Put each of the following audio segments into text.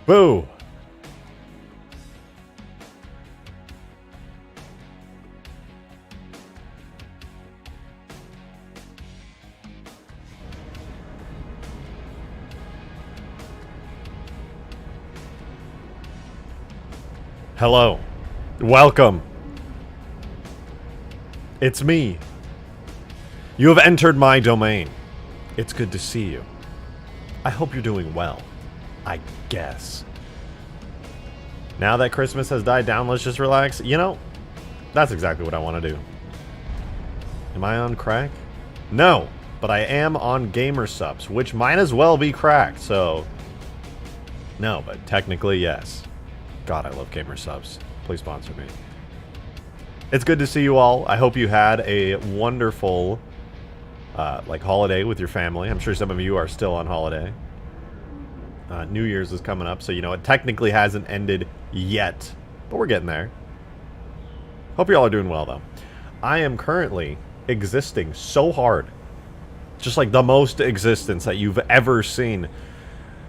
Boo! Hello. Welcome. It's me. You have entered my domain. It's good to see you. I hope you're doing well. I guess. Now that Christmas has died down, let's just relax. You know, that's exactly what I want to do. Am I on crack? No, but I am on gamer subs, which might as well be cracked, so... No, but technically, yes. God, I love gamer subs. Please sponsor me. It's good to see you all. I hope you had a wonderful, holiday with your family. I'm sure some of you are still on holiday. New Year's is coming up, so you know it technically hasn't ended yet, but we're getting there. Hope you all are doing well, though. I am currently existing so hard, just like the most existence that you've ever seen.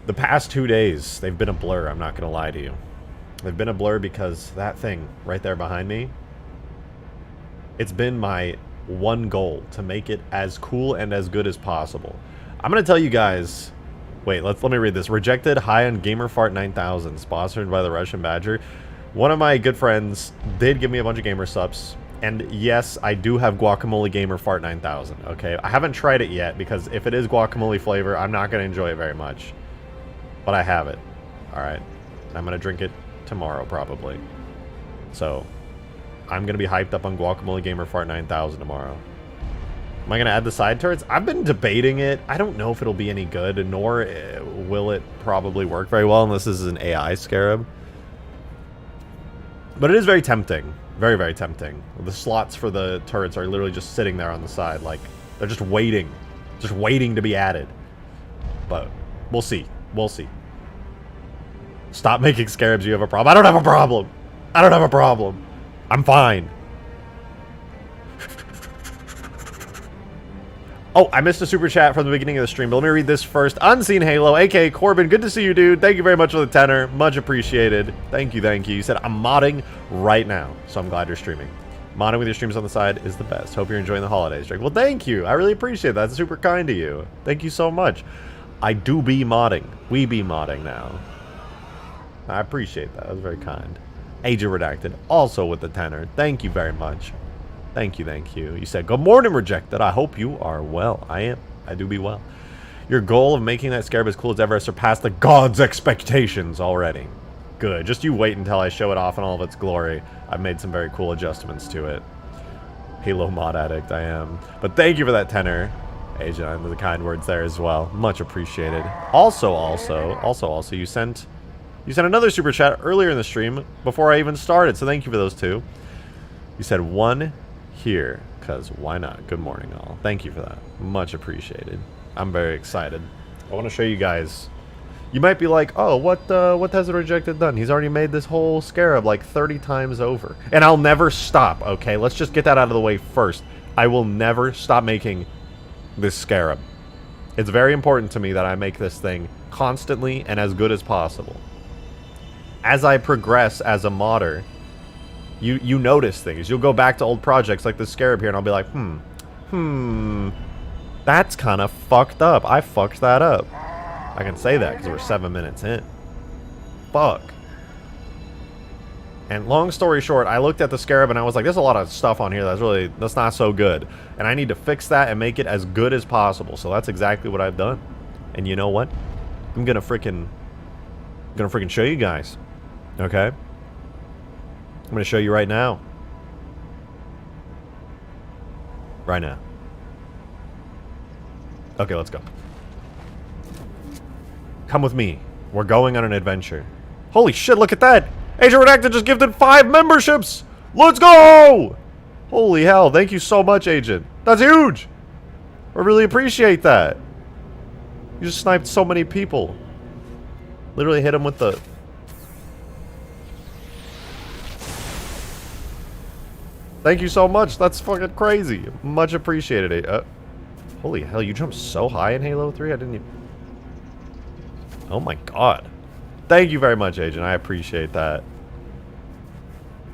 The past 2 days, they've been a blur, I'm not going to lie to you. They've been a blur because that thing right there behind me, it's been my one goal to make it as cool and as good as possible. I'm going to tell you guys... Wait, let me read this. Rejected high on GamerFart 9000, sponsored by the Russian Badger. One of my good friends did give me a bunch of gamer subs, and yes, I do have Guacamole GamerFart 9000, okay? I haven't tried it yet, because if it is guacamole flavor, I'm not going to enjoy it very much. But I have it, alright? I'm going to drink it tomorrow, probably. So, I'm going to be hyped up on Guacamole GamerFart 9000 tomorrow. Am I going to add the side turrets? I've been debating it. I don't know if it'll be any good, nor will it probably work very well unless this is an AI Scarab. But it is very tempting. Very, very tempting. The slots for the turrets are literally just sitting there on the side. Like, they're just waiting. Just waiting to be added. But, we'll see. We'll see. Stop making Scarabs, you have a problem. I don't have a problem! I don't have a problem! I'm fine. Oh, I missed a super chat from the beginning of the stream, but let me read this first. Unseen Halo, aka Corbin, good to see you, dude. Thank you very much for the tenor. Much appreciated. Thank you, thank you. You said, I'm modding right now, so I'm glad you're streaming. Modding with your streams on the side is the best. Hope you're enjoying the holidays, Drake. Well, thank you. I really appreciate that. That's super kind of you. Thank you so much. I do be modding. We be modding now. I appreciate that. That was very kind. Agent Redacted, also with the tenor. Thank you very much. Thank you, thank you. You said, good morning, Rejected. I hope you are well. I am. I do be well. Your goal of making that Scarab as cool as ever has surpassed the gods' expectations already. Good. Just you wait until I show it off in all of its glory. I've made some very cool adjustments to it. Halo mod addict, I am. But thank you for that tenor, Agent, and the kind words there as well. Much appreciated. Also, you sent another super chat earlier in the stream before I even started, so thank you for those two. You said one here, because why not? Good morning, all. Thank you for that. Much appreciated. I'm very excited. I want to show you guys. You might be like, oh, what has the Rejected done? He's already made this whole Scarab like 30 times over. And I'll never stop, okay? Let's just get that out of the way first. I will never stop making this Scarab. It's very important to me that I make this thing constantly and as good as possible. As I progress as a modder, you notice things. You'll go back to old projects like the Scarab here, and I'll be like, that's kind of fucked up. I fucked that up. I can say that because we're 7 minutes in. Fuck. And long story short, I looked at the Scarab and I was like, there's a lot of stuff on here that's not so good. And I need to fix that and make it as good as possible. So that's exactly what I've done. And you know what? I'm gonna freaking show you guys. Okay? I'm gonna show you right now. Right now. Okay, let's go. Come with me. We're going on an adventure. Holy shit, look at that! Agent Redacted just gifted 5 memberships! Let's go! Holy hell, thank you so much, Agent. That's huge! I really appreciate that. You just sniped so many people. Literally hit him with the... Thank you so much. That's fucking crazy. Much appreciated. Holy hell, you jumped so high in Halo 3? I didn't even... Oh my god. Thank you very much, Agent. I appreciate that.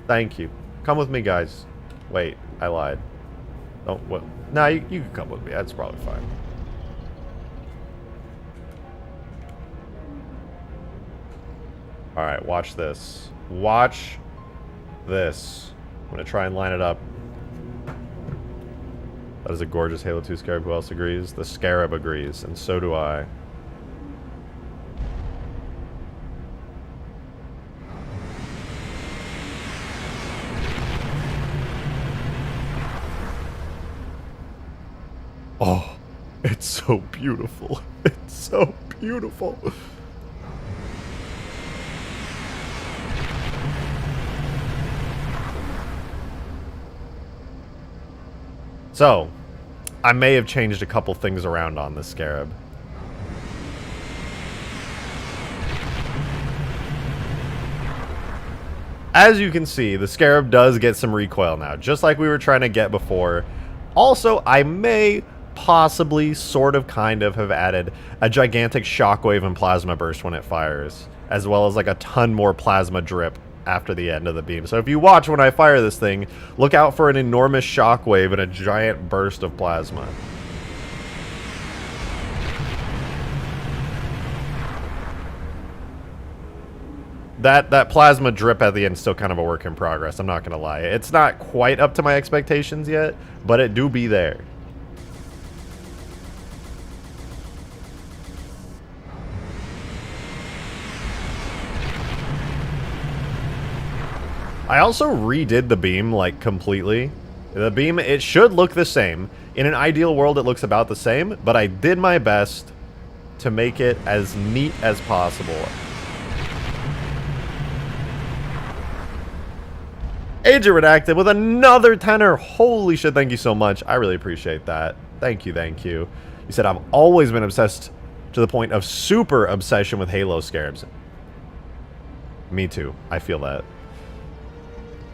Thank you. Come with me, guys. Wait, I lied. Don't... Well, nah, you can come with me. That's probably fine. Alright, watch this. Watch this. I'm gonna try and line it up. That is a gorgeous Halo 2 Scarab. Who else agrees? The Scarab agrees, and so do I. Oh, it's so beautiful. It's so beautiful. So, I may have changed a couple things around on this Scarab. As you can see, the Scarab does get some recoil now, just like we were trying to get before. Also, I may possibly, sort of, kind of have added a gigantic shockwave and plasma burst when it fires, as well as like a ton more plasma drip after the end of the beam. So if you watch when I fire this thing, look out for an enormous shockwave and a giant burst of plasma. That plasma drip at the end is still kind of a work in progress, I'm not gonna lie. It's not quite up to my expectations yet, but it do be there. I also redid the beam, like, completely. The beam, it should look the same. In an ideal world, it looks about the same, but I did my best to make it as neat as possible. Agent Redacted with another tenner. Holy shit, thank you so much. I really appreciate that. Thank you, thank you. You said, I've always been obsessed to the point of super obsession with Halo Scarabs. Me too. I feel that.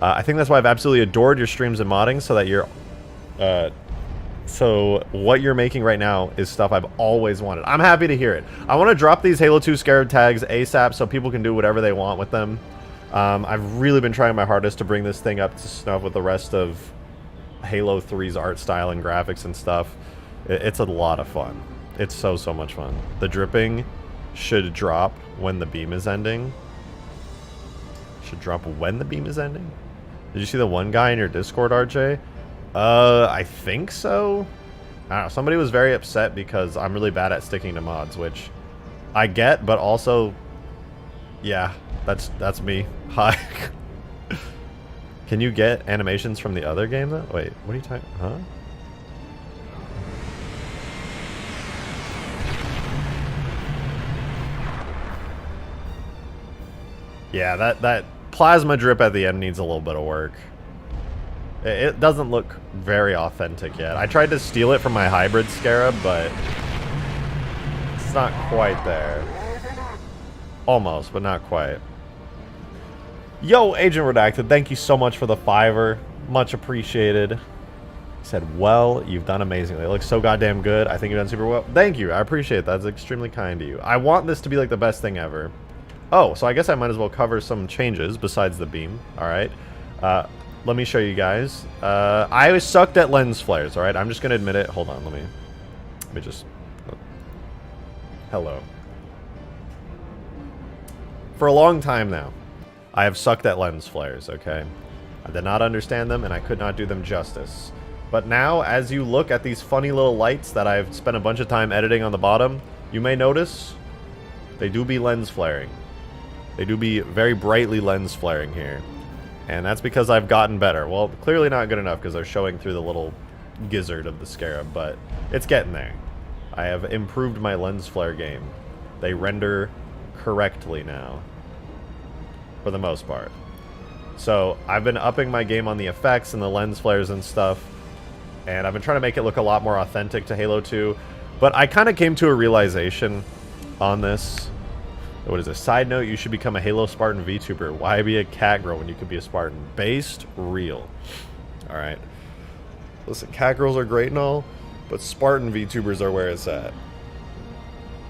I think that's why I've absolutely adored your streams and modding, so that you're... so what you're making right now is stuff I've always wanted. I'm happy to hear it. I want to drop these Halo 2 Scarab tags ASAP so people can do whatever they want with them. I've really been trying my hardest to bring this thing up to snuff with the rest of Halo 3's art style and graphics and stuff. It's a lot of fun. It's so much fun. The dripping should drop when the beam is ending. Should drop when the beam is ending? Did you see the one guy in your Discord, RJ? I think so. I don't know. Somebody was very upset because I'm really bad at sticking to mods, which I get, but also, yeah, that's me. Hi. Can you get animations from the other game, though? Wait, what are you talking... Huh? Yeah, that plasma drip at the end needs a little bit of work. It doesn't look very authentic yet. I tried to steal it from my hybrid Scarab, but it's not quite there. Almost, but not quite. Yo, Agent Redacted, thank you so much for the $5. Much appreciated. Said, well, you've done amazingly. It looks so goddamn good. I think you've done super well. Thank you. I appreciate it. That's extremely kind of you. I want this to be like the best thing ever. Oh, so I guess I might as well cover some changes besides the beam. All right. Let me show you guys. I was sucked at lens flares. All right. I'm just going to admit it. Hold on. Let me just... Hello. For a long time now, I have sucked at lens flares, okay? I did not understand them, and I could not do them justice. But now, as you look at these funny little lights that I've spent a bunch of time editing on the bottom, you may notice they do be lens flaring. They do be very brightly lens flaring here. And that's because I've gotten better. Well, clearly not good enough because they're showing through the little gizzard of the Scarab, but it's getting there. I have improved my lens flare game. They render correctly now, for the most part. So I've been upping my game on the effects and the lens flares and stuff, and I've been trying to make it look a lot more authentic to Halo 2, but I kind of came to a realization on this. What is a side note? You should become a Halo Spartan VTuber. Why be a cat girl when you could be a Spartan? Based real. Alright. Listen, cat girls are great and all, but Spartan VTubers are where it's at.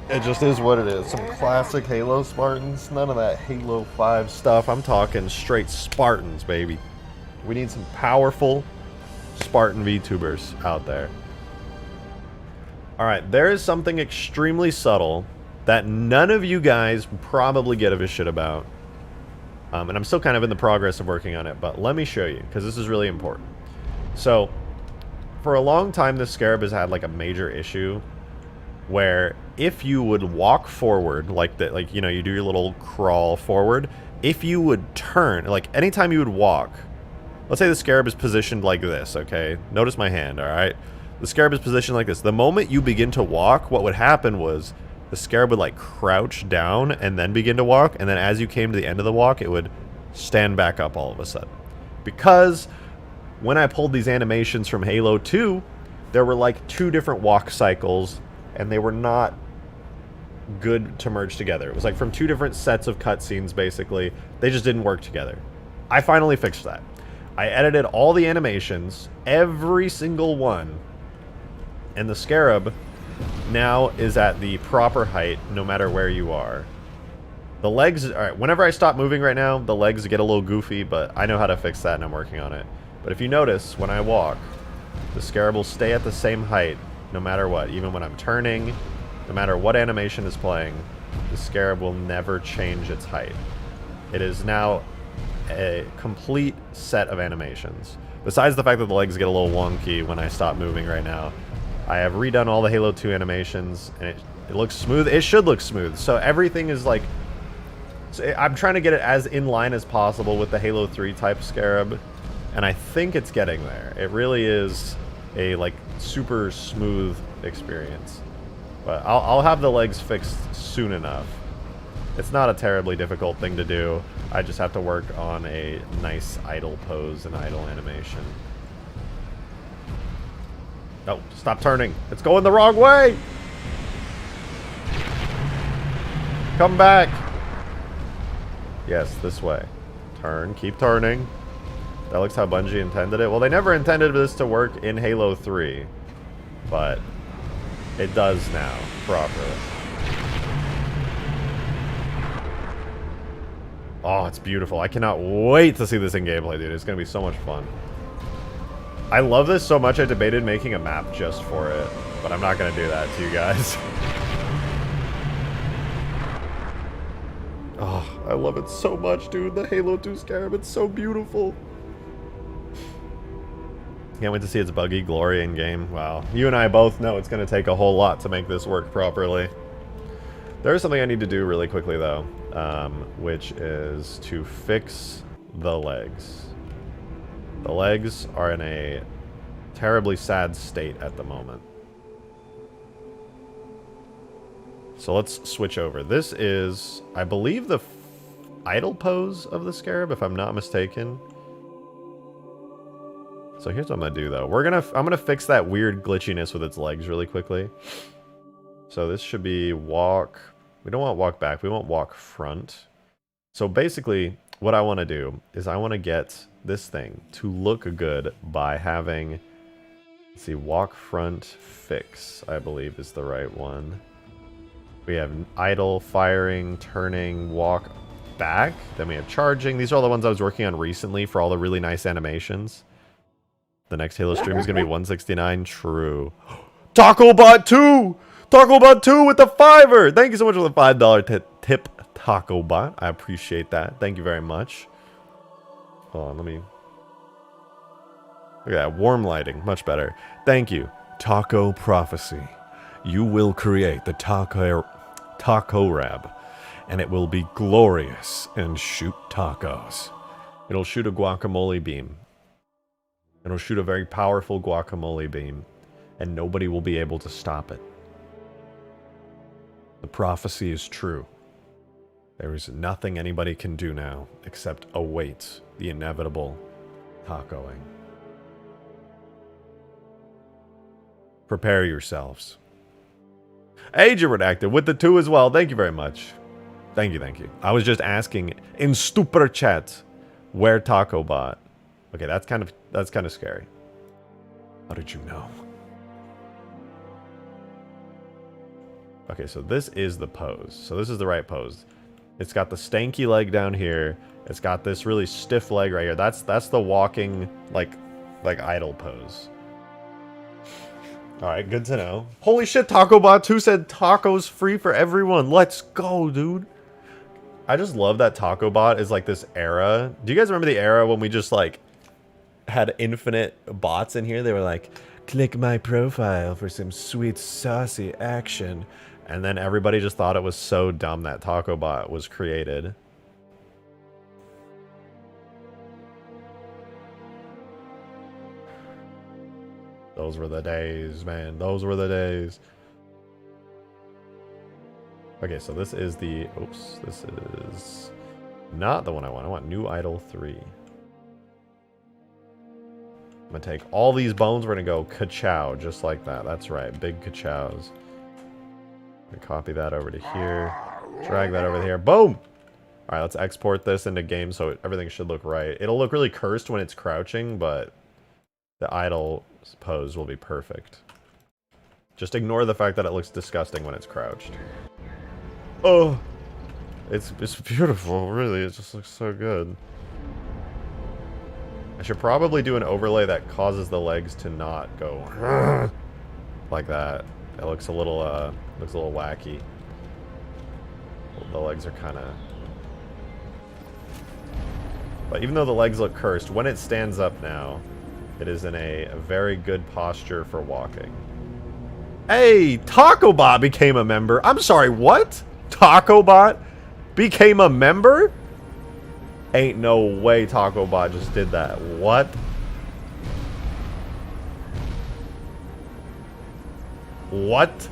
It just is what it is. Some classic Halo Spartans. None of that Halo 5 stuff. I'm talking straight Spartans, baby. We need some powerful Spartan VTubers out there. Alright, there is something extremely subtle that none of you guys probably give a shit about. And I'm still kind of in the progress of working on it, but let me show you, because this is really important. So, for a long time, this Scarab has had like a major issue where if you would walk forward, like that, like, you know, you do your little crawl forward, if you would turn, like anytime you would walk, let's say the Scarab is positioned like this, okay? Notice my hand, all right? The Scarab is positioned like this. The moment you begin to walk, what would happen was the Scarab would like crouch down and then begin to walk, and then as you came to the end of the walk, it would stand back up all of a sudden. Because when I pulled these animations from Halo 2, there were like 2 different walk cycles, and they were not good to merge together. It was like from 2 different sets of cutscenes, basically. They just didn't work together. I finally fixed that. I edited all the animations, every single one, and the Scarab now is at the proper height, no matter where you are. The legs, alright, whenever I stop moving right now, the legs get a little goofy, but I know how to fix that and I'm working on it. But if you notice, when I walk, the Scarab will stay at the same height, no matter what. Even when I'm turning, no matter what animation is playing, the Scarab will never change its height. It is now a complete set of animations. Besides the fact that the legs get a little wonky when I stop moving right now, I have redone all the Halo 2 animations, and it looks smooth. It should look smooth. So everything is like... So I'm trying to get it as in line as possible with the Halo 3 type Scarab, and I think it's getting there. It really is a like super smooth experience. But I'll have the legs fixed soon enough. It's not a terribly difficult thing to do. I just have to work on a nice idle pose and idle animation. No, stop turning. It's going the wrong way! Come back! Yes, this way. Turn, keep turning. That looks how Bungie intended it. Well, they never intended this to work in Halo 3, but it does now, properly. Oh, it's beautiful. I cannot wait to see this in gameplay, dude. It's going to be so much fun. I love this so much I debated making a map just for it, but I'm not going to do that to you guys. Oh, I love it so much, dude. The Halo 2 Scarab, it's so beautiful. Can't wait to see its buggy glory in game. Wow. You and I both know it's going to take a whole lot to make this work properly. There is something I need to do really quickly, though, which is to fix the legs. The legs are in a terribly sad state at the moment. So let's switch over. This is, I believe, the idle pose of the Scarab, if I'm not mistaken. So here's what I'm gonna do, though. I'm gonna fix that weird glitchiness with its legs really quickly. So this should be walk. We don't want walk back. We want walk front. So basically, what I want to do is I want to get this thing to look good by having Let's see, walk front fix, I believe is the right one. We have idle, firing, turning, walk back. Then we have charging. These are all the ones I was working on recently for all the really nice animations. The next Halo stream is going to be 169. True. TacoBot 2! TacoBot 2 with the $5! Thank you so much for the $5 tip, TacoBot. I appreciate that. Thank you very much. Hold on, let me... Look at that. Warm lighting. Much better. Thank you. Taco Prophecy. You will create the taco rab, and it will be glorious and shoot tacos. It'll shoot a guacamole beam. It'll shoot a very powerful guacamole beam, and nobody will be able to stop it. The prophecy is true. There is nothing anybody can do now except await the inevitable tacoing. Prepare yourselves. Agent Redacted with the 2 as well. Thank you very much. Thank you, thank you. I was just asking in Super Chat where TacoBot. Okay, that's kind of scary. How did you know? Okay, so this is the pose. So this is the right pose. It's got the stanky leg down here. It's got this really stiff leg right here. That's the walking like idle pose. Alright, good to know. Holy shit, TacoBot 2 said tacos free for everyone. Let's go, dude. I just love that TacoBot is like this era. Do you guys remember the era when we just like had infinite bots in here? They were like, click my profile for some sweet saucy action. And then everybody just thought it was so dumb that TacoBot was created. Those were the days, man. Those were the days. Okay, so this is the... Oops. This is not the one I want. I want New Idol 3. I'm going to take all these bones. We're going to go ka-chow, just like that. That's right. Big ka-chows. Copy that over to here. Drag that over here. Boom! Alright, let's export this into game so everything should look right. It'll look really cursed when it's crouching, but the idle pose will be perfect. Just ignore the fact that it looks disgusting when it's crouched. Oh! It's beautiful, really. It just looks so good. I should probably do an overlay that causes the legs to not go like that. It looks a little wacky. The legs are kind of... But even though the legs look cursed, when it stands up now, it is in a very good posture for walking. Hey, TacoBot became a member. I'm sorry, what? TacoBot became a member? Ain't no way TacoBot just did that. What? What?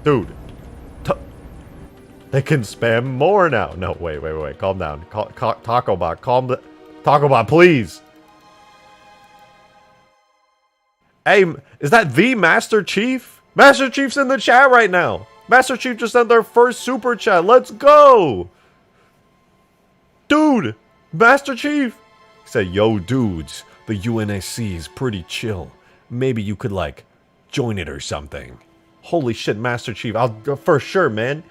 Dude. They can spam more now. No, wait. Calm down. TacoBot, calm down. TacoBot, please. Hey, is that the Master Chief? Master Chief's in the chat right now. Master Chief just sent their first super chat. Let's go. Dude, Master Chief. He said, yo, dudes, the UNSC is pretty chill. Maybe you could, like, join it or something. Holy shit, Master Chief. For sure, man.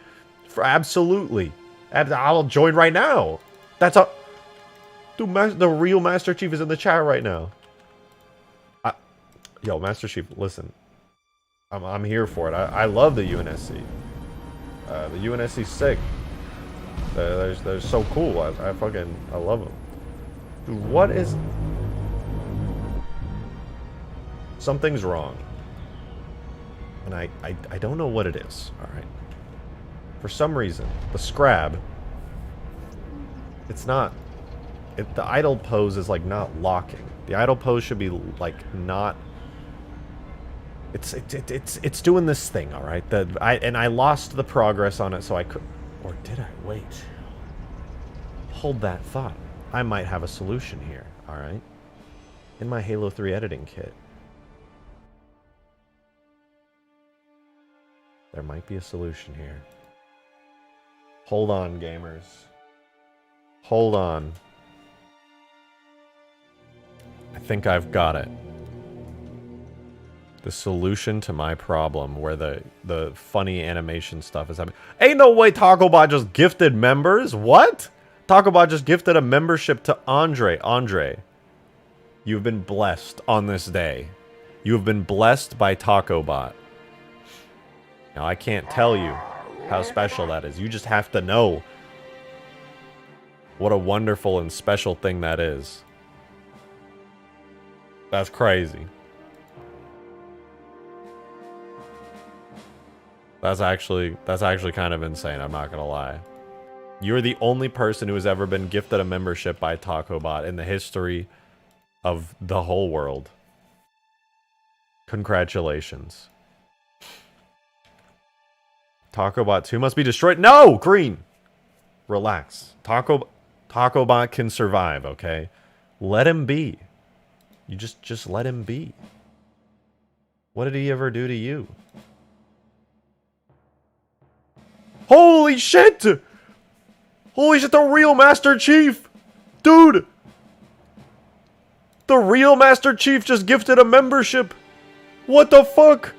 Absolutely. I'll join right now. That's a... Dude, the real Master Chief is in the chat right now. Yo, Master Chief, listen. I'm here for it. I love the UNSC. The UNSC's sick. They're so cool. I love them. Dude, what is... Something's wrong. And I don't know what it is. Alright. For some reason, the Scarab... It's not... the idle pose is, like, not locking. The idle pose should be, like, not... It's doing this thing, alright? And I lost the progress on it, so I could... Or did I? Wait. Hold that thought. I might have a solution here, alright? In my Halo 3 editing kit. There might be a solution here. Hold on, gamers. Hold on. I think I've got it. The solution to my problem where the funny animation stuff is happening. Ain't no way TacoBot just gifted members. What? TacoBot just gifted a membership to Andre. Andre, you've been blessed on this day. You have been blessed by TacoBot. Now, I can't tell you how special that is. You just have to know what a wonderful and special thing that is. That's crazy. That's actually kind of insane, I'm not gonna lie. You're the only person who has ever been gifted a membership by TacoBot in the history of the whole world. Congratulations. TacoBot 2 must be destroyed. No! Green! Relax. TacoBot can survive, okay? Let him be. You just let him be. What did he ever do to you? Holy shit! Holy shit, the real Master Chief! Dude! The real Master Chief just gifted a membership! What the fuck?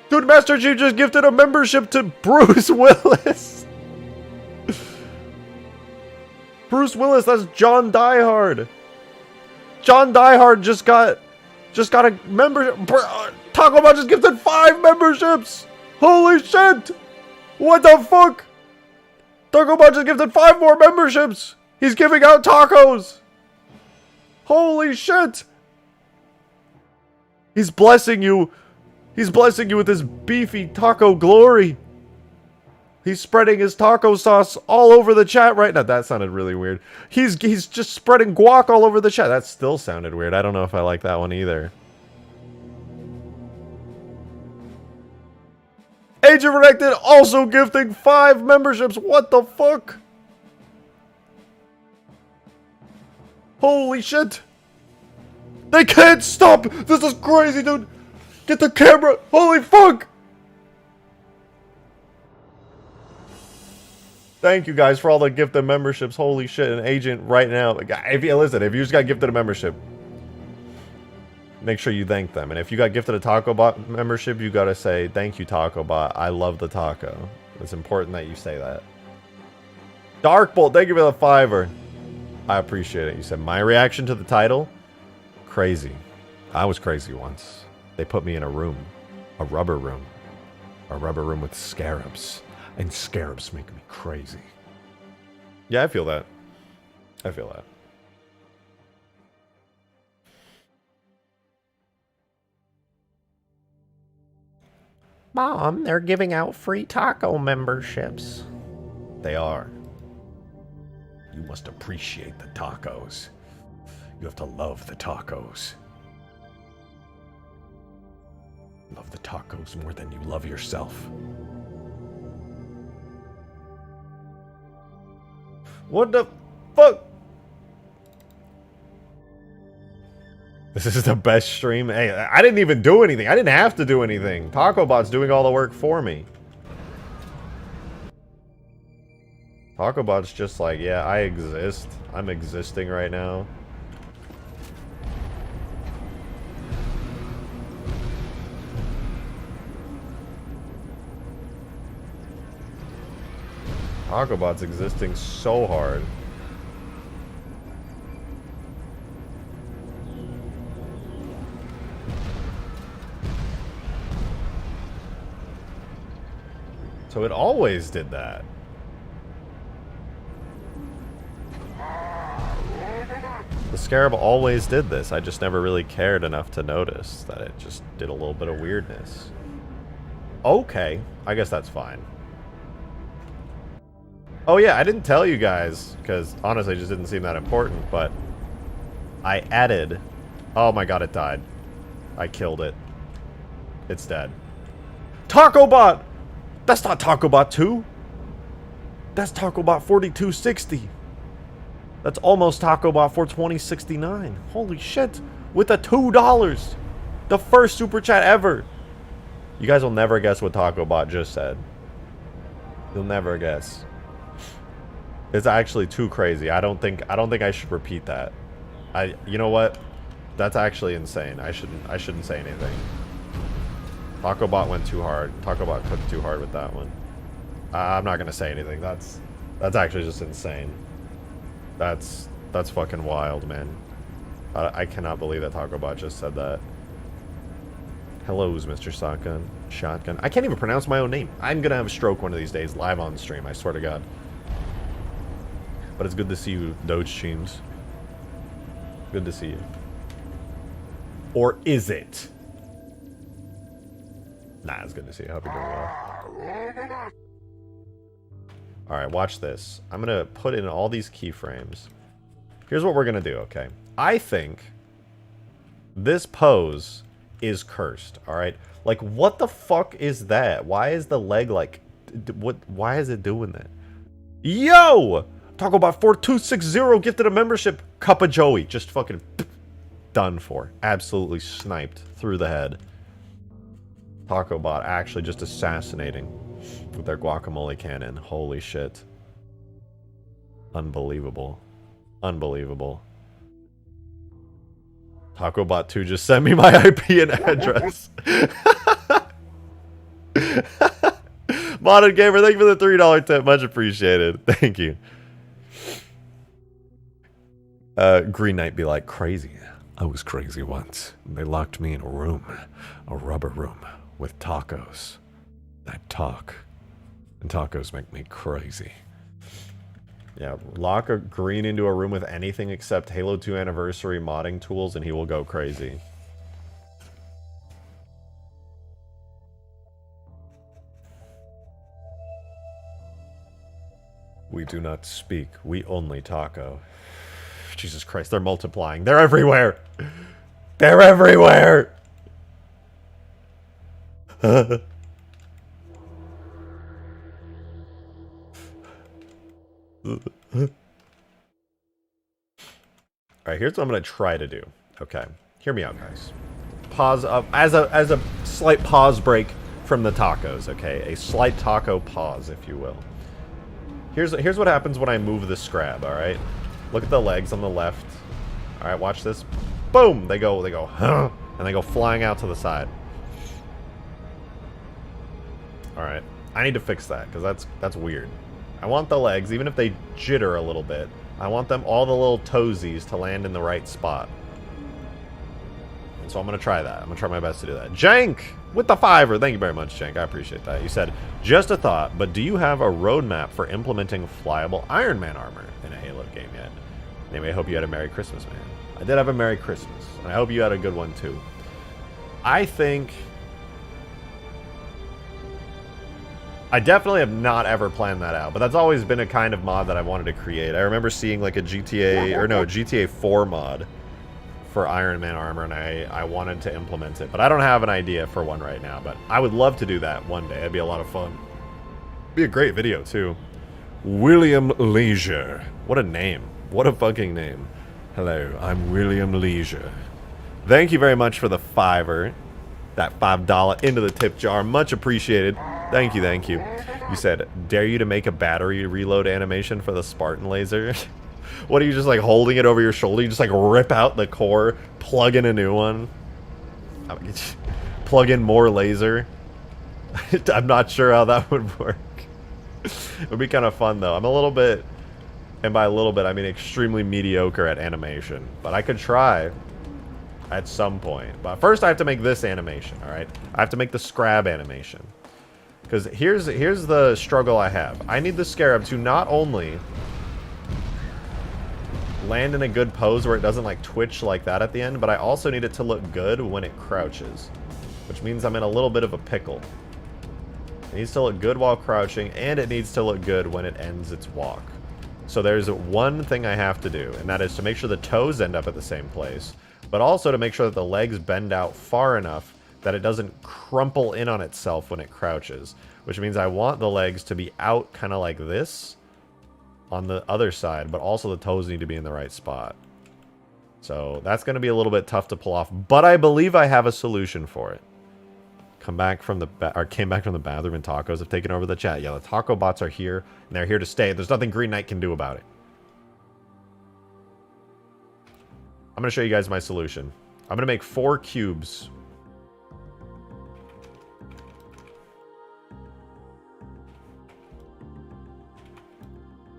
Dude, Master Chief just gifted a membership to Bruce Willis! Bruce Willis, that's John Diehard! John Diehard just got a membership. TacoBot just gifted 5 memberships! Holy shit! What the fuck? TacoBot just gifted 5 more memberships! He's giving out tacos! Holy shit! He's blessing you. He's blessing you with his beefy taco glory. He's spreading his taco sauce all over the chat right now. That sounded really weird. He's just spreading guac all over the chat. That still sounded weird. I don't know if I like that one either. Agent Protected also gifting 5 memberships. What the fuck? Holy shit. They can't stop. This is crazy, dude. Get the camera. Holy fuck. Thank you guys for all the gifted memberships. Holy shit. An agent right now. If you just got gifted a membership, make sure you thank them. And if you got gifted a TacoBot membership, you gotta say, thank you, TacoBot. I love the taco. It's important that you say that. Darkbolt, thank you for the 5er. I appreciate it. You said, my reaction to the title? Crazy. I was crazy once. They put me in a room. A rubber room. A rubber room with scarabs. And scarabs make me crazy. Yeah, I feel that. I feel that. Mom, they're giving out free taco memberships. They are. You must appreciate the tacos. You have to love the tacos. Love the tacos more than you love yourself. What the fuck? This is the best stream. Hey, I didn't even do anything. I didn't have to do anything. TacoBot's doing all the work for me. TacoBot's just like, yeah, I exist. I'm existing right now. TacoBot's existing so hard. So it always did that. The Scarab always did this. I just never really cared enough to notice that it just did a little bit of weirdness. Okay, I guess that's fine. Oh yeah, I didn't tell you guys, because honestly it just didn't seem that important, but I added... Oh my god, it died. I killed it. It's dead. TacoBot! That's not TacoBot 2! That's TacoBot 4260! That's almost TacoBot for 2069. Holy shit! With a $2! The first super chat ever! You guys will never guess what TacoBot just said. You'll never guess. It's actually too crazy. I don't think I should repeat that. You know what? That's actually insane. I shouldn't say anything. Taco Bot went too hard. Taco Bot cooked too hard with that one. I'm not gonna say anything. That's actually just insane. That's fucking wild, man. I cannot believe that Taco Bot just said that. Hello's Mr. Shotgun. Shotgun. I can't even pronounce my own name. I'm gonna have a stroke one of these days live on stream, I swear to God. But it's good to see you, Doge Teams. Good to see you. Or is it? Nah, it's good to see you. I hope you're doing well. Alright, watch this. I'm gonna put in all these keyframes. Here's what we're gonna do, okay? I think this pose is cursed, alright? Like, what the fuck is that? Why is the leg like... why is it doing that? Yo! Talk about 4260 gifted a membership. Cup of Joey. Just fucking done for. Absolutely sniped through the head. Taco Bot actually just assassinating with their guacamole cannon. Holy shit. Unbelievable. Unbelievable. Taco Bot 2 just sent me my IP and address. Modded Gamer, thank you for the $3 tip. Much appreciated. Thank you. Green Knight be like, crazy. I was crazy once. They locked me in a room. A rubber room. With tacos. That talk. And tacos make me crazy. Yeah, lock a green into a room with anything except Halo 2 Anniversary modding tools and he will go crazy. We do not speak. We only taco. Jesus Christ, they're multiplying. They're everywhere! They're everywhere! Alright, here's what I'm going to try to do. Okay, hear me out, guys. Pause up, as a slight pause break from the tacos, okay? A slight taco pause, if you will. Here's what happens when I move the Scarab, alright? Look at the legs on the left. Alright, watch this. Boom! They go, huh? And they go flying out to the side. Alright. I need to fix that, because that's weird. I want the legs, even if they jitter a little bit, I want them, all the little toesies, to land in the right spot. And so I'm going to try that. I'm going to try my best to do that. Jank! With the $5. Thank you very much, Jank. I appreciate that. You said, just a thought, but do you have a roadmap for implementing flyable Iron Man armor in a Halo game yet? Anyway, I hope you had a Merry Christmas, man. I did have a Merry Christmas, and I hope you had a good one, too. I think... I definitely have not ever planned that out, but that's always been a kind of mod that I wanted to create. I remember seeing like a GTA 4 mod for Iron Man armor, and I wanted to implement it. But I don't have an idea for one right now, but I would love to do that one day. It'd be a lot of fun. Be a great video, too. William Leisure. What a name. What a fucking name. Hello, I'm William Leisure. Thank you very much for the $5. That $5 into the tip jar. Much appreciated. Thank you, thank you. You said, dare you to make a battery reload animation for the Spartan laser? What, are you just like holding it over your shoulder? You just like rip out the core, plug in a new one? Plug in more laser? I'm not sure how that would work. It would be kind of fun though. I'm a little bit, and by a little bit I mean extremely mediocre at animation. But I could try at some point. But first I have to make this animation, alright? I have to make the Scarab animation. Because here's the struggle I have. I need the Scarab to not only land in a good pose where it doesn't like twitch like that at the end, but I also need it to look good when it crouches. Which means I'm in a little bit of a pickle. It needs to look good while crouching, and it needs to look good when it ends its walk. So there's one thing I have to do, and that is to make sure the toes end up at the same place, but also to make sure that the legs bend out far enough that it doesn't crumple in on itself when it crouches. Which means I want the legs to be out kind of like this on the other side, but also the toes need to be in the right spot. So that's going to be a little bit tough to pull off, but I believe I have a solution for it. Came back from the bathroom and tacos have taken over the chat. Yeah, the taco bots are here, and they're here to stay. There's nothing Green Knight can do about it. I'm going to show you guys my solution. I'm gonna make 4 cubes.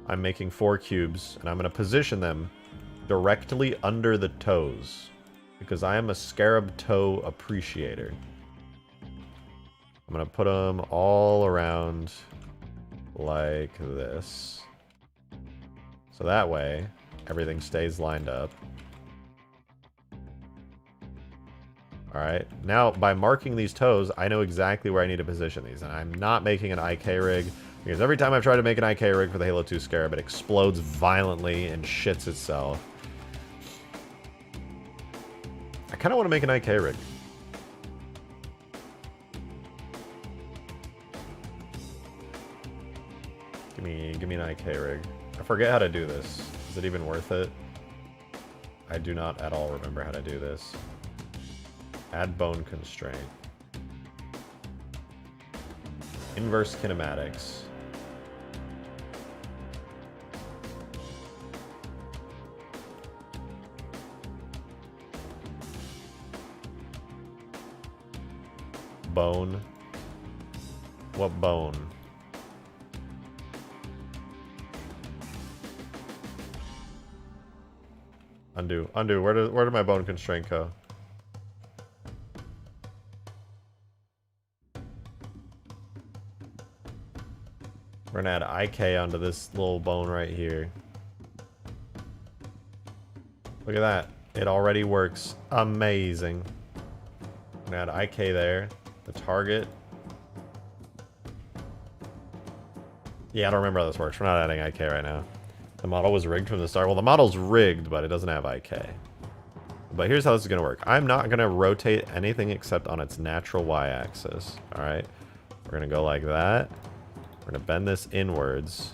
I'm making 4 cubes, and I'm gonna position them directly under the toes, because I am a scarab toe appreciator. I'm gonna put them all around like this. So that way, everything stays lined up. Alright, now by marking these toes, I know exactly where I need to position these. And I'm not making an IK rig, because every time I've tried to make an IK rig for the Halo 2 Scarab, it explodes violently and shits itself. I kind of want to make an IK rig. Give me an IK rig. I forget how to do this. Is it even worth it? I do not at all remember how to do this. Add bone constraint. Inverse kinematics. Bone. What bone? Undo. Undo. Where did my bone constraint go? We're gonna add IK onto this little bone right here. Look at that. It already works. Amazing. I'm gonna add IK there. The target. Yeah, I don't remember how this works. We're not adding IK right now. The model was rigged from the start. Well, the model's rigged, but it doesn't have IK. But here's how this is going to work. I'm not going to rotate anything except on its natural y-axis. Alright? We're going to go like that. We're going to bend this inwards.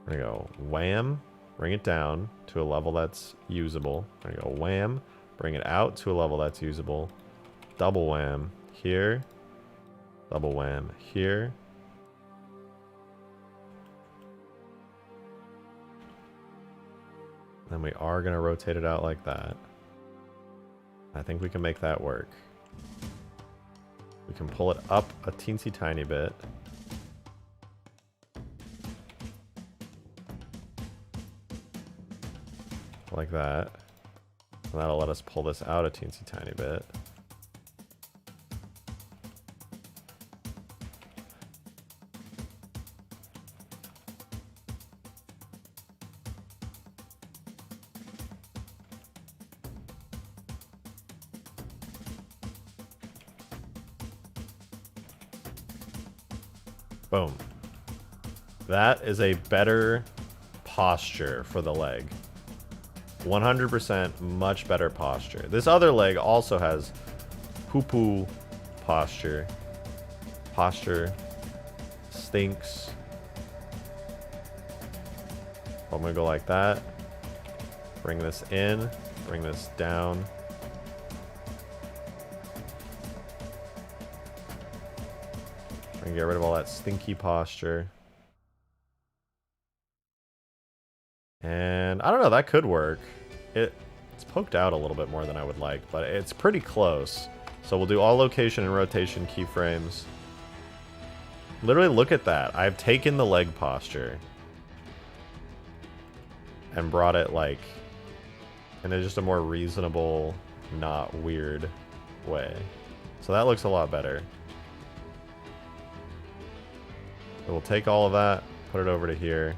We're gonna go wham, bring it down to a level that's usable. We're gonna go wham, bring it out to a level that's usable. Double wham here. Double wham here. Then we are gonna rotate it out like that. I think we can make that work. We can pull it up a teensy tiny bit. Like that. And that'll let us pull this out a teensy tiny bit. Boom. That is a better posture for the leg. 100% much better posture. This other leg also has poo-poo posture. Posture stinks. I'm gonna go like that. Bring this in. Bring this down. And get rid of all that stinky posture. And I don't know, that could work. It's poked out a little bit more than I would like, but it's pretty close. So we'll do all location and rotation keyframes. Literally look at that. I've taken the leg posture and brought it like in just a more reasonable, not weird way. So that looks a lot better. So we'll take all of that, put it over to here.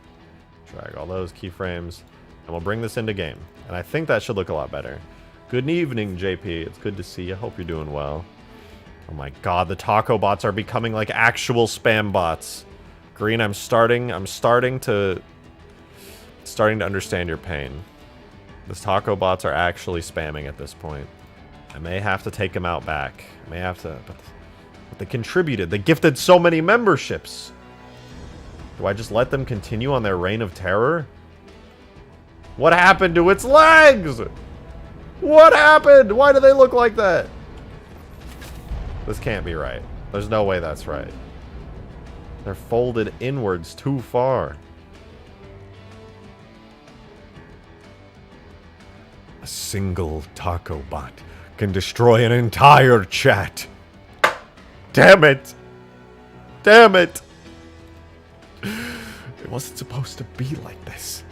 Drag all those keyframes, and we'll bring this into game. And I think that should look a lot better. Good evening, JP. It's good to see you. Hope you're doing well. Oh my god, the taco bots are becoming like actual spam bots. Green, I'm starting to understand your pain. These taco bots are actually spamming at this point. I may have to take them out back. I may have to, but they contributed. They gifted so many memberships. Do I just let them continue on their reign of terror? What happened to its legs? What happened? Why do they look like that? This can't be right. There's no way that's right. They're folded inwards too far. A single taco bot can destroy an entire chat. Damn it. Damn it. It wasn't supposed to be like this.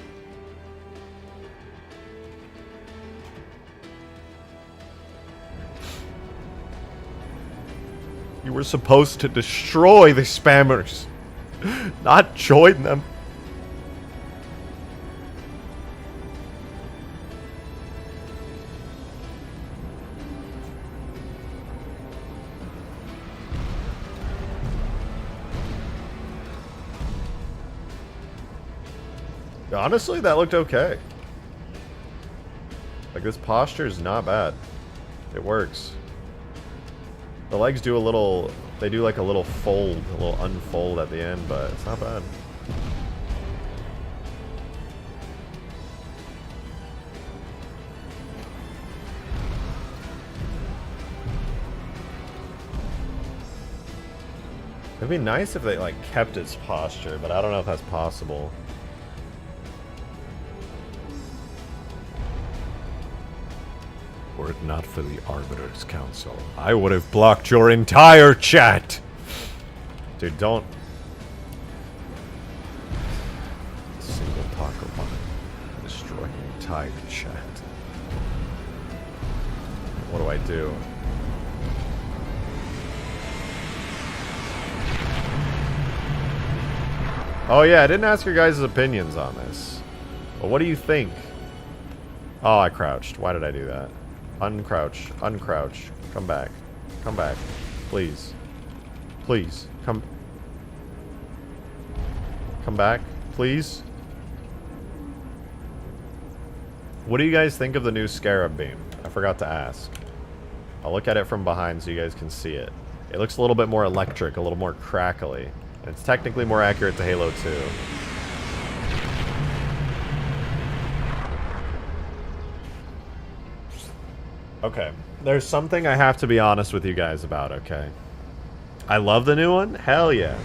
You were supposed to destroy the spammers, not join them. Honestly, that looked okay. Like, this posture is not bad. It works. The legs do a little, they do like a little fold, a little unfold at the end, but it's not bad. It'd be nice if they like kept its posture, but I don't know if that's possible. Were it not for the Arbiter's Council, I would have blocked your entire chat! Dude, don't... A single taco bot destroy your entire chat. What do I do? Oh yeah, I didn't ask your guys' opinions on this. But what do you think? Oh, I crouched. Why did I do that? Uncrouch. Uncrouch. Come back. Come back. Please. Please. Come back. Please. What do you guys think of the new Scarab beam? I forgot to ask. I'll look at it from behind so you guys can see it. It looks a little bit more electric, a little more crackly. And it's technically more accurate to Halo 2. Okay, there's something I have to be honest with you guys about, okay? I love the new one. Hell yeah.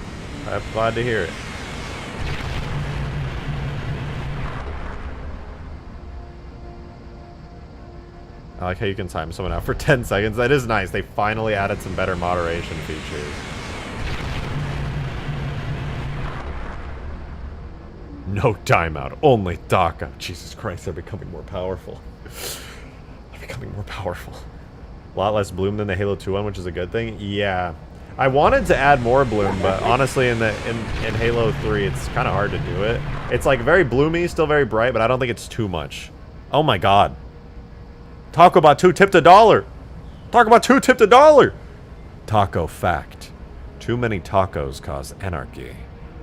I'm glad to hear it. I like how you can time someone out for 10 seconds. That is nice. They finally added some better moderation features. No timeout. Only DACA. Jesus Christ, they're becoming more powerful. Becoming more powerful. A lot less bloom than the Halo 2 one, which is a good thing. Yeah. I wanted to add more bloom, but honestly in Halo 3 it's kind of hard to do it. It's like very bloomy, still very bright, but I don't think it's too much. Oh my god. Taco Bot 2 tipped $1. Taco Bot 2 tipped $1. Taco fact. Too many tacos cause anarchy.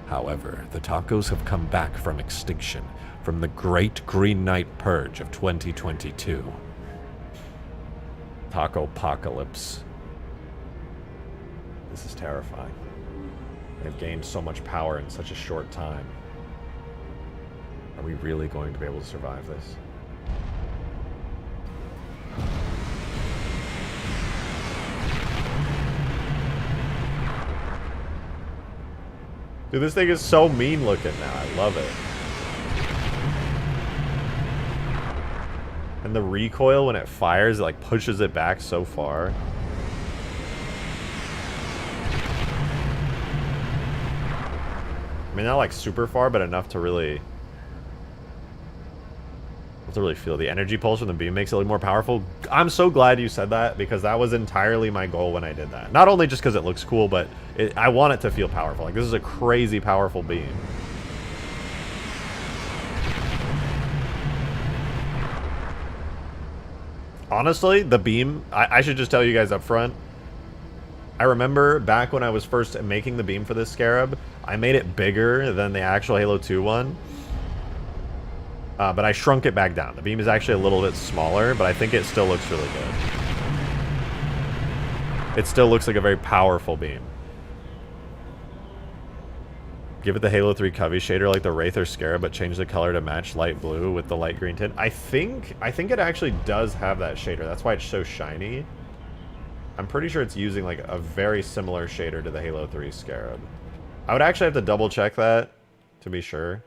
However, the tacos have come back from extinction, from the Great Green Knight Purge of 2022. Taco apocalypse. This is terrifying. They've gained so much power in such a short time. Are we really going to be able to survive this? Dude, this thing is so mean looking now. I love it. And the recoil when it fires, it like pushes it back so far. I mean, not like super far, but enough to really feel the energy pulse from the beam makes it look more powerful. I'm so glad you said that, because that was entirely my goal when I did that. Not only just because it looks cool, but I want it to feel powerful. Like, this is a crazy powerful beam. Honestly, the beam, I should just tell you guys up front, I remember back when I was first making the beam for this Scarab, I made it bigger than the actual Halo 2 one. But I shrunk it back down. The beam is actually a little bit smaller, but I think it still looks really good. It still looks like a very powerful beam. Give it the Halo 3 Covey shader like the Wraith or Scarab, but change the color to match light blue with the light green tint. I think it actually does have that shader. That's why it's so shiny. I'm pretty sure it's using like a very similar shader to the Halo 3 Scarab. I would actually have to double check that to be sure.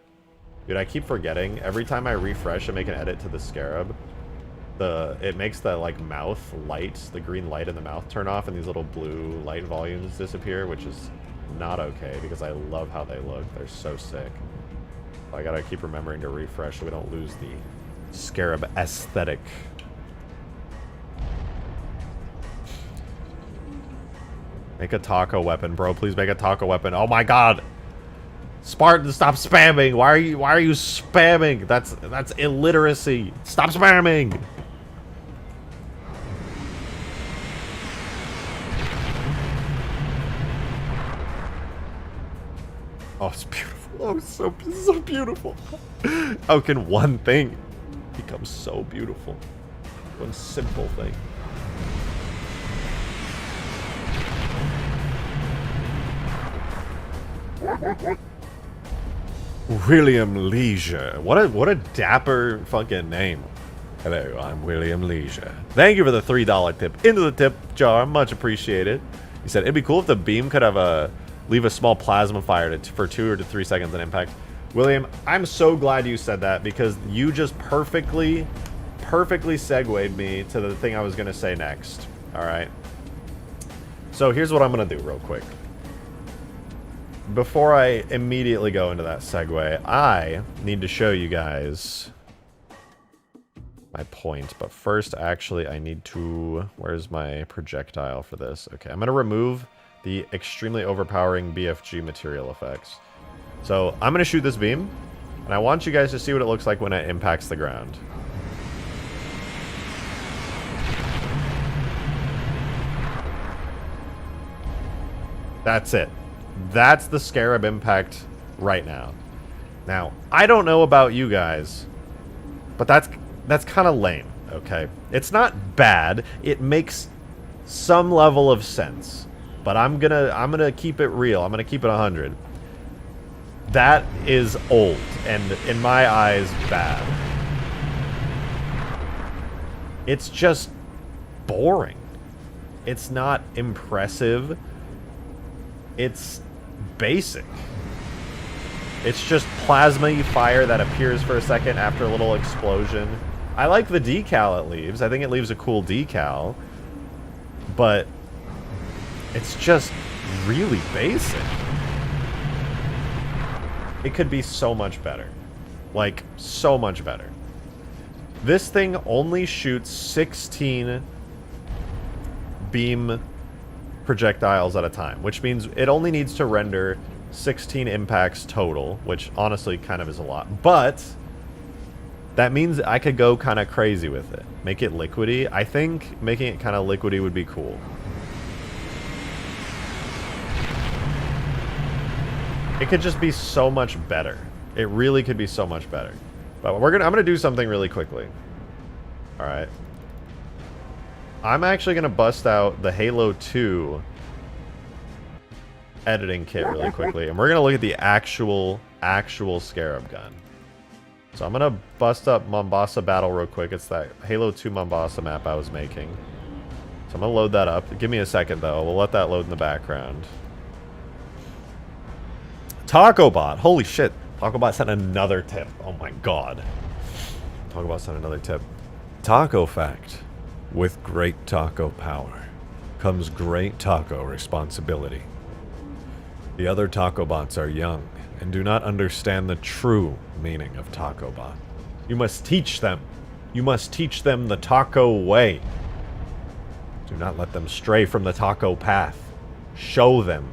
Dude, I keep forgetting. Every time I refresh and make an edit to the Scarab, it makes the like mouth light, the green light in the mouth turn off, and these little blue light volumes disappear, which is not okay because I love how they look. They're so sick. I gotta keep remembering to refresh so we don't lose the Scarab aesthetic. Make a taco weapon, bro. Please make a taco weapon. Oh my god. Spartan, stop spamming. Why are you spamming? That's illiteracy. Stop spamming. Oh, it's beautiful. Oh, it's so beautiful. How can one thing become so beautiful? One simple thing. William Leisure. What a dapper fucking name. Hello, I'm William Leisure. Thank you for the $3 tip into the tip jar. Much appreciated. He said it'd be cool if the beam could have leave a small plasma fire for 2 or 3 seconds on impact. William, I'm so glad you said that because you just perfectly segued me to the thing I was gonna say next. All right. So here's what I'm gonna do real quick. Before I immediately go into that segue, I need to show you guys my point. But first, actually, I need to... Where's my projectile for this? Okay, I'm going to remove the extremely overpowering BFG material effects. So I'm going to shoot this beam, and I want you guys to see what it looks like when it impacts the ground. That's it. That's the Scarab impact right now. Now, I don't know about you guys, but that's kind of lame, okay? It's not bad. It makes some level of sense. But I'm gonna keep it real. I'm gonna keep it 100. That is old and in my eyes bad. It's just boring. It's not impressive. It's basic. It's just plasma fire that appears for a second after a little explosion. I like the decal it leaves. I think it leaves a cool decal. But it's just really basic. It could be so much better. Like, so much better. This thing only shoots 16 beam projectiles at a time, which means it only needs to render 16 impacts total, which honestly kind of is a lot. But that means I could go kind of crazy with it. Make it liquidy. I think making it kind of liquidy would be cool. It could just be so much better. It really could be so much better. But I'm gonna do something really quickly. All right. I'm actually gonna bust out the Halo 2 editing kit really quickly, and we're gonna look at the actual Scarab gun. So I'm gonna bust up Mombasa Battle real quick. It's that Halo 2 Mombasa map I was making. So I'm gonna load that up. Give me a second though. We'll let that load in the background. TacoBot. Holy shit. TacoBot sent another tip. Oh my god. TacoBot sent another tip. Taco fact. With great taco power comes great taco responsibility. The other TacoBots are young and do not understand the true meaning of TacoBot. You must teach them. You must teach them the taco way. Do not let them stray from the taco path. Show them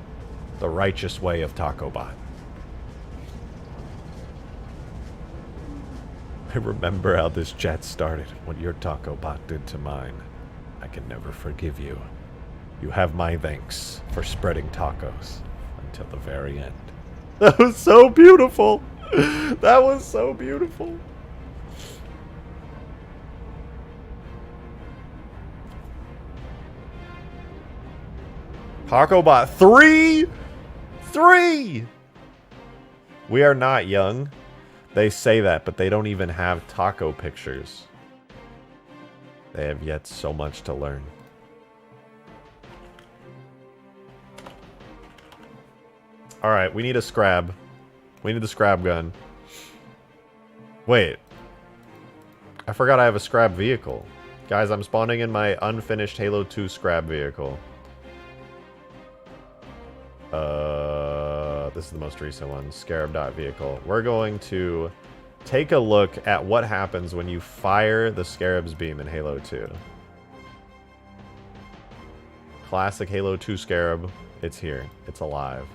the righteous way of TacoBot. I remember how this chat started, what your TacoBot did to mine. I can never forgive you. You have my thanks for spreading tacos until the very end. That was so beautiful. That was so beautiful. TacoBot 3! We are not young. They say that, but they don't even have taco pictures. They have yet so much to learn. Alright, we need a scrab. We need the scrab gun. Wait. I forgot I have a scrab vehicle. Guys, I'm spawning in my unfinished Halo 2 scrab vehicle. This is the most recent one. Scarab.vehicle. We're going to take a look at what happens when you fire the Scarab's beam in Halo 2. Classic Halo 2 Scarab. It's here. It's alive.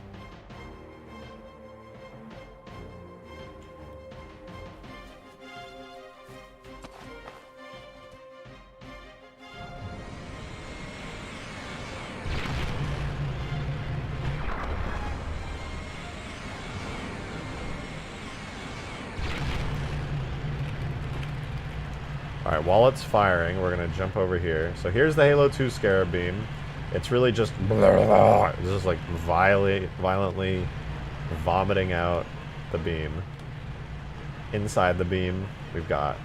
Alright, while it's firing, we're going to jump over here. So here's the Halo 2 Scarab beam. It's really just... It's just like violently vomiting out the beam. Inside the beam, we've got,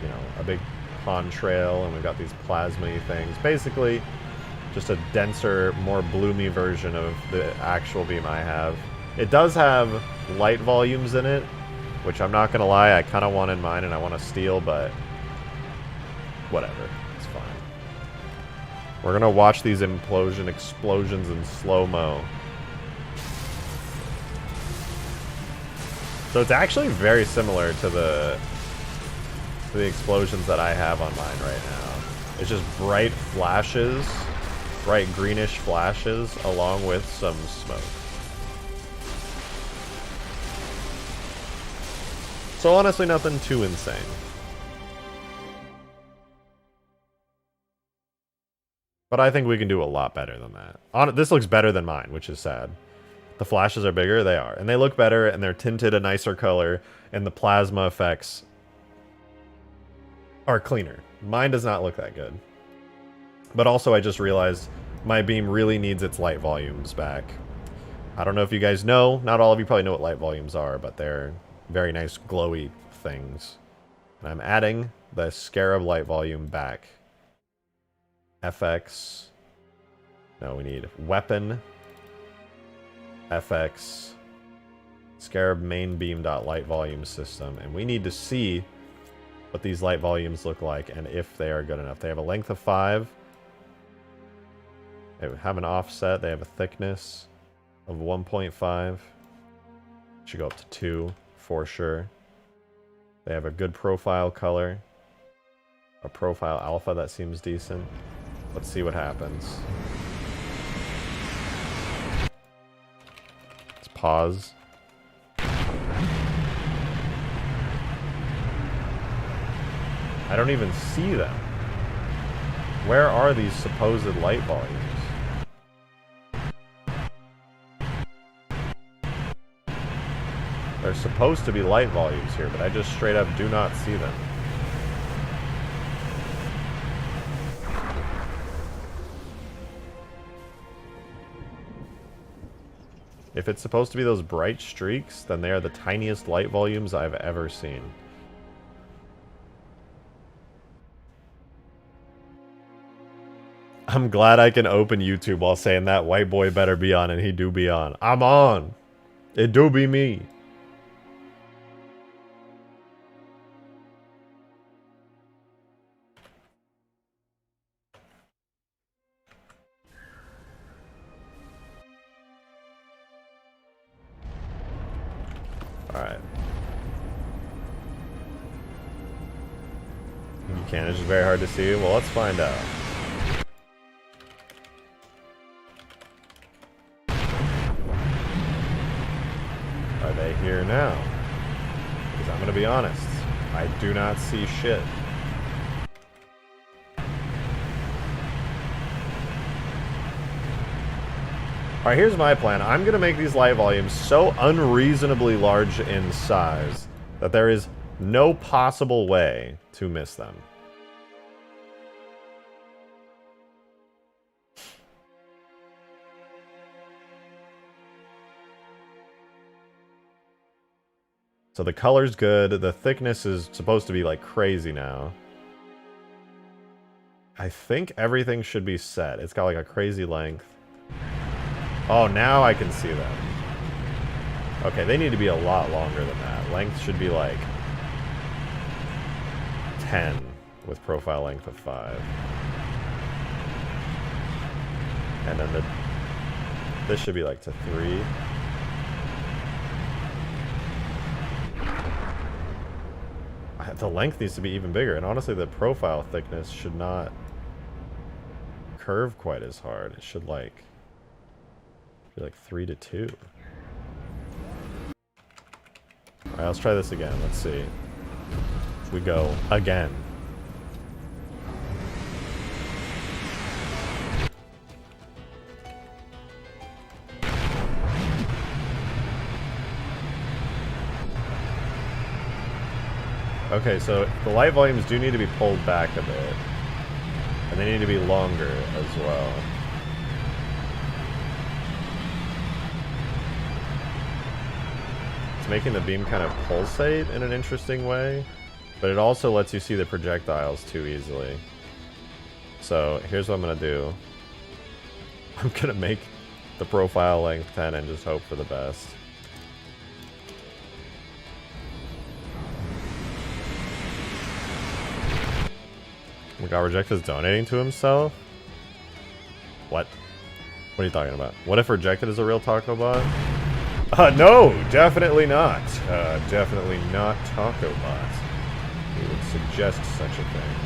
you know, a big contrail, and we've got these plasma-y things. Basically, just a denser, more bloomy version of the actual beam I have. It does have light volumes in it, which I'm not going to lie, I kind of want in mine and I want to steal, but... whatever, it's fine. We're gonna watch these explosions in slow-mo. So it's actually very similar to the explosions that I have on mine right now. It's just bright flashes, bright greenish flashes, along with some smoke. So honestly, nothing too insane. But I think we can do a lot better than that. This looks better than mine, which is sad. The flashes are bigger, they are. And they look better, and they're tinted a nicer color, and the plasma effects are cleaner. Mine does not look that good. But also, I just realized my beam really needs its light volumes back. I don't know if you guys know. Not all of you probably know what light volumes are, but they're very nice, glowy things. And I'm adding the Scarab light volume back. FX. No, we need weapon. FX. Scarab main beam dot light volume system. And we need to see what these light volumes look like and if they are good enough. They have a length of 5. They have an offset. They have a thickness of 1.5. Should go up to 2 for sure. They have a good profile color. A profile alpha that seems decent. Let's see what happens. Let's pause. I don't even see them. Where are these supposed light volumes? There's supposed to be light volumes here, but I just straight up do not see them. If it's supposed to be those bright streaks, then they are the tiniest light volumes I've ever seen. I'm glad I can open YouTube while saying that white boy better be on, and he do be on. I'm on! It do be me. Alright. You can, it's just very hard to see. Well, let's find out. Are they here now? Because I'm going to be honest, I do not see shit. Alright, here's my plan. I'm going to make these light volumes so unreasonably large in size that there is no possible way to miss them. So the color's good. The thickness is supposed to be like crazy now. I think everything should be set. It's got like a crazy length. Oh, now I can see them. Okay, they need to be a lot longer than that. Length should be like 10 with profile length of 5. And then this should be like to 3. The length needs to be even bigger, and honestly the profile thickness should not curve quite as hard. It should like be like 3 to 2. Alright, let's try this again. Let's see. If we go again. Okay, so the light volumes do need to be pulled back a bit. And they need to be longer as well. It's making the beam kind of pulsate in an interesting way, but it also lets you see the projectiles too easily. So here's what I'm going to do. I'm going to make the profile length 10 and just hope for the best. Oh my god, Rejected's donating to himself? What? What are you talking about? What if Rejected is a real taco bot? No! Definitely not. Definitely not taco bot. We would suggest such a thing.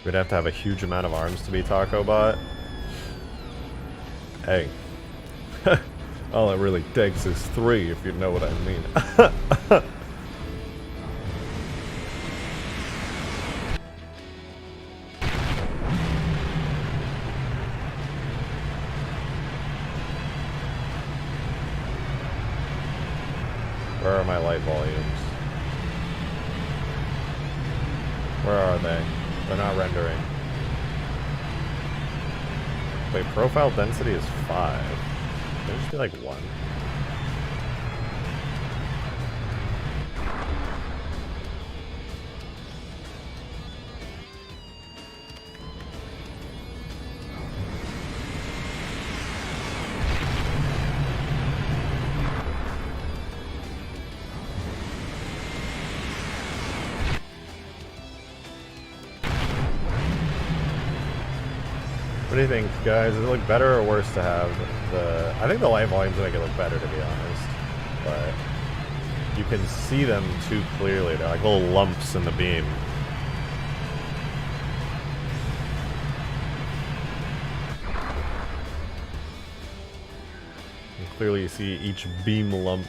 We'd have to have a huge amount of arms to be Taco Bot. Hey. All it really takes is 3, if you know what I mean. Where are my light volumes? Where are they? They're not rendering. Wait, profile density is 5. Can it just be like 1? What do you think, guys? Does it look better or worse to have the... I think the light volumes make it look better, to be honest. But you can see them too clearly. They're like little lumps in the beam. And clearly you see each beam lump.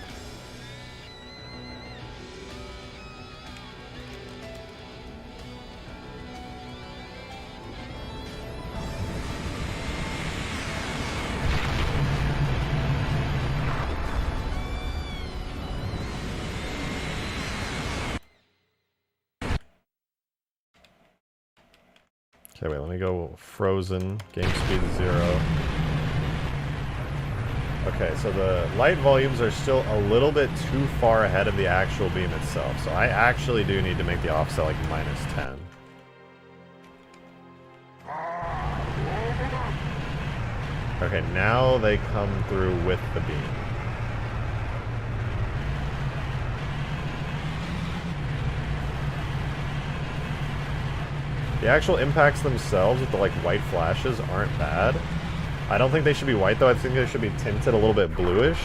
Okay, wait, let me go frozen, game speed 0. Okay, so the light volumes are still a little bit too far ahead of the actual beam itself, so I actually do need to make the offset like -10. Okay, now they come through with the beam. The actual impacts themselves with the like white flashes aren't bad. I don't think they should be white though, I think they should be tinted a little bit bluish.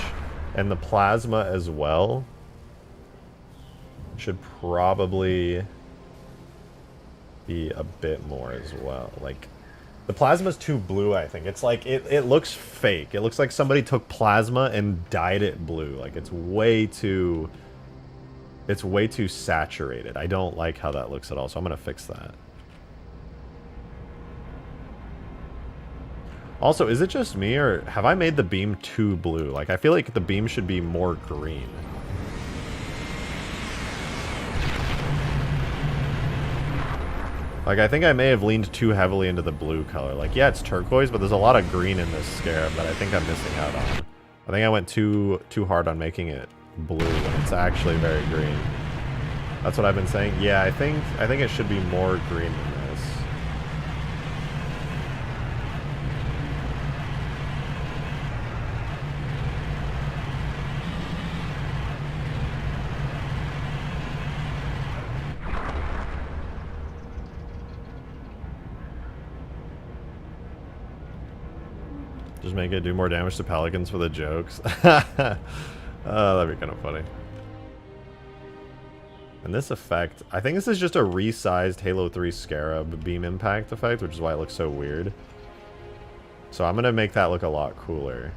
And the plasma as well should probably be a bit more as well. Like, the plasma's too blue, I think. It's like, it looks fake. It looks like somebody took plasma and dyed it blue. Like, it's way too saturated. I don't like how that looks at all, so I'm gonna fix that. Also, is it just me, or have I made the beam too blue? Like, I feel like the beam should be more green. Like, I think I may have leaned too heavily into the blue color. Like, yeah, it's turquoise, but there's a lot of green in this Scarab that I think I'm missing out on. I think I went too hard on making it blue when it's actually very green. That's what I've been saying. Yeah, I think it should be more green than this. Just make it do more damage to pelicans for the jokes. Oh, that'd be kind of funny. And this effect, I think this is just a resized Halo 3 Scarab beam impact effect, which is why it looks so weird. So I'm going to make that look a lot cooler.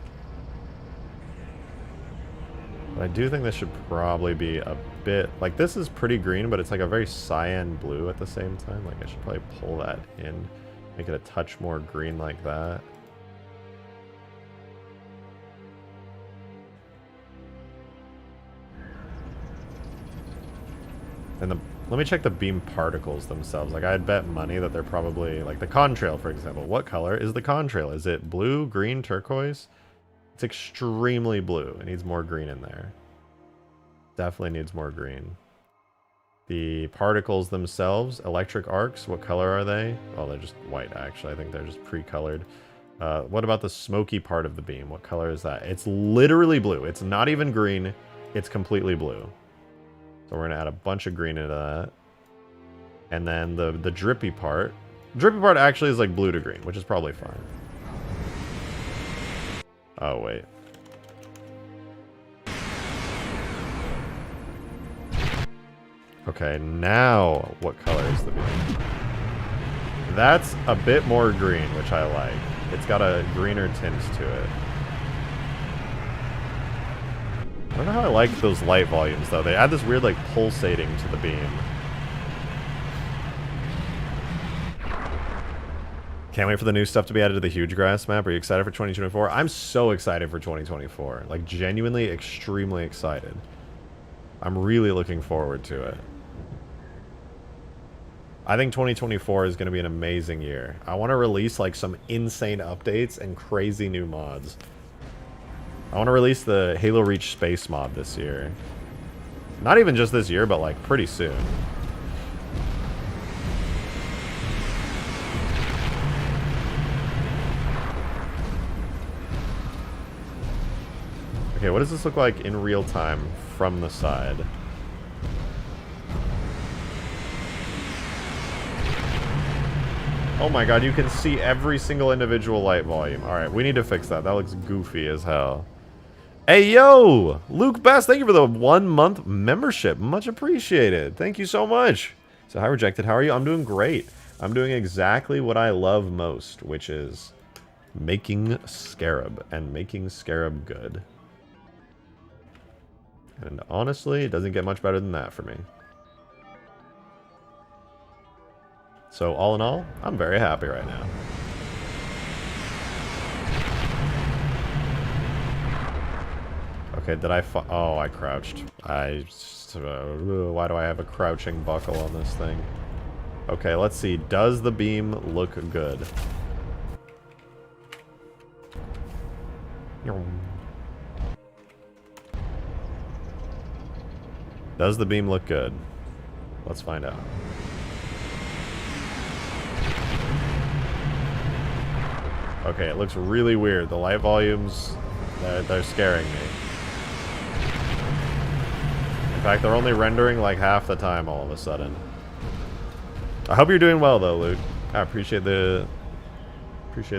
But I do think this should probably be a bit... Like, this is pretty green, but it's like a very cyan blue at the same time. Like, I should probably pull that in. Make it a touch more green like that. And let me check the beam particles themselves. Like, I'd bet money that they're probably... Like, the contrail, for example. What color is the contrail? Is it blue, green, turquoise? It's extremely blue. It needs more green in there. Definitely needs more green. The particles themselves, electric arcs, what color are they? Oh, they're just white, actually. I think they're just pre-colored. What about the smoky part of the beam? What color is that? It's literally blue. It's not even green. It's completely blue. So we're going to add a bunch of green into that. And then the drippy part. Drippy part actually is like blue to green, which is probably fine. Oh, wait. Okay, now what color is the beam? That's a bit more green, which I like. It's got a greener tint to it. I don't know how I like those light volumes, though. They add this weird, like, pulsating to the beam. Can't wait for the new stuff to be added to the huge grass map. Are you excited for 2024? I'm so excited for 2024. Like, genuinely extremely excited. I'm really looking forward to it. I think 2024 is going to be an amazing year. I want to release, like, some insane updates and crazy new mods. I want to release the Halo Reach Space mod this year. Not even just this year, but, like, pretty soon. Okay, what does this look like in real time from the side? Oh my god, you can see every single individual light volume. Alright, we need to fix that. That looks goofy as hell. Hey, yo! Luke Best, thank you for the 1-month membership. Much appreciated. Thank you so much. So, hi, Rejected. How are you? I'm doing great. I'm doing exactly what I love most, which is making Scarab and making Scarab good. And honestly, it doesn't get much better than that for me. So, all in all, I'm very happy right now. Okay, did I oh, I crouched. Why do I have a crouching buckle on this thing? Okay, let's see. Does the beam look good? Does the beam look good? Let's find out. Okay, it looks really weird. The light volumes, they're scaring me. In fact, they're only rendering like half the time all of a sudden. I hope you're doing well though, Luke. I appreciate the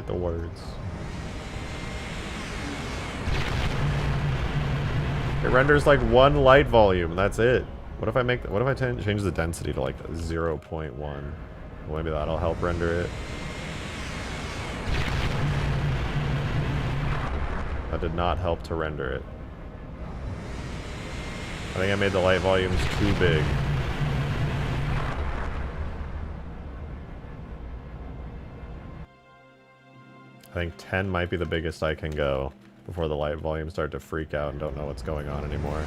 words. It renders like one light volume. That's it. What if I change the density to like 0.1? Well, maybe that'll help render it. That did not help to render it. I think I made the light volumes too big. I think 10 might be the biggest I can go before the light volumes start to freak out and don't know what's going on anymore.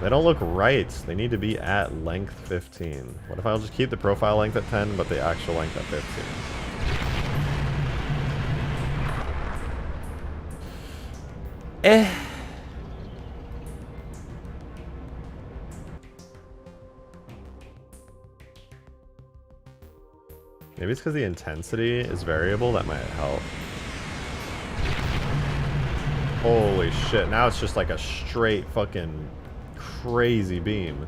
They don't look right. They need to be at length 15. What if I'll just keep the profile length at 10, but the actual length at 15? Maybe it's because the intensity is variable. That might help. Holy shit. Now it's just like a straight fucking crazy beam.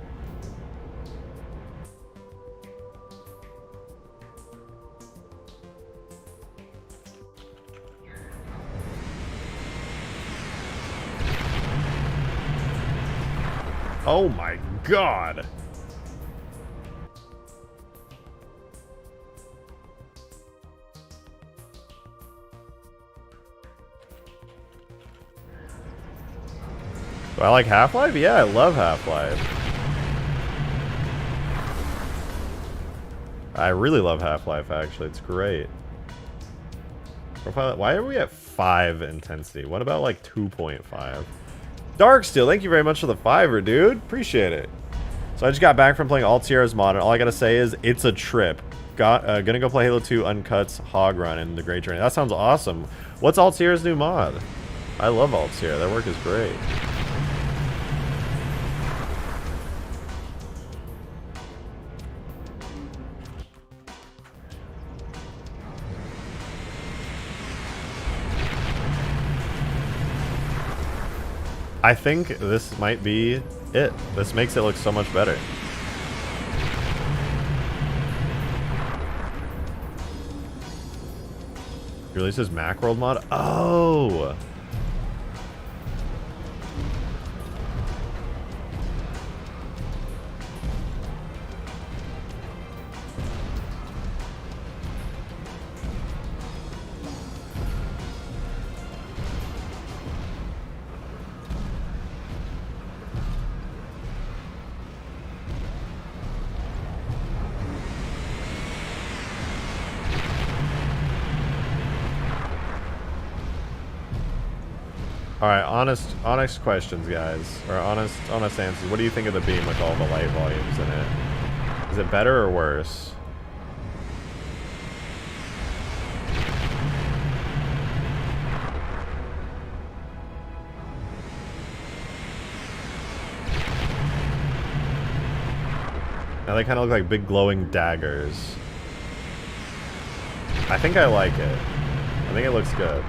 Oh my god. Do I like Half-Life? Yeah, I love Half-Life. I really love Half-Life, actually. It's great. Profile, why are we at 5 intensity? What about, like, 2.5? Darksteel, thank you very much for the $5, dude. Appreciate it. So I just got back from playing Alt Sierra's mod, and all I gotta say is, it's a trip. Gonna go play Halo 2 Uncut's Hog Run in the Great Journey. That sounds awesome. What's Alt Sierra's new mod? I love Alt Sierra. Their work is great. I think this might be it. This makes it look so much better. Releases Macworld mod? Oh! Alright, honest questions, guys. Or honest answers. What do you think of the beam with all the light volumes in it? Is it better or worse? Now they kind of look like big glowing daggers. I think I like it. I think it looks good.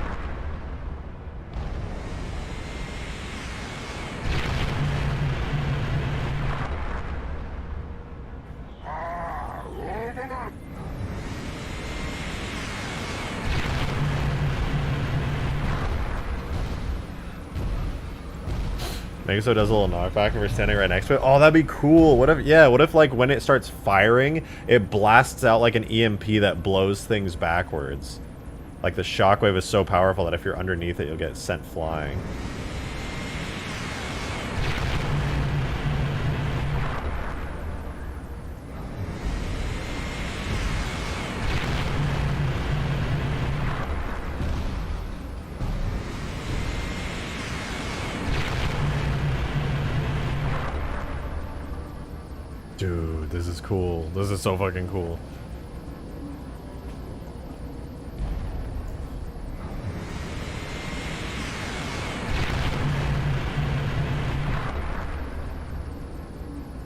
Maybe so it does a little knockback if we're standing right next to it. Oh, that'd be cool. What if, yeah, what if like when it starts firing, it blasts out like an EMP that blows things backwards? Like the shockwave is so powerful that if you're underneath it, you'll get sent flying. Dude, this is cool. This is so fucking cool.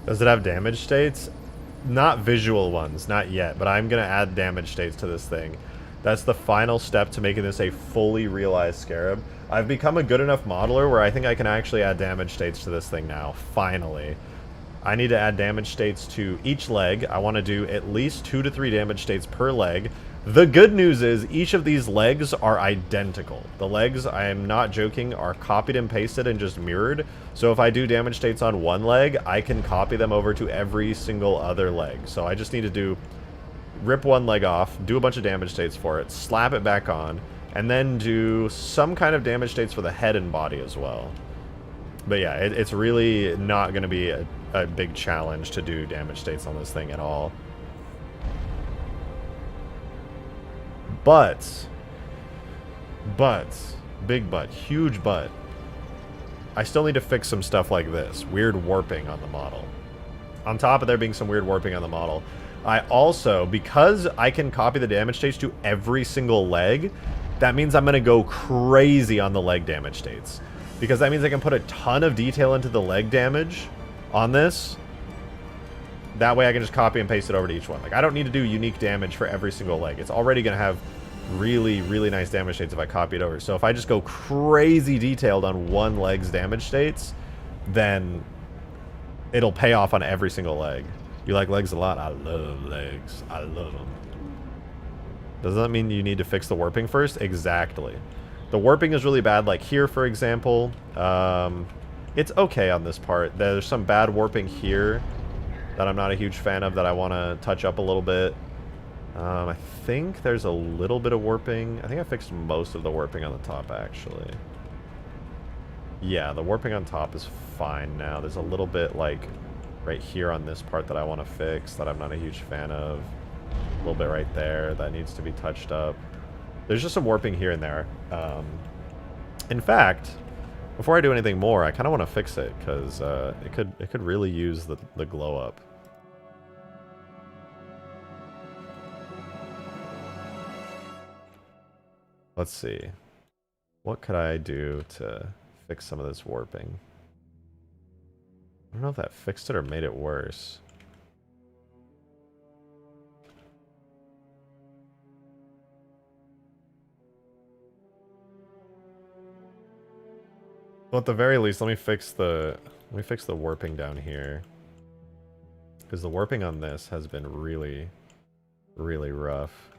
Does it have damage states? Not visual ones, not yet, but I'm gonna add damage states to this thing. That's the final step to making this a fully realized Scarab. I've become a good enough modeler where I think I can actually add damage states to this thing now, finally. I need to add damage states to each leg. I want to do at least 2 to 3 damage states per leg. The good news is each of these legs are identical. The legs, I am not joking, are copied and pasted and just mirrored. So if I do damage states on one leg, I can copy them over to every single other leg. So I just need to rip one leg off, do a bunch of damage states for it, slap it back on, and then do some kind of damage states for the head and body as well. But yeah, it's really not going to be a big challenge to do damage states on this thing at all. But, big but, huge but, I still need to fix some stuff like this. Weird warping on the model. On top of there being some weird warping on the model, I also, because I can copy the damage states to every single leg, that means I'm going to go crazy on the leg damage states. Because that means I can put a ton of detail into the leg damage on this. That way I can just copy and paste it over to each one. Like, I don't need to do unique damage for every single leg. It's already going to have really, really nice damage states if I copy it over. So if I just go crazy detailed on one leg's damage states, then it'll pay off on every single leg. You like legs a lot? I love legs. I love them. Doesn't that mean you need to fix the warping first? Exactly. The warping is really bad. Like here, for example, it's okay on this part. There's some bad warping here that I'm not a huge fan of that I want to touch up a little bit. I think there's a little bit of warping. I think I fixed most of the warping on the top, actually. Yeah, the warping on top is fine now. There's a little bit, like, right here on this part that I want to fix that I'm not a huge fan of. A little bit right there that needs to be touched up. There's just some warping here and there. In fact, before I do anything more, I kind of want to fix it, because it could really use the glow up. Let's see. What could I do to fix some of this warping? I don't know if that fixed it or made it worse. Well, at the very least, let me fix the warping down here. Because the warping on this has been really, really rough.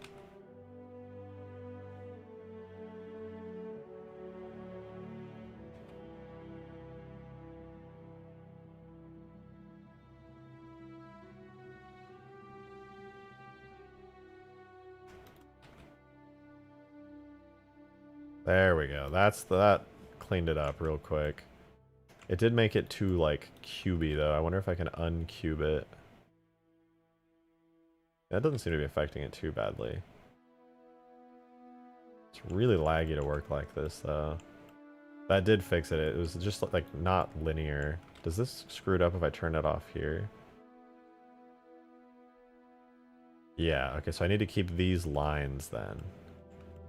There we go. That cleaned it up real quick. It did make it too, like, cubey, though. I wonder if I can uncube it. That doesn't seem to be affecting it too badly. It's really laggy to work like this, though. That did fix it. It was just, like, not linear. Does this screw it up if I turn it off here? Yeah, okay, so I need to keep these lines, then.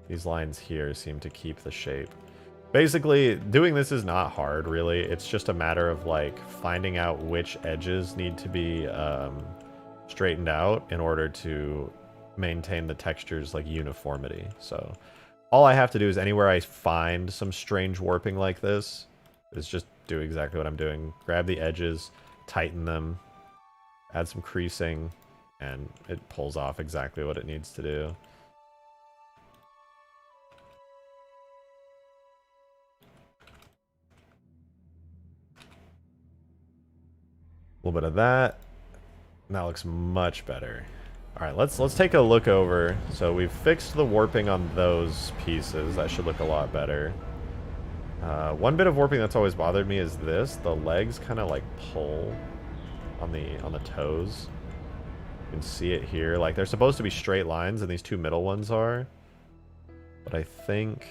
These lines here seem to keep the shape. Basically, doing this is not hard, really. It's just a matter of, like, finding out which edges need to be straightened out in order to maintain the texture's, like, uniformity. So, all I have to do is anywhere I find some strange warping like this, is just do exactly what I'm doing. Grab the edges, tighten them, add some creasing, and it pulls off exactly what it needs to do. A little bit of that. That looks much better. All right, let's take a look over. So we've fixed the warping on those pieces. That should look a lot better. One bit of warping that's always bothered me is this. The legs kind of like pull on the toes. You can see it here. Like they're supposed to be straight lines, and these two middle ones are. But I think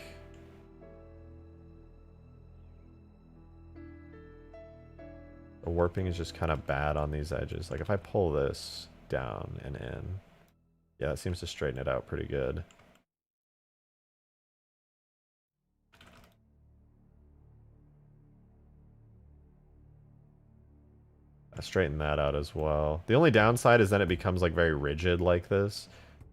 the warping is just kind of bad on these edges. Like if I pull this down and in, yeah, it seems to straighten it out pretty good. I straighten that out as well. The only downside is then it becomes like very rigid like this,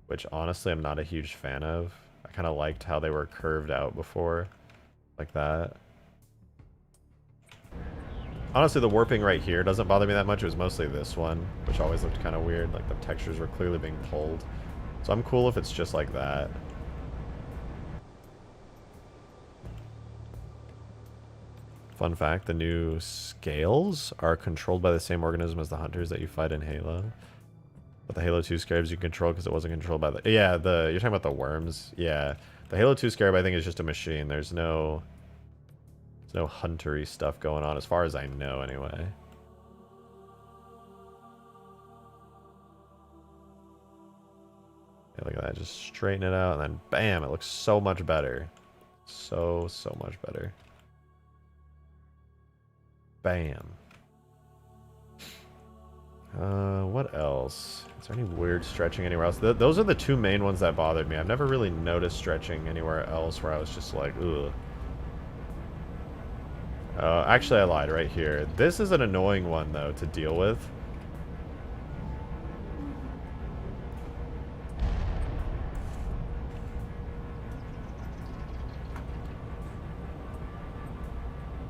which honestly I'm not a huge fan of. I kind of liked how they were curved out before, like that. Honestly, the warping right here doesn't bother me that much. It was mostly this one, which always looked kind of weird. Like the textures were clearly being pulled. So I'm cool if it's just like that. Fun fact, the new scales are controlled by the same organism as the hunters that you fight in Halo. But the Halo 2 scarabs you control because it wasn't controlled by the... Yeah, you're talking about the worms? Yeah. The Halo 2 scarab I think is just a machine. There's no huntery stuff going on, as far as I know, anyway. Yeah, look at that. Just straighten it out, and then bam, it looks so much better. So much better. Bam. What else? Is there any weird stretching anywhere else? Those are the two main ones that bothered me. I've never really noticed stretching anywhere else where I was just like, ugh. Actually, I lied right here. This is an annoying one, though, to deal with.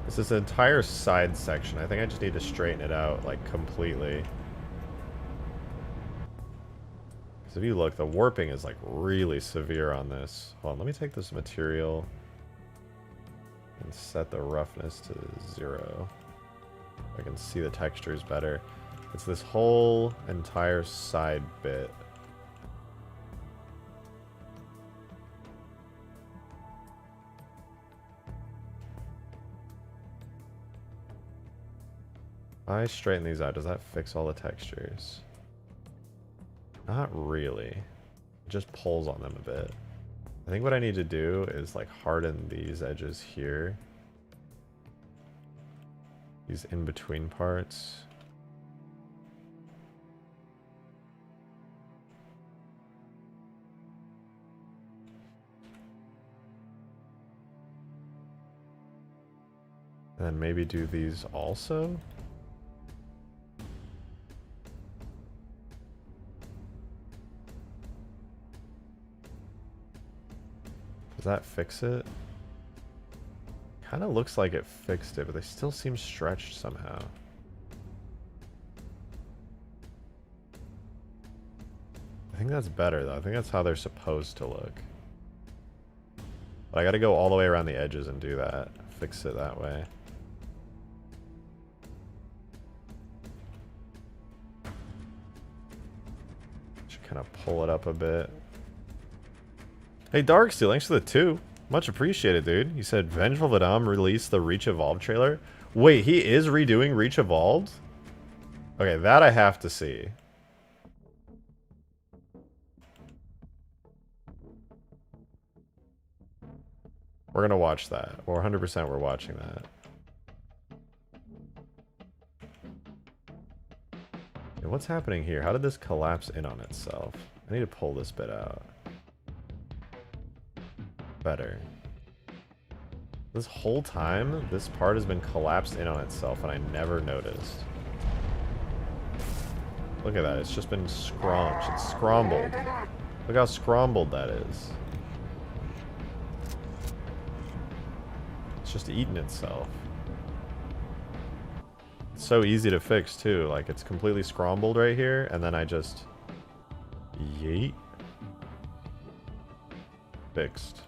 It's this entire side section. I think I just need to straighten it out, like, completely. Because if you look, the warping is, like, really severe on this. Hold on, let me take this material and set the roughness to 0. I can see the textures better. It's this whole entire side bit. If I straighten these out, does that fix all the textures? Not really. It just pulls on them a bit. I think what I need to do is like harden these edges here. These in-between parts. And then maybe do these also? Does that fix it? Kind of looks like it fixed it, but they still seem stretched somehow. I think that's better, though. I think that's how they're supposed to look. But I gotta go all the way around the edges and do that. Fix it that way. Should kind of pull it up a bit. Hey, Darksteel, thanks for the 2. Much appreciated, dude. You said Vengeful Vadam released the Reach Evolved trailer. Wait, he is redoing Reach Evolved? Okay, that I have to see. We're gonna watch that. Or 100% we're watching that. And what's happening here? How did this collapse in on itself? I need to pull this bit out. Better. This whole time, this part has been collapsed in on itself, and I never noticed. Look at that, it's just been scrunched. It's scrumbled. Look how scrumbled that is. It's just eaten itself. It's so easy to fix, too. Like, it's completely scrumbled right here, and then I just... yeet. Fixed.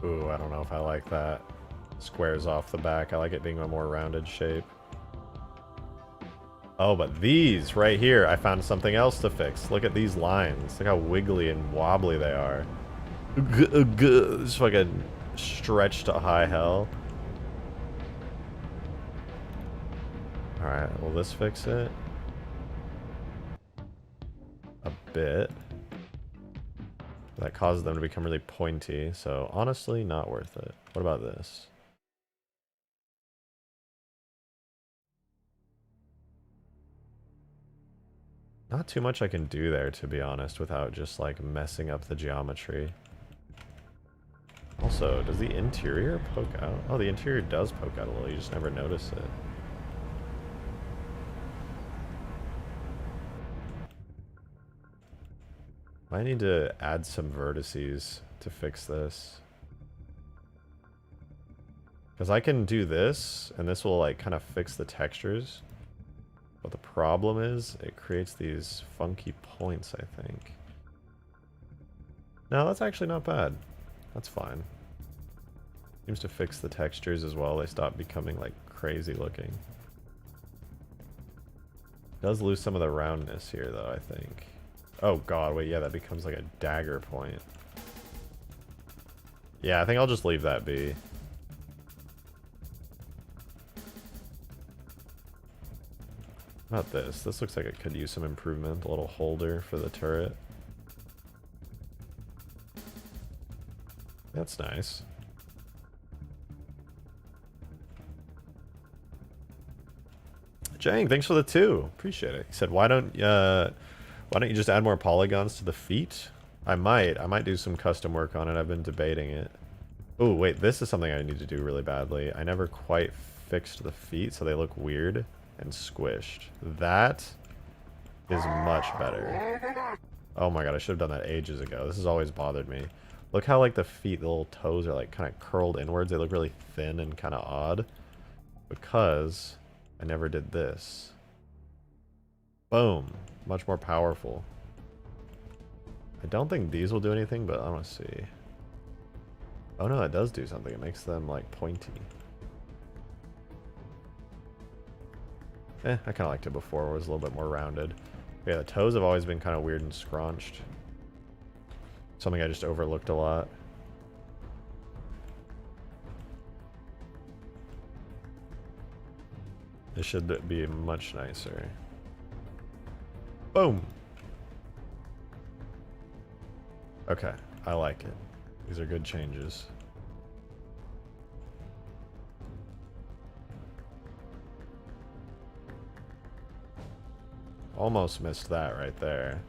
Ooh, I don't know if I like that. Squares off the back. I like it being a more rounded shape. Oh, but these right here, I found something else to fix. Look at these lines. Look how wiggly and wobbly they are. Just fucking stretched to high hell. Alright, will this fix it? A bit. That causes them to become really pointy, so honestly, not worth it. What about this? Not too much I can do there, to be honest, without just, like, messing up the geometry. Also, does the interior poke out? Oh, the interior does poke out a little, you just never notice it. I need to add some vertices to fix this. Because I can do this, and this will like kind of fix the textures. But the problem is, it creates these funky points, I think. No, that's actually not bad. That's fine. Seems to fix the textures as well. They stop becoming, like, crazy looking. Does lose some of the roundness here, though, I think. Oh, God, wait, yeah, that becomes, like, a dagger point. Yeah, I think I'll just leave that be. How about this? This looks like it could use some improvement. A little holder for the turret. That's nice. Jang, thanks for the 2. Appreciate it. He said, why don't you just add more polygons to the feet? I might do some custom work on it. I've been debating it. Oh, wait, this is something I need to do really badly. I never quite fixed the feet, so they look weird and squished. That is much better. Oh my god, I should have done that ages ago. This has always bothered me. Look how, like, the feet, the little toes are, like, kind of curled inwards. They look really thin and kind of odd. Because I never did this. Boom. Much more powerful. I don't think these will do anything, but I want to see. Oh no, that does do something. It makes them, like, pointy. I kind of liked it before. It was a little bit more rounded. Yeah, the toes have always been kind of weird and scrunched. Something I just overlooked a lot. This should be much nicer. Boom! Okay, I like it. These are good changes. Almost missed that right there.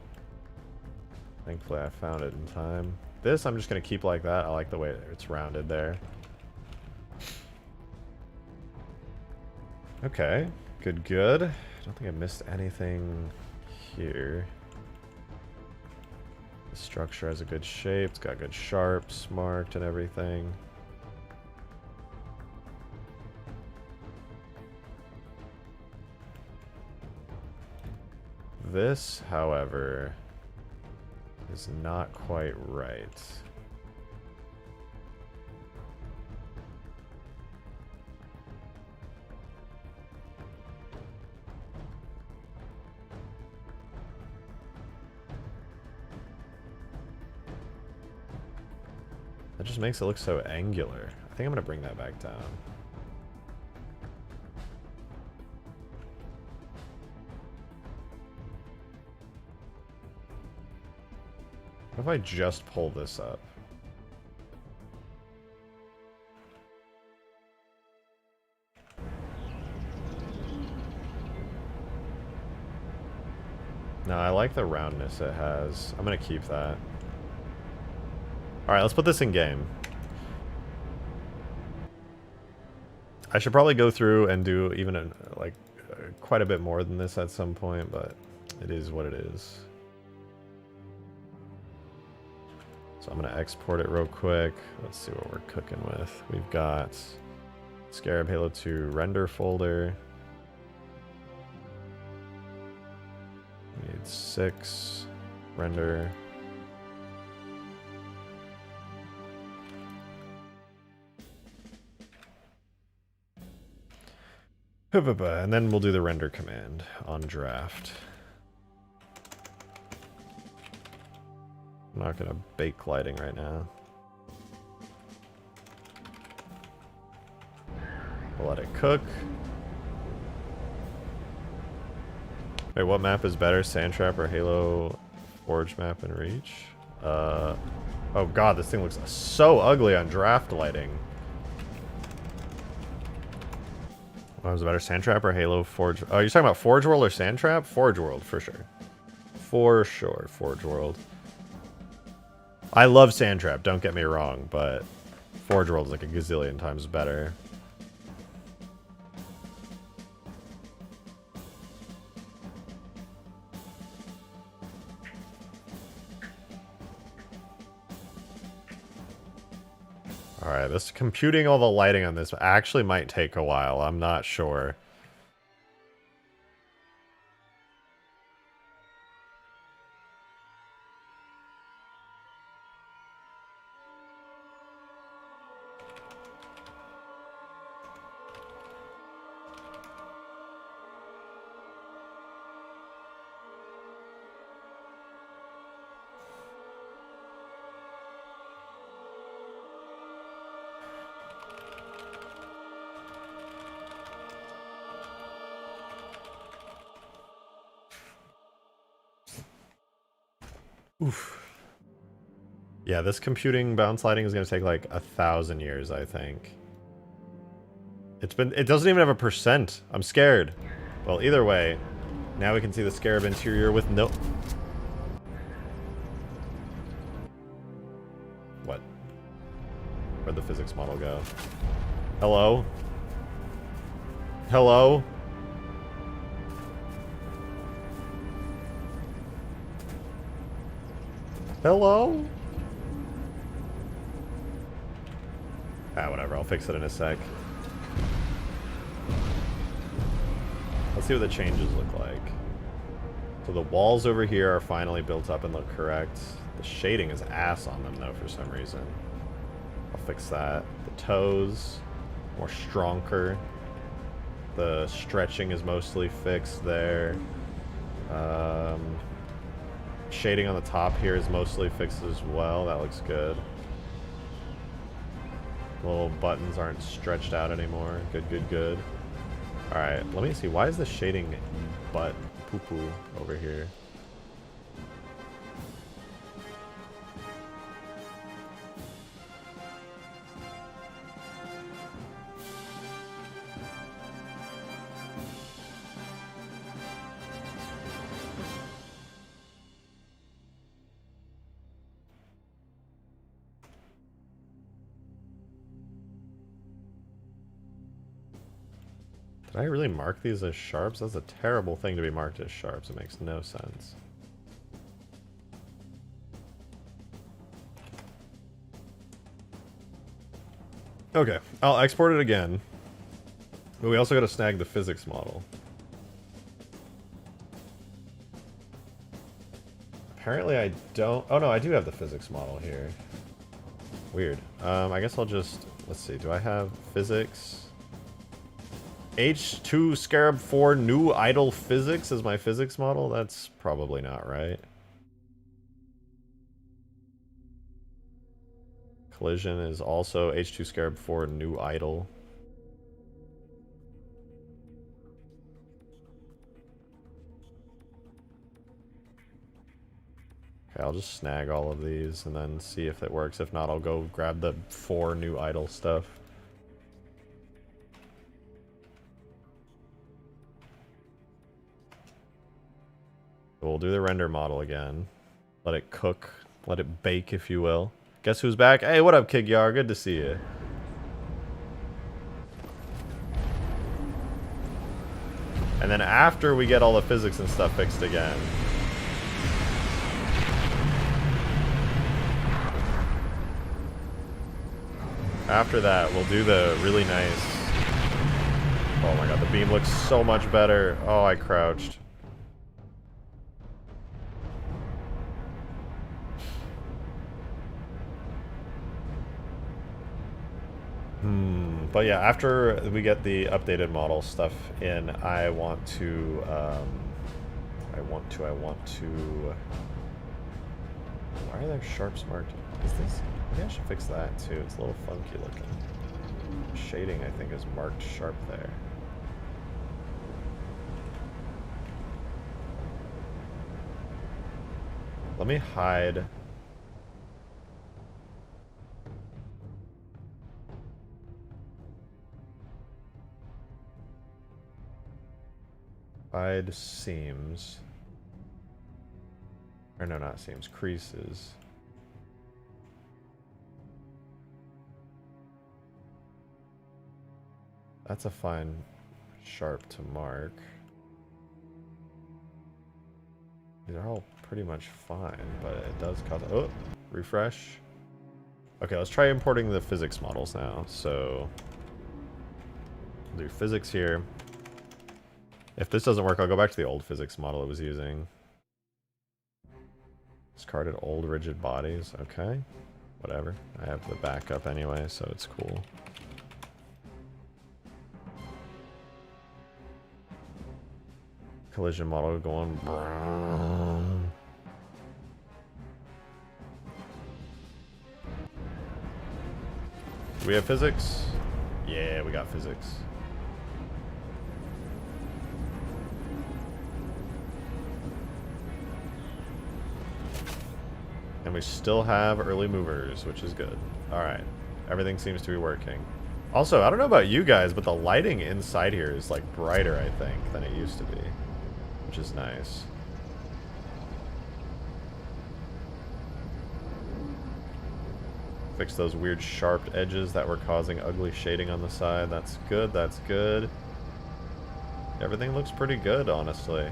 Thankfully I found it in time. This I'm just going to keep like that. I like the way it's rounded there. Okay, good. I don't think I missed anything here. The structure has a good shape. It's got good sharps marked and everything. This, however, is not quite right. That just makes it look so angular. I think I'm going to bring that back down. What if I just pull this up? No, I like the roundness it has. I'm going to keep that. Alright, let's put this in game. I should probably go through and do even quite a bit more than this at some point, but it is what it is. So I'm going to export it real quick. Let's see what we're cooking with. We've got Scarab Halo 2 render folder. We need 6 render. And then we'll do the render command on draft. I'm not going to bake lighting right now. We'll let it cook. Wait, what map is better? Sandtrap or Halo Forge map and Reach? Oh god, this thing looks so ugly on draft lighting. What was it better? Sandtrap or Halo Forge? Oh, you're talking about Forge World or Sandtrap? Forge World, for sure. For sure, Forge World. I love Sandtrap, don't get me wrong, but Forge World is like a gazillion times better. Alright, this computing all the lighting on this actually might take a while. I'm not sure. Oof. Yeah, this computing bounce lighting is going to take like 1,000 years, I think. It doesn't even have a percent. I'm scared. Well, either way, now we can see the Scarab interior with no... What? Where'd the physics model go? Hello? Hello? Hello? Ah, whatever. I'll fix it in a sec. Let's see what the changes look like. So the walls over here are finally built up and look correct. The shading is ass on them, though, for some reason. I'll fix that. The toes, more stronger. The stretching is mostly fixed there. Shading on the top here is mostly fixed as well. That looks good. The little buttons aren't stretched out anymore. Good, good, good. Alright, let me see. Why is the shading butt poo-poo over here? Did I really mark these as sharps? That's a terrible thing to be marked as sharps. It makes no sense. Okay, I'll export it again. But we also gotta snag the physics model. Apparently I don't... Oh no, I do have the physics model here. Weird. I guess I'll just... Let's see, do I have physics? H2 Scarab 4 new idle physics is my physics model? That's probably not right. Collision is also H2 Scarab 4 new idle. Okay, I'll just snag all of these and then see if it works. If not, I'll go grab the 4 new idle stuff. We'll do the render model again. Let it cook. Let it bake, if you will. Guess who's back? Hey, what up, Kigyar? Good to see you. And then after we get all the physics and stuff fixed again... After that, we'll do the really nice... Oh my god, the beam looks so much better. Oh, I crouched. But yeah, after we get the updated model stuff in, I want to, why are there sharps marked? Is this, maybe I should fix that too. It's a little funky looking. Shading, I think, is marked sharp there. Let me hide. Hide seams. Or no, not seams, creases. That's a fine sharp to mark. These are all pretty much fine, but it does cause... Oh, refresh. Okay, let's try importing the physics models now. So, we'll do physics here. If this doesn't work, I'll go back to the old physics model it was using. Discarded old rigid bodies. Okay. Whatever. I have the backup anyway, so it's cool. Collision model going brown. Do we have physics? Yeah, we got physics. And we still have early movers, which is good. Alright. Everything seems to be working. Also, I don't know about you guys, but the lighting inside here is, like, brighter, I think, than it used to be. Which is nice. Fix those weird sharp edges that were causing ugly shading on the side. That's good, that's good. Everything looks pretty good, honestly.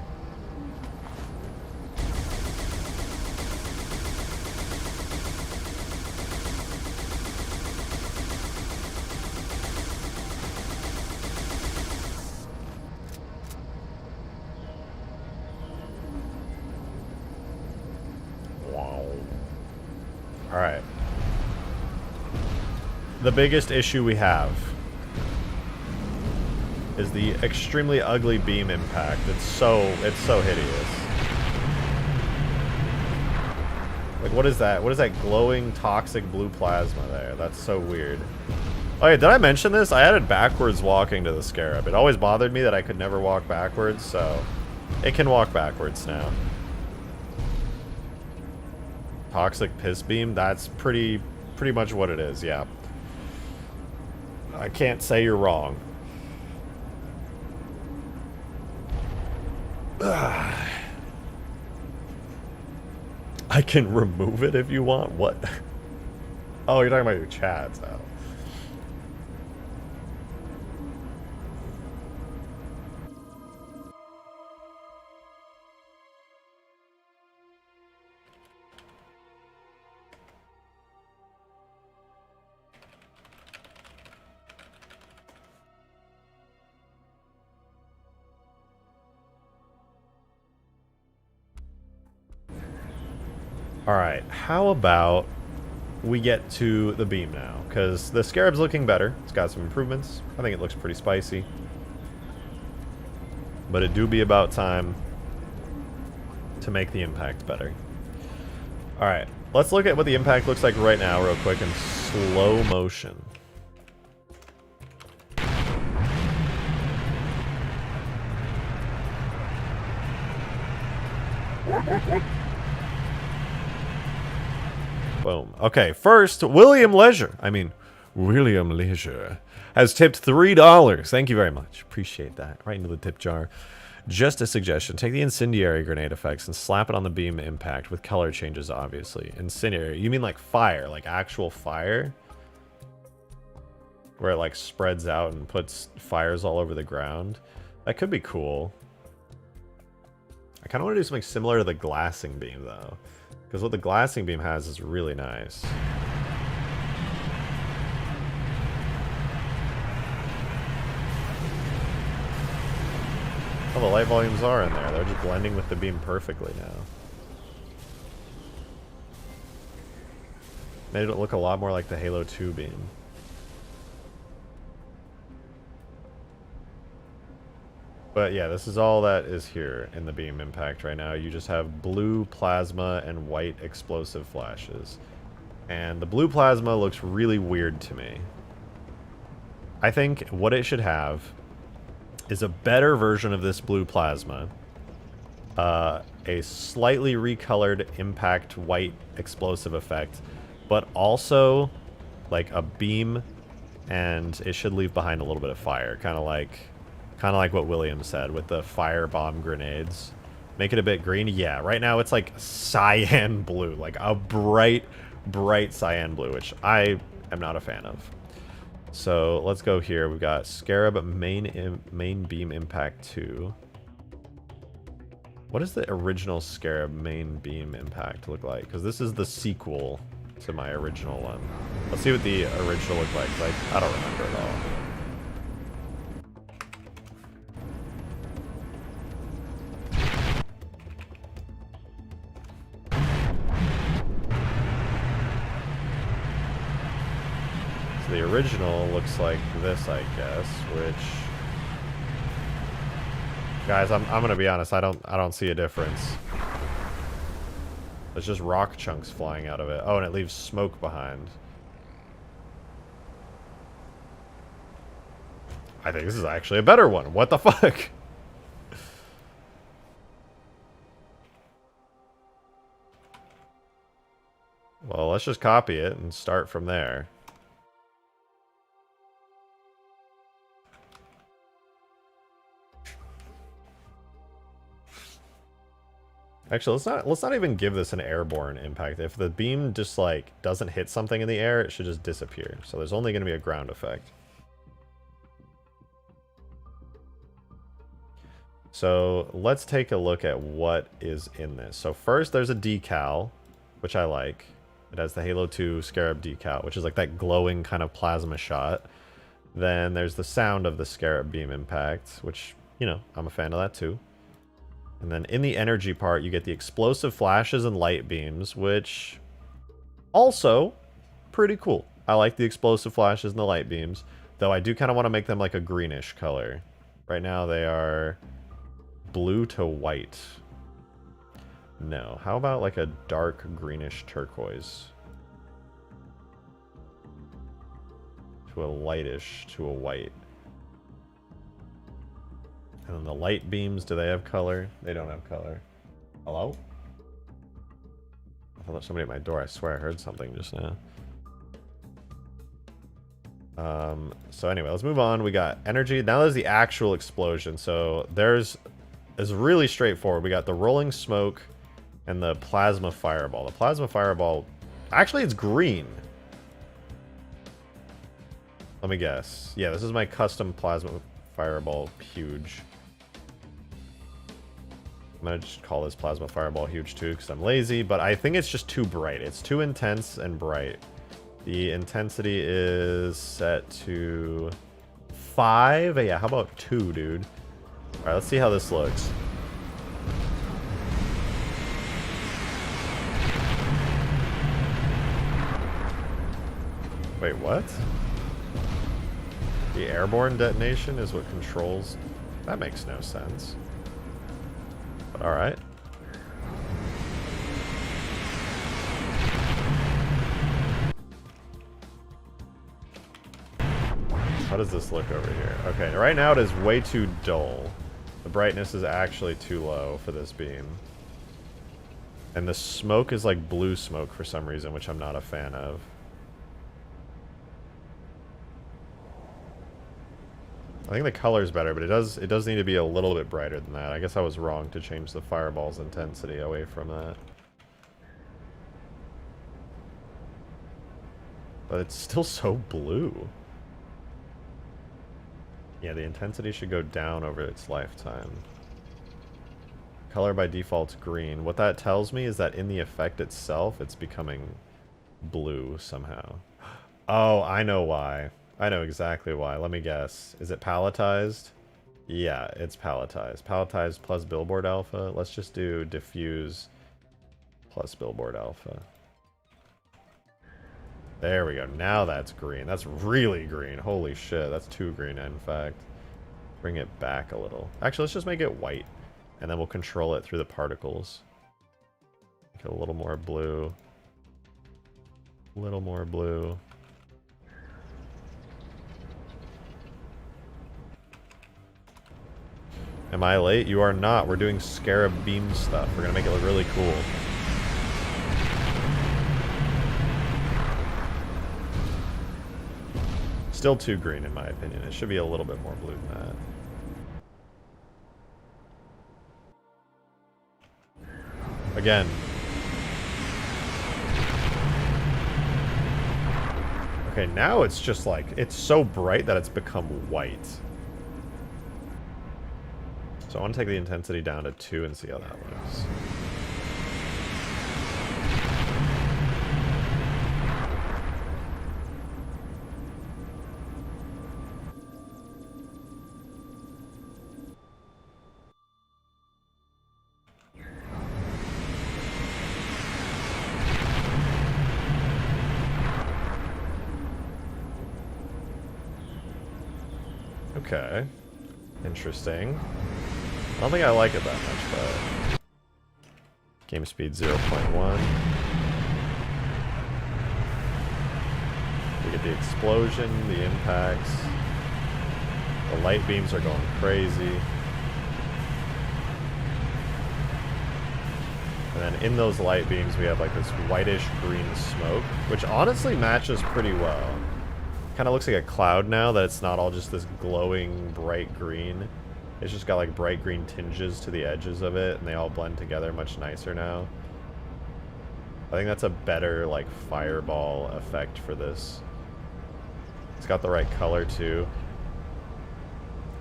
Alright. The biggest issue we have is the extremely ugly beam impact. It's so hideous. Like, what is that? What is that glowing toxic blue plasma there? That's so weird. Oh yeah, did I mention this? I added backwards walking to the Scarab. It always bothered me that I could never walk backwards, so it can walk backwards now. Toxic piss beam, that's pretty much what it is, yeah. I can't say you're wrong. I can remove it if you want. What? Oh, you're talking about your chats now. Alright, how about we get to the beam now? Because the Scarab's looking better. It's got some improvements. I think it looks pretty spicy. But it do be about time to make the impact better. Alright, let's look at what the impact looks like right now real quick in slow motion. Boom. Okay, first, William Leisure has tipped $3. Thank you very much. Appreciate that. Right into the tip jar. Just a suggestion. Take the incendiary grenade effects and slap it on the beam impact with color changes, obviously. Incendiary. You mean like fire, like actual fire? Where it like spreads out and puts fires all over the ground? That could be cool. I kind of want to do something similar to the glassing beam, though. Because what the glassing beam has is really nice. Oh, the light volumes are in there. They're just blending with the beam perfectly now. Made it look a lot more like the Halo 2 beam. But yeah, this is all that is here in the beam impact right now. You just have blue plasma and white explosive flashes. And the blue plasma looks really weird to me. I think what it should have is a better version of this blue plasma. A slightly recolored impact white explosive effect. But also like a beam, and it should leave behind a little bit of fire. Kind of like what William said with the firebomb grenades. Make it a bit green. Yeah, right now it's like cyan blue. Like a bright cyan blue, which I am not a fan of. So let's go here. We've got Scarab main beam impact 2. What does the original Scarab main beam impact look like? Because this is the sequel to my original one. Let's see what the original looked like. Like, I don't remember at all. The original looks like this, I guess, which, guys, I'm gonna be honest, I don't see a difference. There's just rock chunks flying out of it. Oh, and it leaves smoke behind. I think this is actually a better one. What the fuck? Well, let's just copy it and start from there. Actually, let's not even give this an airborne impact. If the beam just like doesn't hit something in the air, it should just disappear. So there's only going to be a ground effect. So let's take a look at what is in this. So first there's a decal, which I like. It has the Halo 2 Scarab decal, which is like that glowing kind of plasma shot. Then there's the sound of the Scarab beam impact, which, you know, I'm a fan of that too. And then in the energy part, you get the explosive flashes and light beams, which also pretty cool. I like the explosive flashes and the light beams, though I do kind of want to make them like a greenish color. Right now they are blue to white. No, how about like a dark greenish turquoise? To a lightish, to a white. And then the light beams, do they have color? They don't have color. Hello? I thought there was somebody at my door. I swear I heard something just now. So anyway, let's move on. We got energy. Now there's the actual explosion. So it's really straightforward. We got the rolling smoke and the plasma fireball. The plasma fireball, actually it's green. Let me guess. Yeah, this is my custom plasma fireball huge. I'm gonna just call this plasma fireball huge too because I'm lazy, but I think it's just too bright. It's too intense and bright. The intensity is set to 5. Yeah, how about 2, dude? Alright, let's see how this looks. Wait, what? The airborne detonation is what controls... That makes no sense. But alright. How does this look over here? Okay, right now it is way too dull. The brightness is actually too low for this beam. And the smoke is like blue smoke for some reason, which I'm not a fan of. I think the color's better, but it does need to be a little bit brighter than that. I guess I was wrong to change the fireball's intensity away from that. But it's still so blue. Yeah, the intensity should go down over its lifetime. Color by default's green. What that tells me is that in the effect itself, it's becoming blue somehow. Oh, I know why. I know exactly why. Let me guess. Is it palletized? Yeah, it's palletized. Palletized plus billboard alpha. Let's just do diffuse plus billboard alpha. There we go. Now that's green. That's really green. Holy shit. That's too green, in fact. Bring it back a little. Actually, let's just make it white. And then we'll control it through the particles. Make it a little more blue. A little more blue. Am I late? You are not. We're doing Scarab beam stuff. We're going to make it look really cool. Still too green in my opinion. It should be a little bit more blue than that. Again. Okay, now it's just like, it's so bright that it's become white. So I want to take the intensity down to 2 and see how that looks. Okay. Interesting. I don't think I like it that much, but... Game speed 0.1. We get the explosion, the impacts. The light beams are going crazy. And then in those light beams, we have like this whitish green smoke, which honestly matches pretty well. Kind of looks like a cloud now that it's not all just this glowing bright green. It's just got like bright green tinges to the edges of it, and they all blend together much nicer now. I think that's a better like fireball effect for this. It's got the right color too.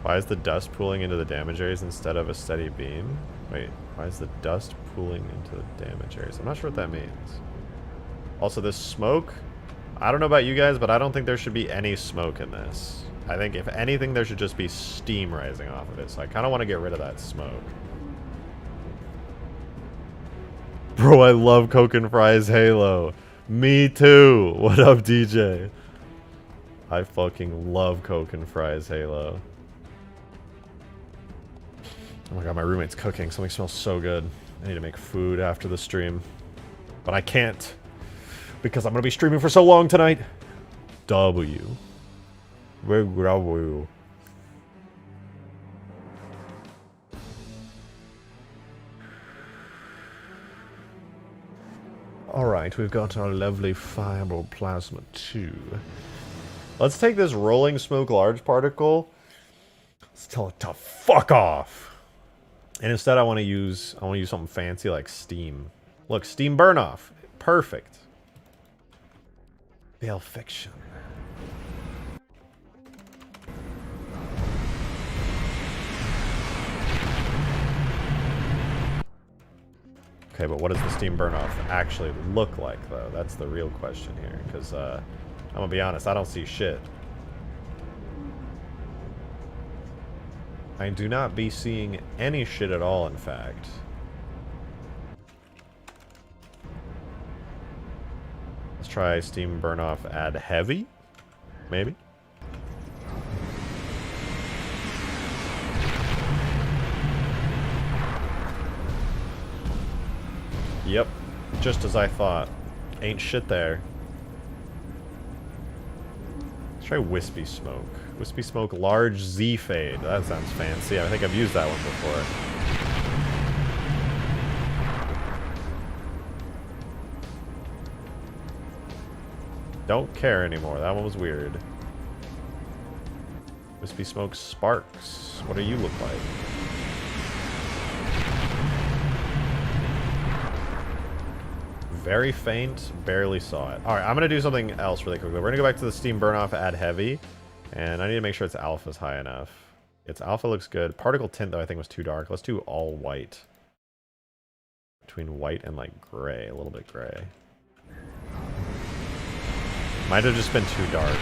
Why is the dust pooling into the damage areas instead of a steady beam? Wait, why is the dust pooling into the damage areas? I'm not sure what that means. Also, this smoke, I don't know about you guys, but I don't think there should be any smoke in this. I think if anything, there should just be steam rising off of it. So I kind of want to get rid of that smoke. Bro, I love Coke and Fries Halo. Me too. What up, DJ? I fucking love Coke and Fries Halo. Oh my god, my roommate's cooking. Something smells so good. I need to make food after the stream. But I can't. Because I'm going to be streaming for so long tonight. W. W. Alright, we've got our lovely fireball plasma too. Let's take this rolling smoke large particle. Let's tell it to fuck off. And instead I want to use something fancy like steam. Look, steam burn off. Perfect. Veil fiction. Okay, but what does the steam burn off actually look like though? That's the real question here, because I'm gonna be honest, I don't see shit. I do not be seeing any shit at all, in fact. Let's try steam burn off, add heavy? Maybe? Yep, just as I thought. Ain't shit there. Let's try wispy smoke. Wispy smoke, large Z fade. That sounds fancy. I think I've used that one before. Don't care anymore. That one was weird. Wispy smoke sparks. What do you look like? Very faint. Barely saw it. Alright, I'm going to do something else really quickly. We're going to go back to the steam burn off, add heavy. And I need to make sure its alpha's high enough. Its alpha looks good. Particle tint, though, I think was too dark. Let's do all white. Between white and, like, gray. A little bit gray. Might have just been too dark.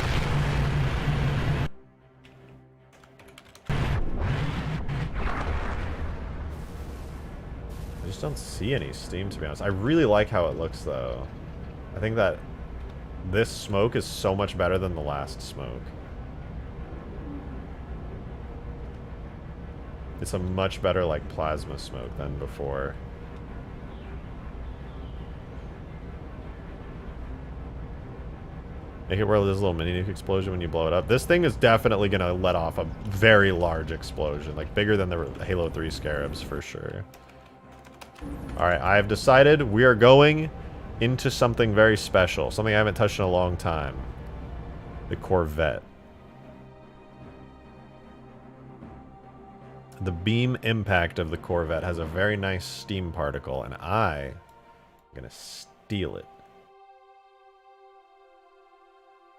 I just don't see any steam, to be honest. I really like how it looks, though. I think that this smoke is so much better than the last smoke. It's a much better, like, plasma smoke than before. Make it where there's a little mini nuke explosion when you blow it up. This thing is definitely going to let off a very large explosion. Like, bigger than the Halo 3 Scarabs, for sure. Alright, I have decided we are going into something very special. Something I haven't touched in a long time. The Corvette. The beam impact of the Corvette has a very nice steam particle, and I'm gonna steal it.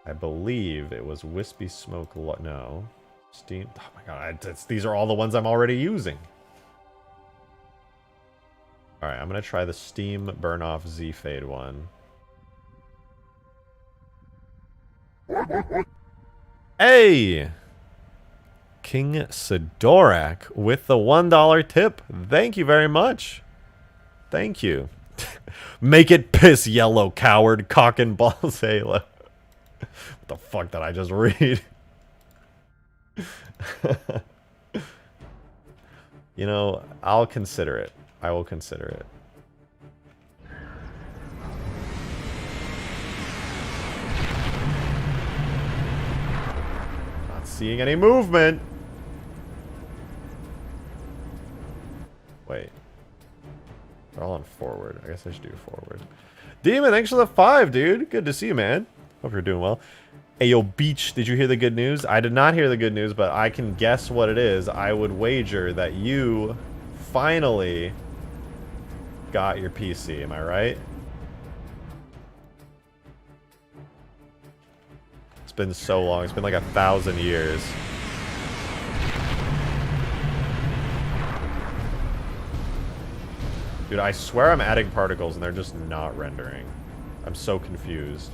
I believe it was Wispy Smoke. No. Steam. Oh my god, these are all the ones I'm already using. Alright, I'm gonna try the Steam Burn Off Z Fade one. Hey! King Sidorak with the $1 tip. Thank you very much. Thank you. Make it piss, yellow coward. Cock and balls Halo. What the fuck did I just read? You know, I'll consider it. I will consider it. Not seeing any movement. They're all on forward. I guess I should do forward. Demon, thanks for the 5, dude. Good to see you, man. Hope you're doing well. Hey, yo, Beach, did you hear the good news? I did not hear the good news, but I can guess what it is. I would wager that you finally got your PC. Am I right? It's been so long. It's been like 1,000 years. Dude, I swear I'm adding particles and they're just not rendering. I'm so confused.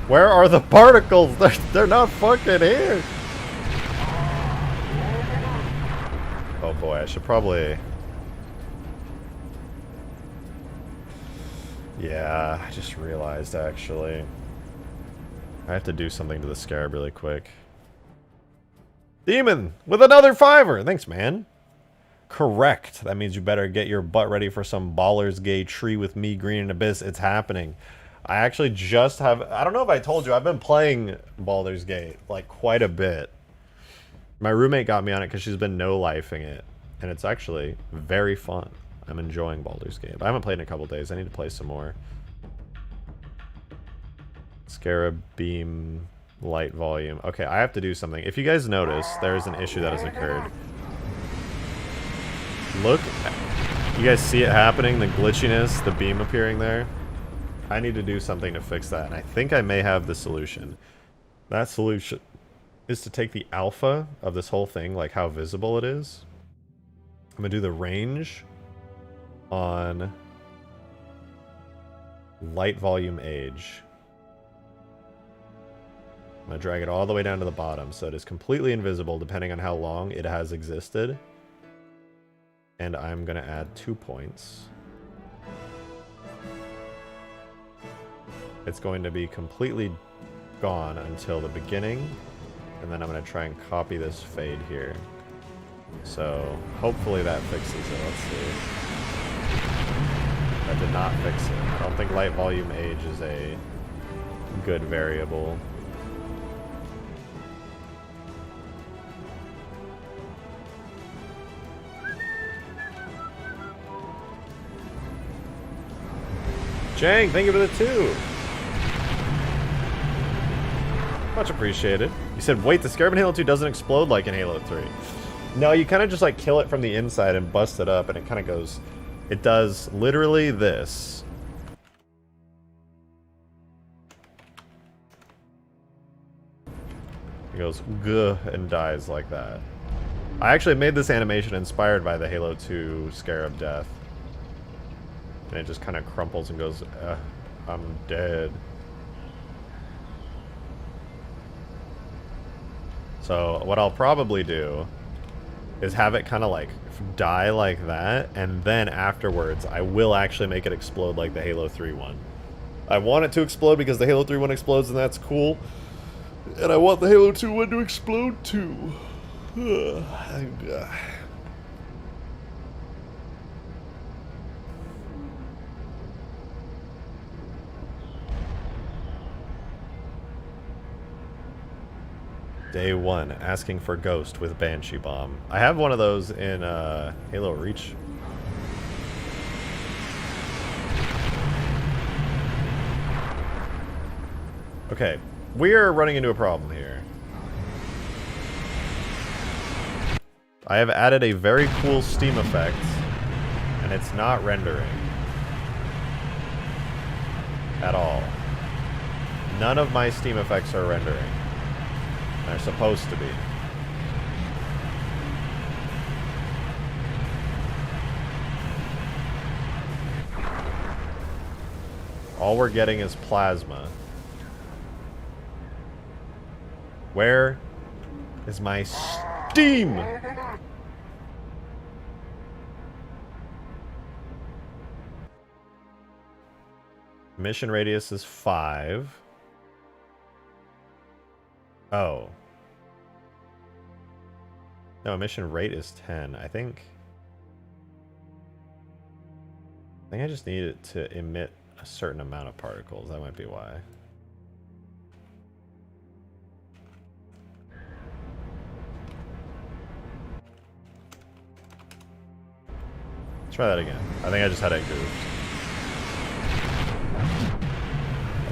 Where are the particles? They're not fucking here. Oh boy, I should probably... Yeah, I just realized actually. I have to do something to the Scarab really quick. Demon, with another 5er. Thanks, man. Correct. That means you better get your butt ready for some Ballers Gate tree with me, Green and Abyss. It's happening. I actually just have... I don't know if I told you, I've been playing Baldur's Gate, like, quite a bit. My roommate got me on it because she's been no-lifing it. And it's actually very fun. I'm enjoying Baldur's Gate. I haven't played in a couple days. I need to play some more. Scarab Beam Light Volume. Okay, I have to do something. If you guys notice, there's an issue that has occurred. Look. You guys see it happening? The glitchiness, the beam appearing there? I need to do something to fix that, and I think I may have the solution. That solution is to take the alpha of this whole thing, like how visible it is. I'm going to do the range on light volume age. I'm going to drag it all the way down to the bottom, so it is completely invisible depending on how long it has existed. And I'm going to add 2 points. It's going to be completely gone until the beginning, and then I'm going to try and copy this fade here. So hopefully that fixes it. Let's see. That did not fix it. I don't think light volume age is a good variable. Chang, thank you for the 2. Much appreciated. You said, wait, the Scarab in Halo 2 doesn't explode like in Halo 3. No, you kind of just like kill it from the inside and bust it up, and it kind of goes... It does literally this. It goes guh and dies like that. I actually made this animation inspired by the Halo 2 Scarab death. And it just kind of crumples and goes, I'm dead. So what I'll probably do is have it kind of like die like that, and then afterwards I will actually make it explode like the Halo 3 one. I want it to explode because the Halo 3 one explodes and that's cool. And I want the Halo 2 one to explode too. Day 1, asking for Ghost with Banshee Bomb. I have one of those in Halo Reach. Okay, we are running into a problem here. I have added a very cool Steam effect, and it's not rendering. At all. None of my Steam effects are rendering. They're supposed to be. All we're getting is plasma. Where is my Steam? Mission radius is 5. Oh. No, emission rate is 10. I think I just need it to emit a certain amount of particles. That might be why. Let's try that again. I think I just had it goofed.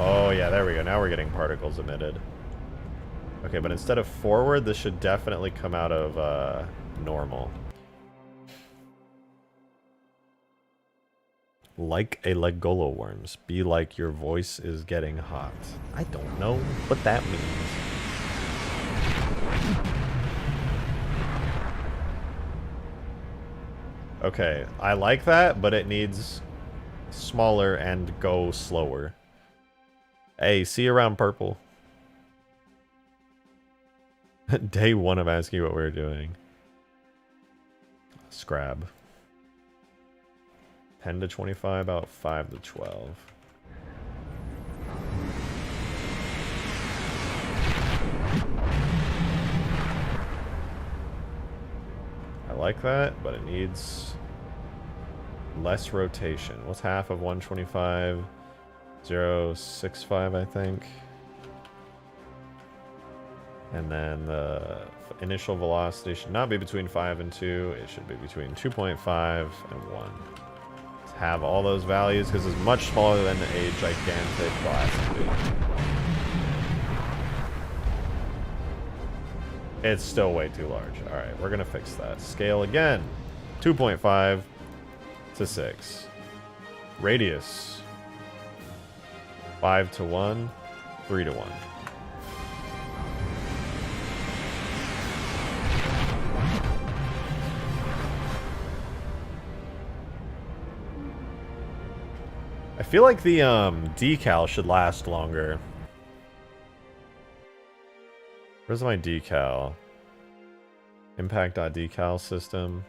Oh yeah, there we go. Now we're getting particles emitted. Okay, but instead of forward, this should definitely come out of normal. Like a Legolo worms. Be like your voice is getting hot. I don't know what that means. Okay, I like that, but it needs smaller and go slower. Hey, see you around, purple. Day 1 of asking you what we were doing. Scrab. 10 to 25, about 5 to 12. I like that, but it needs less rotation. What's half of 125? 0.65, I think. And then the initial velocity should not be between 5 and 2. It should be between 2.5 and 1. Let's have all those values because it's much smaller than a gigantic blast beam. It's still way too large. Alright, we're going to fix that. Scale again. 2.5 to 6. Radius. 5 to 1. 3 to 1. I feel like the decal should last longer. Where's my decal? Impact.decal system.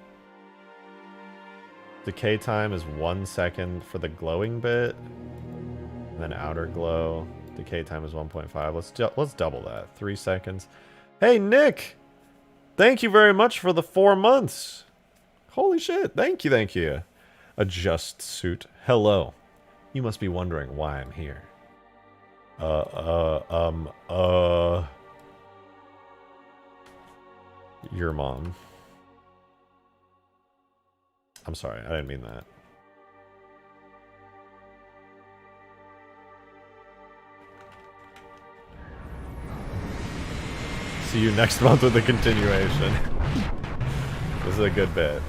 Decay time is 1 second for the glowing bit. And then outer glow. Decay time is 1.5. Let's double that. 3 seconds. Hey, Nick! Thank you very much for the 4 months. Holy shit. Thank you, thank you. Adjust suit. Hello. You must be wondering why I'm here. Your mom. I'm sorry, I didn't mean that. See you next month with the continuation. This is a good bit.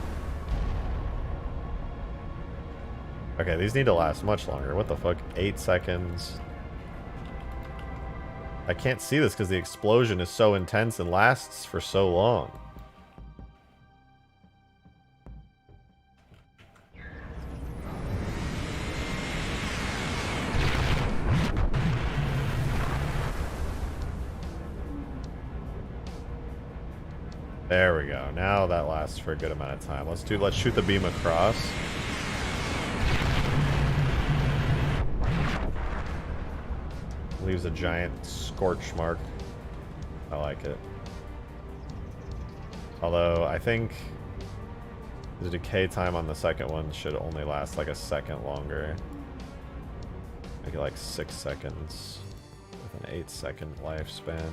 Okay, these need to last much longer. What the fuck? 8 seconds. I can't see this because the explosion is so intense and lasts for so long. There we go. Now that lasts for a good amount of time. Let's shoot the beam across. Leaves a giant scorch mark. I like it. Although, I think the decay time on the second one should only last like a second longer. Make it like 6 seconds with an 8-second lifespan.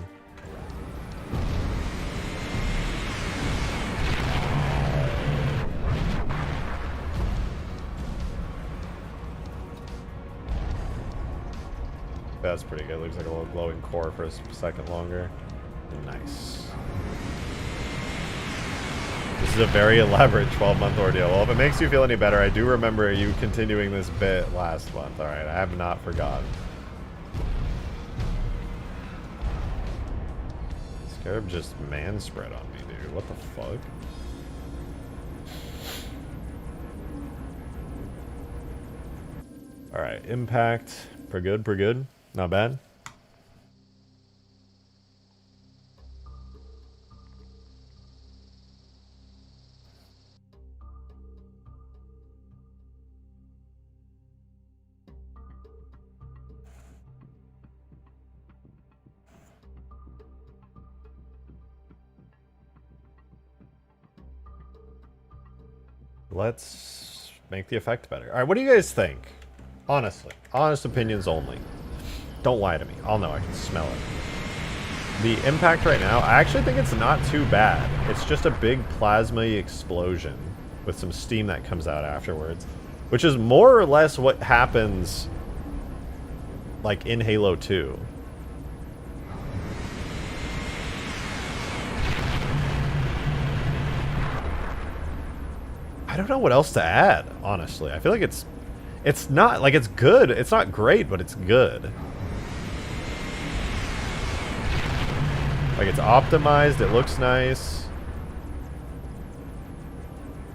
That's pretty good. Looks like a little glowing core for a second longer. Nice. This is a very elaborate 12-month ordeal. Well, if it makes you feel any better, I do remember you continuing this bit last month. Alright, I have not forgotten. Scarab just man-spread on me, dude. What the fuck? Alright, impact. Pretty good, pretty good. Not bad. Let's make the effect better. All right, what do you guys think? Honestly, honest opinions only. Don't lie to me. I'll know. I can smell it. The impact right now, I actually think it's not too bad. It's just a big plasma explosion with some steam that comes out afterwards, which is more or less what happens like in Halo 2. I don't know what else to add, honestly. I feel like it's not like it's good. It's not great, but it's good. Like, it's optimized, it looks nice.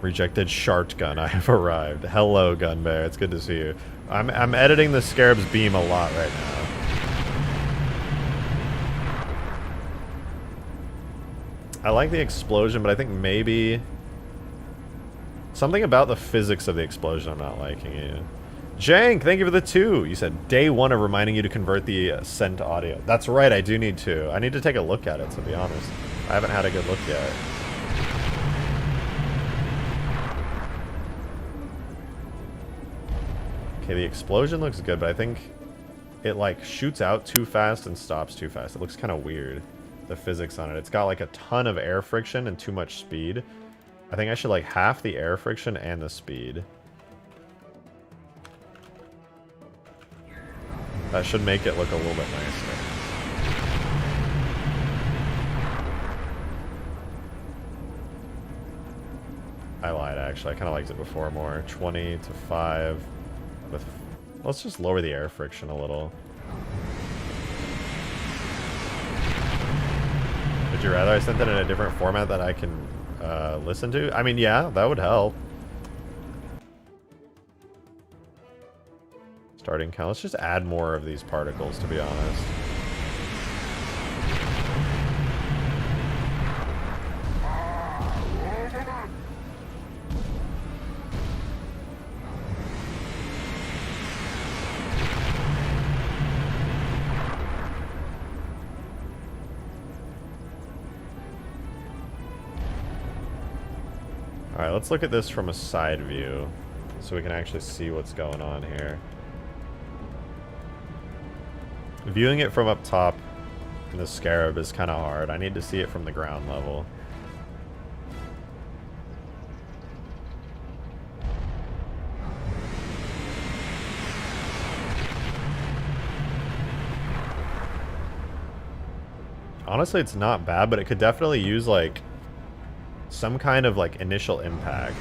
Rejected shart gun, I have arrived. Hello, Gunbear, it's good to see you. I'm editing the Scarab's beam a lot right now. I like the explosion, but I think maybe something about the physics of the explosion I'm not liking it. Jank, thank you for the 2. You said day 1 of reminding you to convert the sent audio. That's right, I do need to. I need to take a look at it, to be honest. I haven't had a good look yet. Okay, the explosion looks good, but I think it like shoots out too fast and stops too fast. It looks kind of weird, the physics on it. It's got like a ton of air friction and too much speed. I think I should like half the air friction and the speed. That should make it look a little bit nicer. I lied, actually. I kind of liked it before more. 20 to 5 with... Let's just lower the air friction a little. Would you rather I sent it in a different format that I can listen to? I mean, yeah, that would help. Starting count. Let's just add more of these particles, to be honest. Alright, let's look at this from a side view so we can actually see what's going on here. Viewing it from up top in the Scarab is kind of hard. I need to see it from the ground level. Honestly, it's not bad, but it could definitely use like some kind of like initial impact.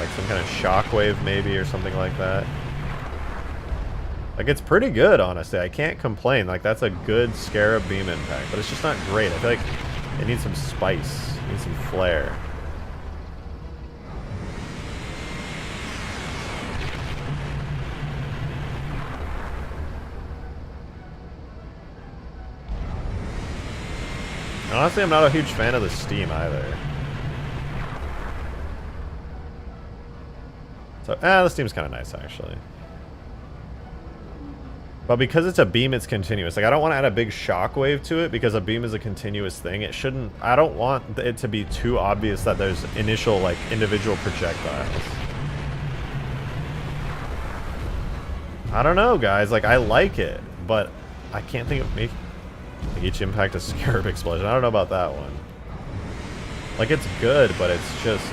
Like some kind of shockwave maybe or something like that. Like, it's pretty good, honestly. I can't complain. Like, that's a good Scarab beam impact. But it's just not great. I feel like it needs some spice. It needs some flair. And honestly, I'm not a huge fan of the steam either. So, the steam's kind of nice, actually. But because it's a beam, it's continuous. Like, I don't want to add a big shockwave to it because a beam is a continuous thing. It shouldn't... I don't want it to be too obvious that there's initial, like, individual projectiles. I don't know, guys. Like, I like it, but I can't think of making... Like, each impact a Scarab explosion. I don't know about that one. Like, it's good, but it's just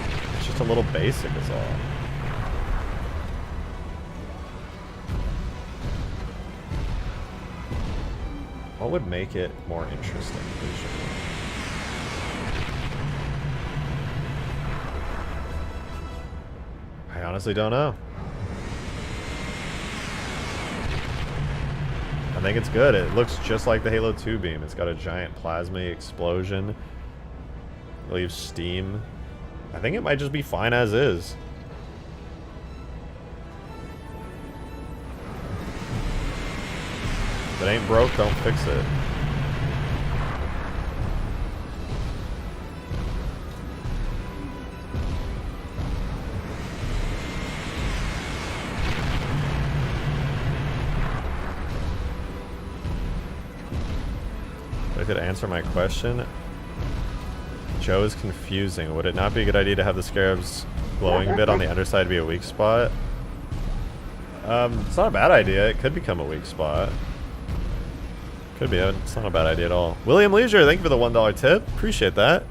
a little basic is all. What would make it more interesting visually? I honestly don't know. I think it's good. It looks just like the Halo 2 beam. It's got a giant plasma explosion. It leaves steam. I think it might just be fine as is. If it ain't broke, don't fix it. If I could answer my question, Joe is confusing. Would it not be a good idea to have the Scarabs glowing bit on the underside be a weak spot? It's not a bad idea. It could become a weak spot. Could be. It's not a bad idea at all. William Leisure, thank you for the $1 tip. Appreciate that.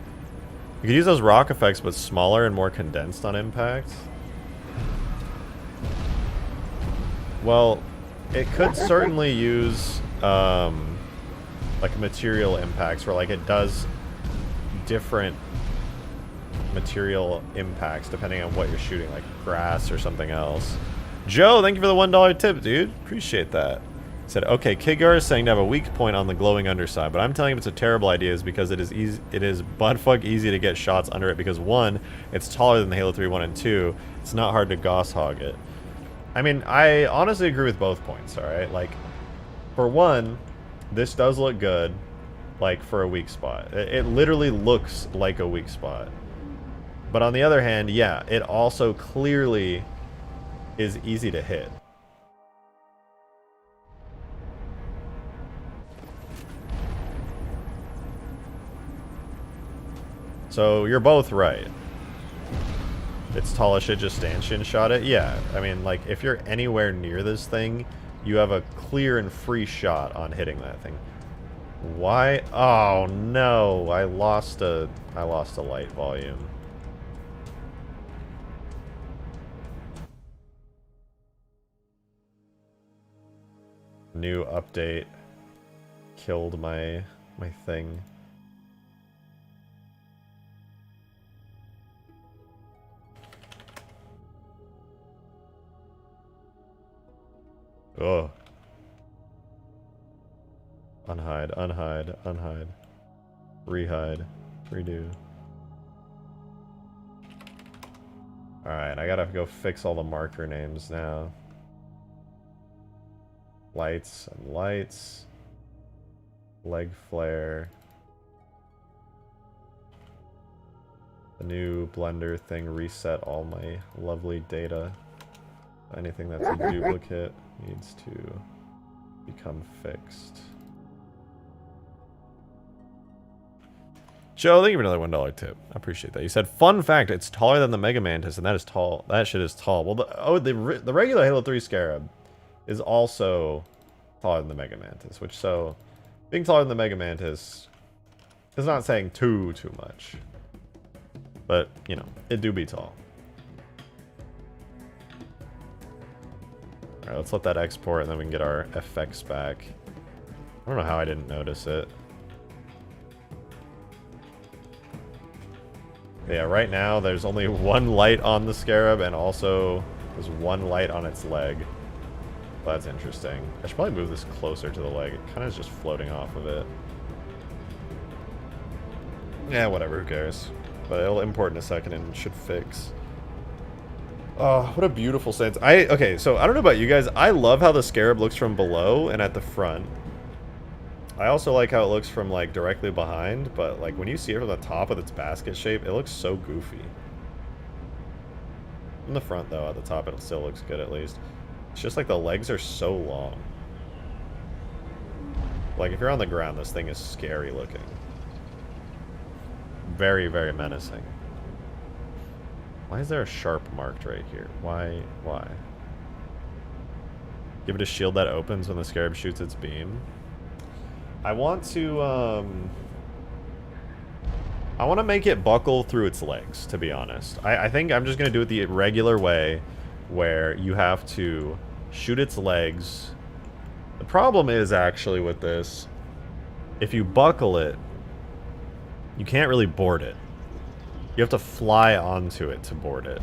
You could use those rock effects, but smaller and more condensed on impact. Well, it could certainly use like material impacts, where like it does different material impacts depending on what you're shooting, like grass or something else. Joe, thank you for the $1 tip, dude. Appreciate that. Said, okay, Kidgar is saying to have a weak point on the glowing underside, but I'm telling him it's a terrible idea is because it is easy, it is buttfuck easy to get shots under it because 1, it's taller than the Halo 3 1, and 2, it's not hard to Gauss hog it. I mean, I honestly agree with both points, alright? Like, for 1, this does look good, like, for a weak spot. It literally looks like a weak spot. But on the other hand, yeah, it also clearly is easy to hit. So, you're both right. It's tall as shit, just stanchion shot it? Yeah, I mean, like, if you're anywhere near this thing, you have a clear and free shot on hitting that thing. Why? Oh, no. I lost a light volume. New update killed my thing. Oh. Unhide, unhide, unhide. Rehide. Redo. Alright, I gotta go fix all the marker names now. Lights and lights. Leg flare. The new blender thing reset all my lovely data. Anything that's a duplicate needs to become fixed. Joe, thank you for another $1 tip. I appreciate that. You said, fun fact, it's taller than the Mega Mantis, and that is tall. That shit is tall. Well, the regular Halo 3 Scarab is also taller than the Mega Mantis, which, so, being taller than the Mega Mantis is not saying too much. But, you know, it do be tall. Alright, let's let that export, and then we can get our effects back. I don't know how I didn't notice it. Yeah, right now there's only one light on the Scarab, and also there's one light on its leg. Well, that's interesting. I should probably move this closer to the leg. It kind of is just floating off of it. Yeah, whatever, who cares? But it'll import in a second and should fix. Oh, what a beautiful sense. Okay, so I don't know about you guys. I love how the Scarab looks from below and at the front. I also like how it looks from, like, directly behind, but, like, when you see it from the top with its basket shape, it looks so goofy. From the front, though, at the top, it still looks good, at least. It's just, like, the legs are so long. Like, if you're on the ground, this thing is scary looking. Very, very menacing. Why is there a sharp marked right here? Why? Give it a shield that opens when the Scarab shoots its beam. I want to make it buckle through its legs, to be honest. I think I'm just going to do it the regular way, where you have to shoot its legs. The problem is, actually, with this, if you buckle it, you can't really board it. You have to fly onto it to board it.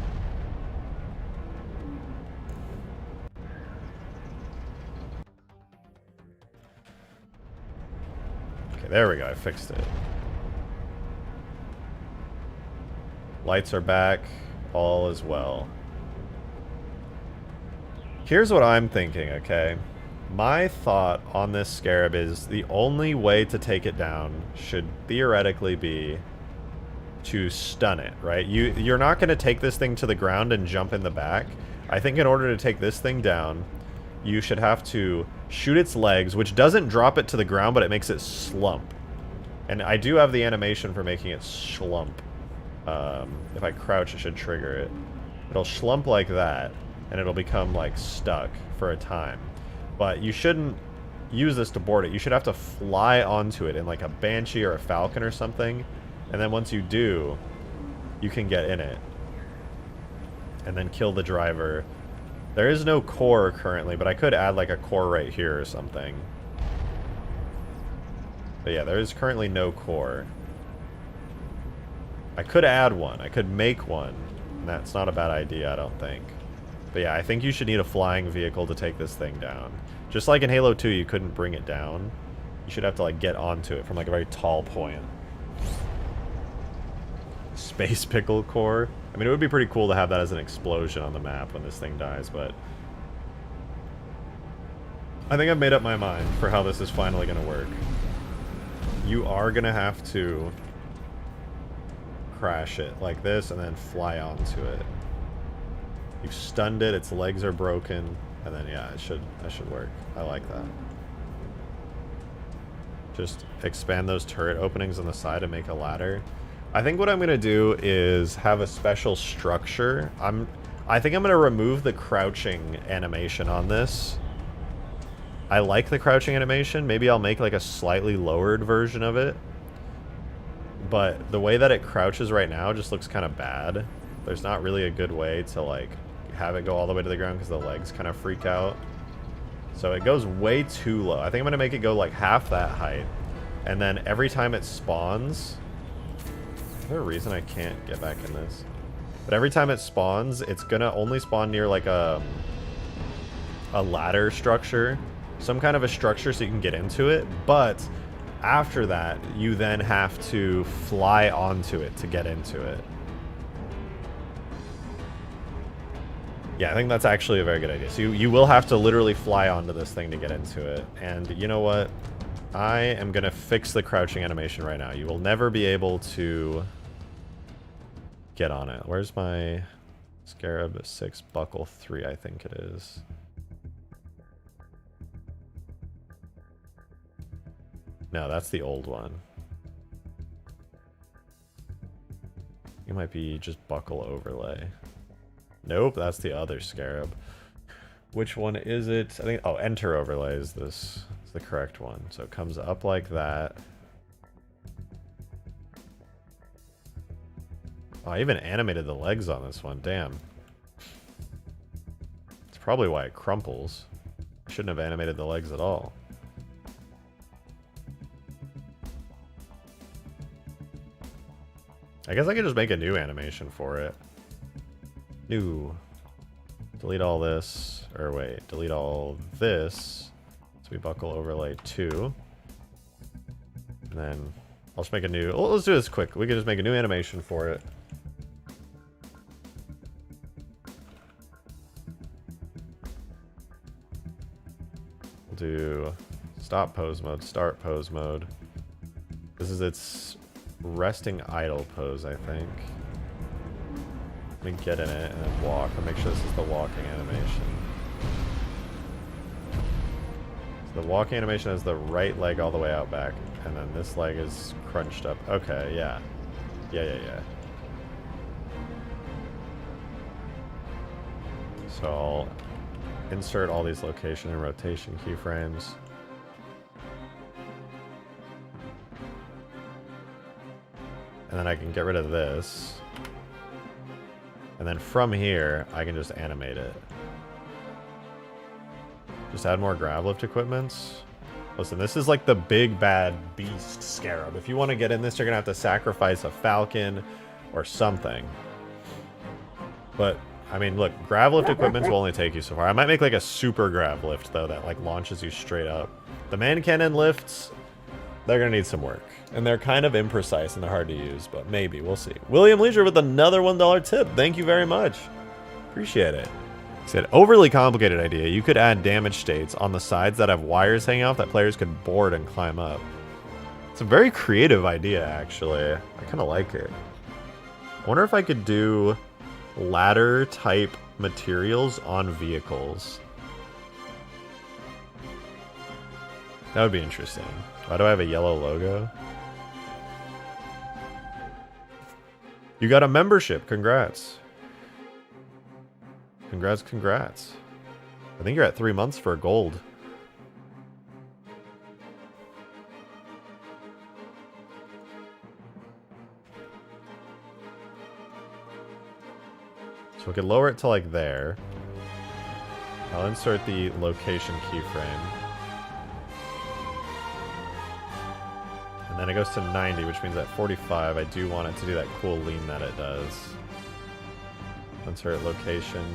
Okay, there we go. I fixed it. Lights are back. All is well. Here's what I'm thinking, okay? My thought on this Scarab is the only way to take it down should theoretically be to stun it, right? You're not going to take this thing to the ground and jump in the back. I think in order to take this thing down, you should have to shoot its legs, which doesn't drop it to the ground, but it makes it slump. And I do have the animation for making it slump. If I crouch, it should trigger it. It'll slump like that, and it'll become, like, stuck for a time. But you shouldn't use this to board it. You should have to fly onto it in, like, a Banshee or a Falcon or something. And then once you do, you can get in it. And then kill the driver. There is no core currently, but I could add, like, a core right here or something. But yeah, there is currently no core. I could add one. I could make one. And that's not a bad idea, I don't think. But yeah, I think you should need a flying vehicle to take this thing down. Just like in Halo 2, you couldn't bring it down. You should have to, like, get onto it from, like, a very tall point. Space Pickle Core. I mean, it would be pretty cool to have that as an explosion on the map when this thing dies, but... I think I've made up my mind for how this is finally going to work. You are going to have to crash it like this and then fly onto it. You've stunned it, its legs are broken, and then yeah, that should work. I like that. Just expand those turret openings on the side and make a ladder. I think what I'm gonna do is have a special structure. I think I'm gonna remove the crouching animation on this. I like the crouching animation. Maybe I'll make like a slightly lowered version of it. But the way that it crouches right now just looks kind of bad. There's not really a good way to like have it go all the way to the ground because the legs kind of freak out. So it goes way too low. I think I'm going to make it go like half that height. And then every time it spawns... Is there a reason I can't get back in this? But every time it spawns, it's going to only spawn near like a ladder structure. Some kind of a structure so you can get into it. But after that, you then have to fly onto it to get into it. Yeah, I think that's actually a very good idea. So you will have to literally fly onto this thing to get into it. And you know what? I am going to fix the crouching animation right now. You will never be able to get on it. Where's my Scarab 6 Buckle 3, I think it is. No, that's the old one. It might be just Buckle Overlay. Nope, that's the other Scarab. Which one is it? I think, oh, Enter Overlay is this. It's the correct one. So it comes up like that. Oh, I even animated the legs on this one. Damn. It's probably why it crumples. I shouldn't have animated the legs at all. I guess I could just make a new animation for it. New. Delete all this. Or wait, delete all this. So we Buckle Overlay 2. And then I'll just make a new... Oh, let's do this quick. We can just make a new animation for it. We'll do stop pose mode, start pose mode. This is its resting idle pose, I think. Let me get in it and then walk. I'll make sure this is the walking animation. So the walking animation has the right leg all the way out back, and then this leg is crunched up. Okay, yeah. Yeah. So I'll insert all these location and rotation keyframes. And then I can get rid of this. And then from here, I can just animate it. Just add more grab lift equipments. Listen, this is like the big bad beast Scarab. If you want to get in this, you're going to have to sacrifice a Falcon or something. But, I mean, look, grab lift equipments will only take you so far. I might make like a super grab lift, though, that like launches you straight up. The man cannon lifts, they're going to need some work. And they're kind of imprecise and they're hard to use, but maybe. We'll see. William Leisure with another $1 tip. Thank you very much. Appreciate it. He said, overly complicated idea. You could add damage states on the sides that have wires hanging off that players could board and climb up. It's a very creative idea, actually. I kind of like it. I wonder if I could do ladder-type materials on vehicles. That would be interesting. Why do I have a yellow logo? You got a membership. Congrats. Congrats, congrats. I think you're at 3 months for gold. So we could lower it to like there. I'll insert the location keyframe. And then it goes to 90, which means at 45, I do want it to do that cool lean that it does. Insert location.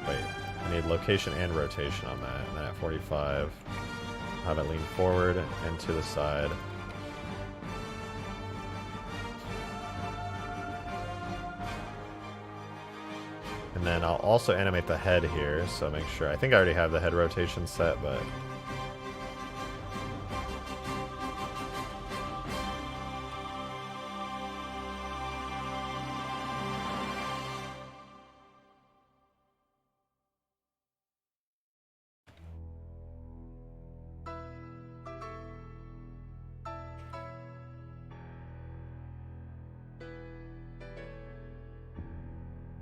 Wait, I need location and rotation on that. And then at 45, have it lean forward and to the side. And then I'll also animate the head here, so make sure. I think I already have the head rotation set, but...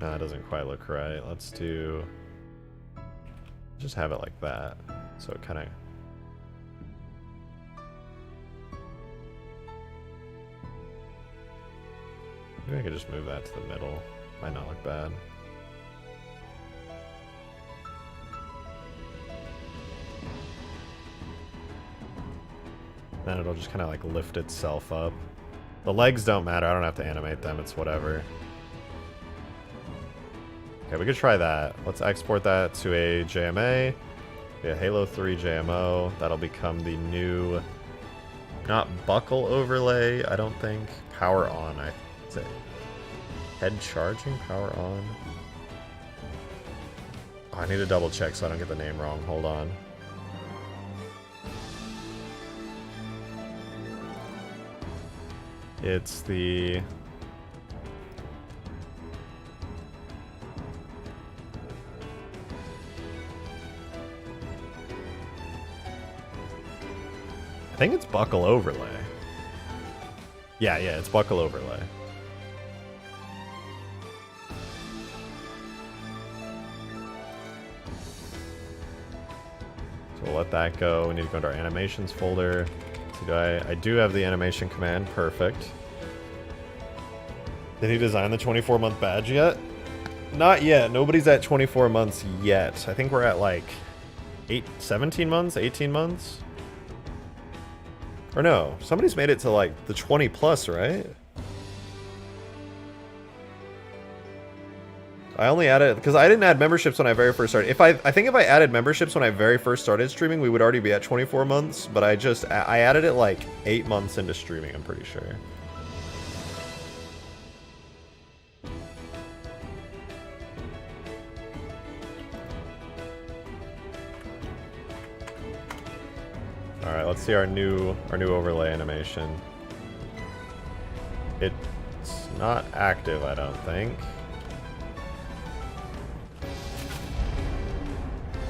No, it doesn't quite look right. Let's do... just have it like that. So it kind of... maybe I could just move that to the middle. Might not look bad. Then it'll just kind of like lift itself up. The legs don't matter. I don't have to animate them. It's whatever. Okay, we could try that. Let's export that to a JMA. Yeah, Halo 3 JMO. That'll become the new, not buckle overlay, I don't think. Power on, is it head charging? Power on? Oh, I need to double check so I don't get the name wrong. Hold on. It's the... I think it's buckle overlay. Yeah, it's buckle overlay. So we'll let that go. We need to go into our animations folder. So I do have the animation command. Perfect. Did he design the 24-month badge yet? Not yet. Nobody's at 24 months yet. I think we're at like 17 months, 18 months. Or no, somebody's made it to like the 20 plus, right? I only added, because I didn't add memberships when I very first started. I think if I added memberships when I very first started streaming, we would already be at 24 months, but I added it like 8 months into streaming, I'm pretty sure. Alright, let's see our new overlay animation. It's not active, I don't think.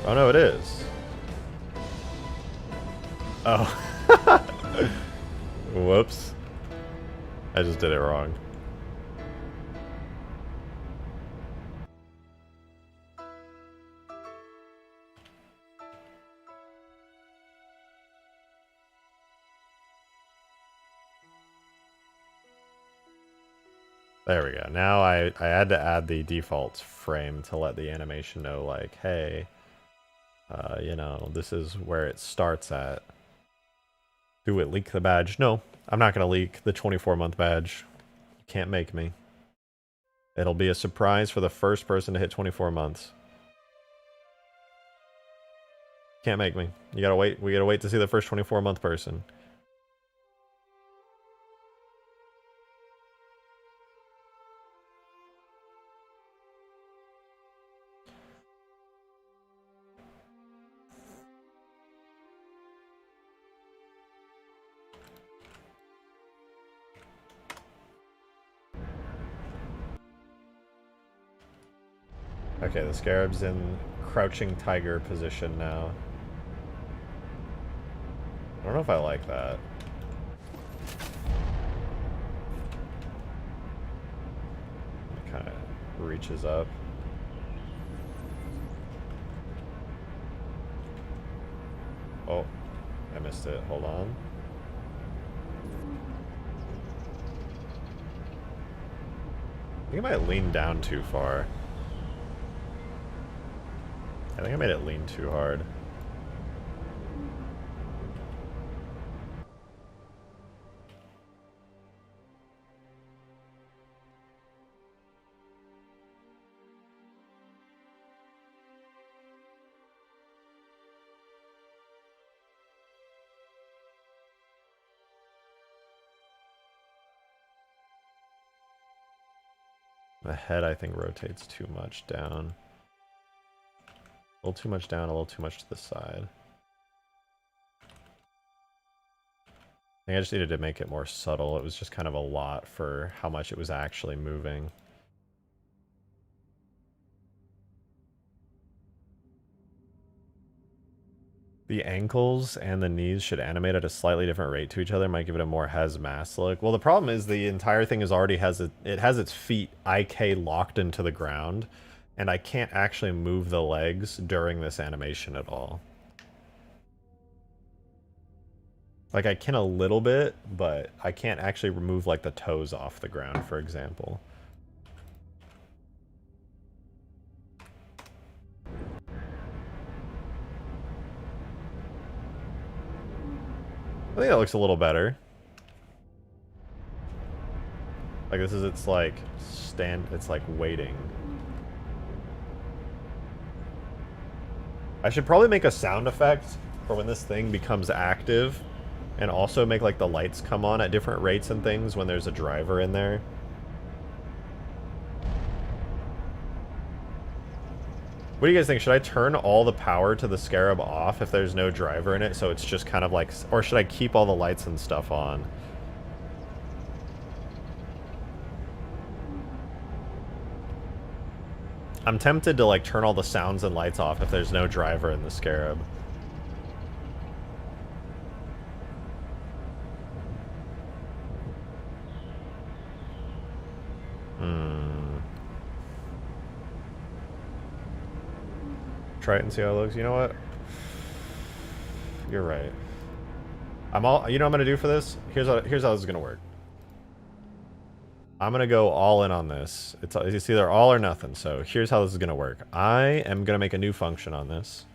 Oh no, it is. Oh. Whoops. I just did it wrong. There we go. Now I had to add the default frame to let the animation know, like, hey, you know, this is where it starts at. Do it leak the badge? No, I'm not going to leak the 24-month badge. You can't make me. It'll be a surprise for the first person to hit 24 months. Can't make me. You gotta wait. We gotta wait to see the first 24-month person. Okay, the Scarab's in crouching tiger position now. I don't know if I like that. reaches up. Oh, I missed it. Hold on. I think I might lean down too far. I think I made it lean too hard. The head, I think, rotates too much down. A little too much down, a little too much to the side. I think I just needed to make it more subtle. It was just kind of a lot for how much it was actually moving. The ankles and the knees should animate at a slightly different rate to each other. Might give it a more has-mass look. Well, the problem is the entire thing is already has it has its feet IK locked into the ground, and I can't actually move the legs during this animation at all. Like, I can a little bit, but I can't actually remove, like, the toes off the ground, for example. I think that looks a little better. Like, this is its, like, it's, like, waiting. I should probably make a sound effect for when this thing becomes active. And also make, like, the lights come on at different rates and things when there's a driver in there. What do you guys think? Should I turn all the power to the Scarab off if there's no driver in it, so it's just kind of like... Or should I keep all the lights and stuff on? I'm tempted to, like, turn all the sounds and lights off if there's no driver in the Scarab. Try it and see how it looks. You know what? You're right. You know what I'm gonna do for this? Here's how this is gonna work. I'm gonna go all in on this. It's either all or nothing. So here's how this is gonna work. I am gonna make a new function on this.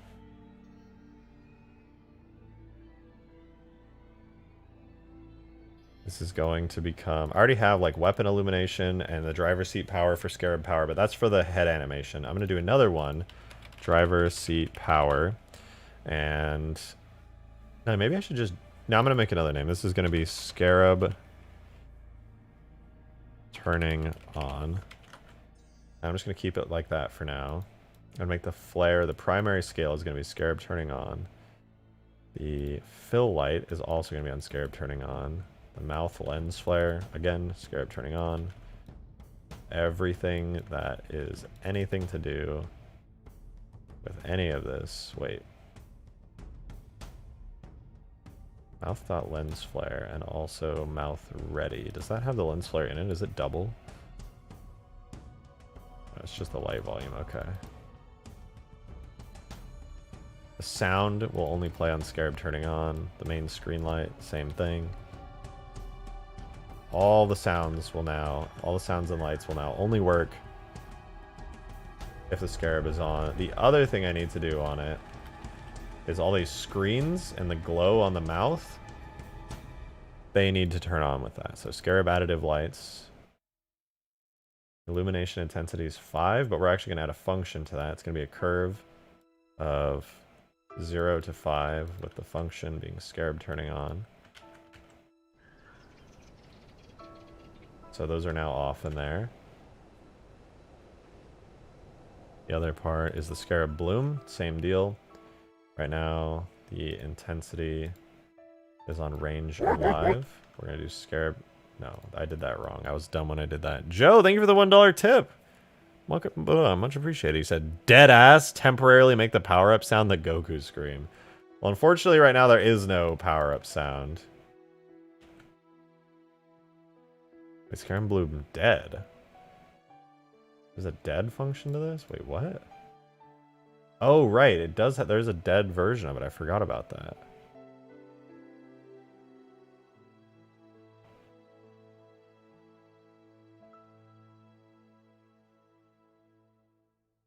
This is going to become... I already have, like, weapon illumination and the driver's seat power for Scarab power, but that's for the head animation. I'm gonna do another one. Driver seat power, and no, maybe I should just... No, I'm gonna make another name. This is gonna be Scarab turning on. I'm just gonna keep it like that for now. I'm gonna make the flare, the primary scale is gonna be Scarab turning on. The fill light is also gonna be on Scarab turning on. The mouth lens flare, again, Scarab turning on. Everything that is anything to do with any of this. Wait. Mouth dot lens flare and also mouth ready. Does that have the lens flare in it? Is it double? No, it's just the light volume. Okay. The sound will only play on Scarab turning on. The main screen light, same thing. All the sounds and lights will now only work if the Scarab is on. The other thing I need to do on it is all these screens and the glow on the mouth. They need to turn on with that. So Scarab additive lights. Illumination intensity is 5, but we're actually going to add a function to that. It's going to be a curve of 0 to 5 with the function being Scarab turning on. So those are now off in there. The other part is the Scarab bloom, same deal. Right now, the intensity is on range and live. We're gonna do Scarab. No, I did that wrong. I was dumb when I did that. Joe, thank you for the $1 tip. Much appreciated. He said, dead ass, temporarily make the power-up sound the Goku scream. Well, unfortunately, right now there is no power-up sound. Is Scarab bloom dead? There's a dead function to this? Wait, what? Oh, right. It does have... There's a dead version of it. I forgot about that.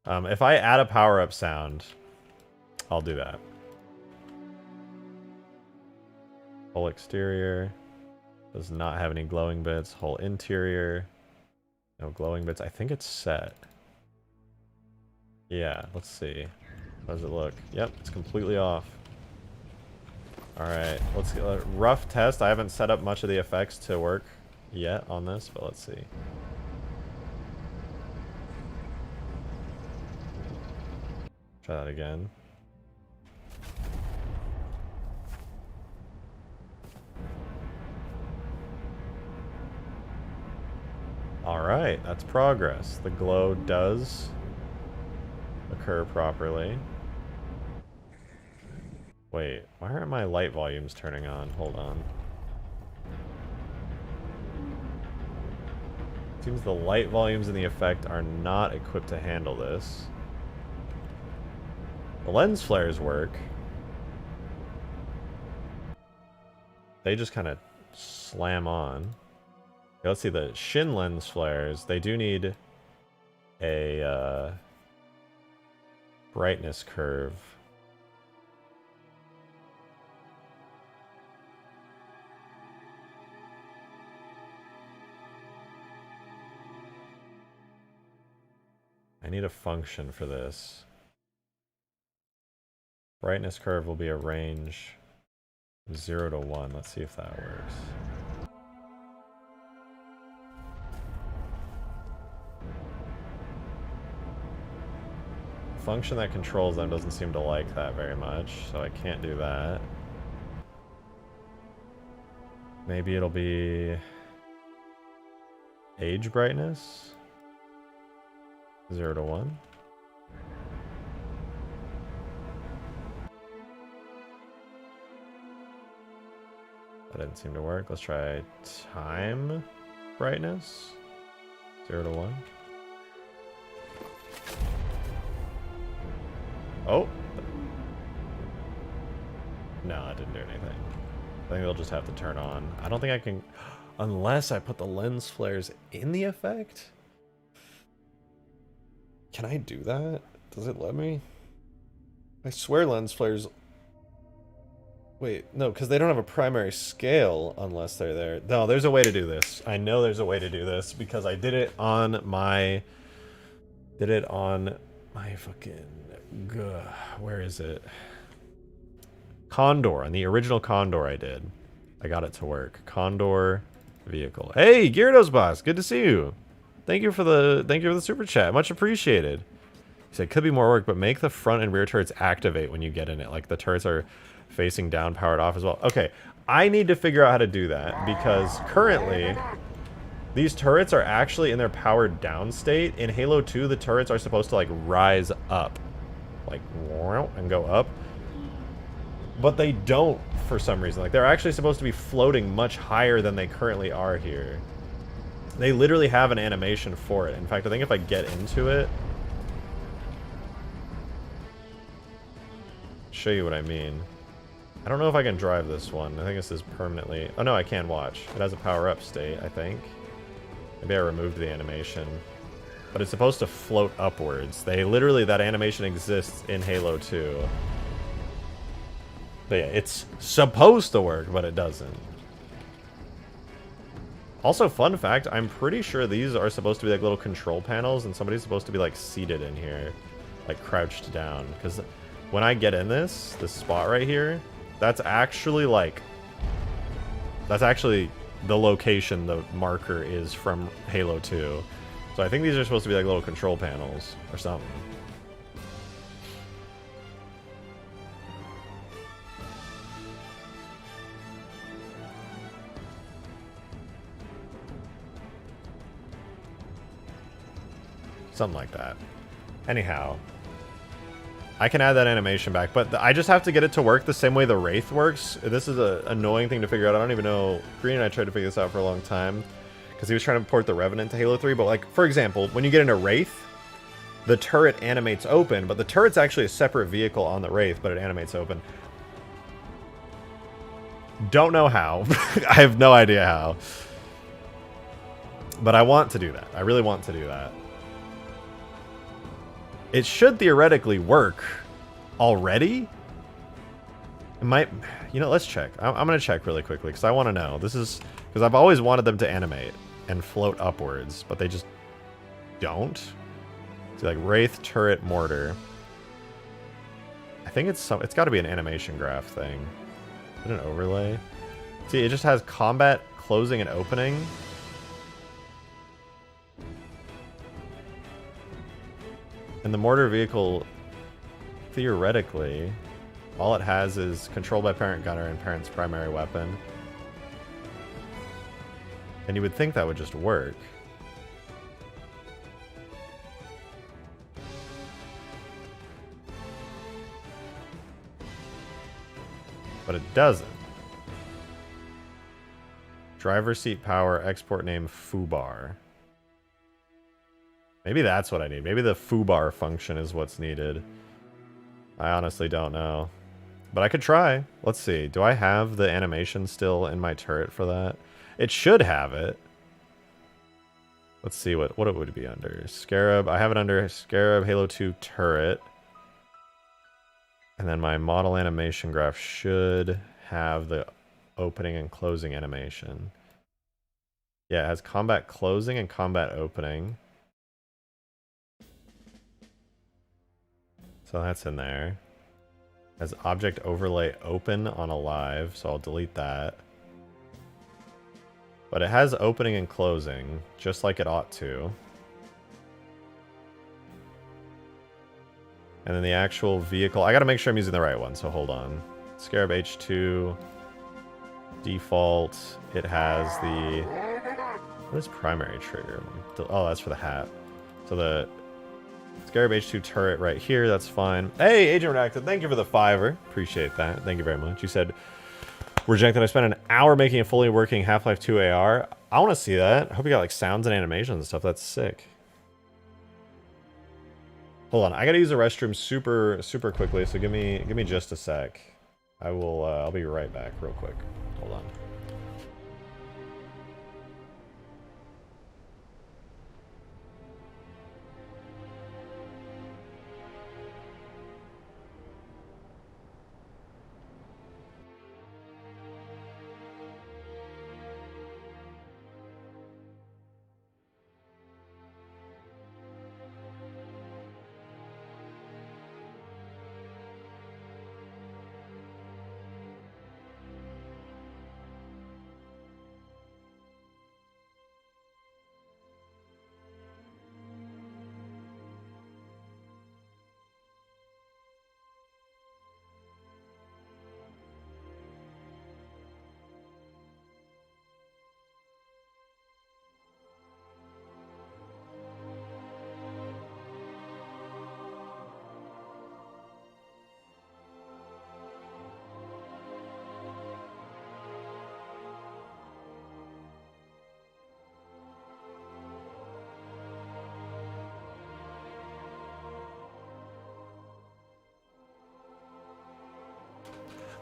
If I add a power-up sound, I'll do that. Whole exterior does not have any glowing bits. Whole interior, no glowing bits. I think it's set. Yeah, let's see. How does it look? Yep, it's completely off. Alright, let's get a rough test. I haven't set up much of the effects to work yet on this, but let's see. Try that again. Alright, that's progress. The glow does occur properly. Wait, why aren't my light volumes turning on? Hold on. Seems the light volumes in the effect are not equipped to handle this. The lens flares work. They just kind of slam on. Okay, let's see, the Shin lens flares, they do need a brightness curve. I need a function for this. Brightness curve will be a range 0 to 1. Let's see if that works. Function that controls them doesn't seem to like that very much, so I can't do that. Maybe it'll be age brightness 0 to 1. That didn't seem to work. Let's try time brightness 0 to 1. Oh! No, that didn't do anything. I think they'll just have to turn on. I don't think I can... Unless I put the lens flares in the effect? Can I do that? Does it let me? I swear lens flares... Wait, no, because they don't have a primary scale unless they're there. No, there's a way to do this. I know there's a way to do this because I did it on my... fucking... where is it? Condor. On the original Condor I did. I got it to work. Condor vehicle. Hey, Gyarados boss, good to see you. Thank you for the super chat. Much appreciated. He said could be more work, but make the front and rear turrets activate when you get in it. Like the turrets are facing down, powered off as well. Okay, I need to figure out how to do that because currently these turrets are actually in their powered down state. In Halo 2, the turrets are supposed to like rise up. Like, and go up. But they don't for some reason. Like, they're actually supposed to be floating much higher than they currently are here. They literally have an animation for it. In fact, I think if I get into it... show you what I mean. I don't know if I can drive this one. I think this is permanently... Oh, no, I can watch. It has a power-up state, I think. Maybe I removed the animation. But it's supposed to float upwards. They literally, that animation exists in Halo 2. But yeah, it's supposed to work, but it doesn't. Also, fun fact, I'm pretty sure these are supposed to be like little control panels, and somebody's supposed to be like seated in here, like crouched down. Because when I get in this spot right here, that's actually like, that's actually the location the marker is from Halo 2. So I think these are supposed to be like little control panels or something. Something like that. Anyhow, I can add that animation back, but I just have to get it to work the same way the Wraith works. This is an annoying thing to figure out. I don't even know. Green and I tried to figure this out for a long time. because he was trying to port the Revenant to Halo 3. But like, for example, when you get into Wraith, the turret animates open, but the turret's actually a separate vehicle on the Wraith, but it animates open. Don't know how. I have no idea how. But I want to do that. I really want to do that. It should theoretically work already. It might... You know, let's check. I'm going to check really quickly because I want to know. This is... Because I've always wanted them to animate and float upwards, but they just don't. See, like Wraith, Turret, Mortar. I think it's got to be an animation graph thing. Is it an overlay? See, it just has combat, closing, and opening. And the mortar vehicle, theoretically, all it has is controlled by parent gunner and parent's primary weapon. And you would think that would just work. But it doesn't. Driver seat power, export name Foobar. Maybe that's what I need. Maybe the Foobar function is what's needed. I honestly don't know. But I could try. Let's see. Do I have the animation still in my turret for that? It should have it. Let's see what it would be under. Scarab. I have it under Scarab Halo 2 turret. And then my model animation graph should have the opening and closing animation. Yeah, it has combat closing and combat opening. So that's in there. Has object overlay open on alive, so I'll delete that. But it has opening and closing, just like it ought to. And then the actual vehicle, I gotta make sure I'm using the right one, so hold on. Scarab H2, default, it has the, what is primary trigger? Oh, that's for the hat. So the Scarab H2 turret right here, that's fine. Hey, Agent Redacted, thank you for the $5. Appreciate that. Thank you very much. You said, Rejected, I spent an hour making a fully working Half-Life 2 AR. I want to see that. I hope you got like sounds and animations and stuff. That's sick. Hold on, I gotta use the restroom super quickly, so give me just a sec. I'll be right back real quick. Hold on.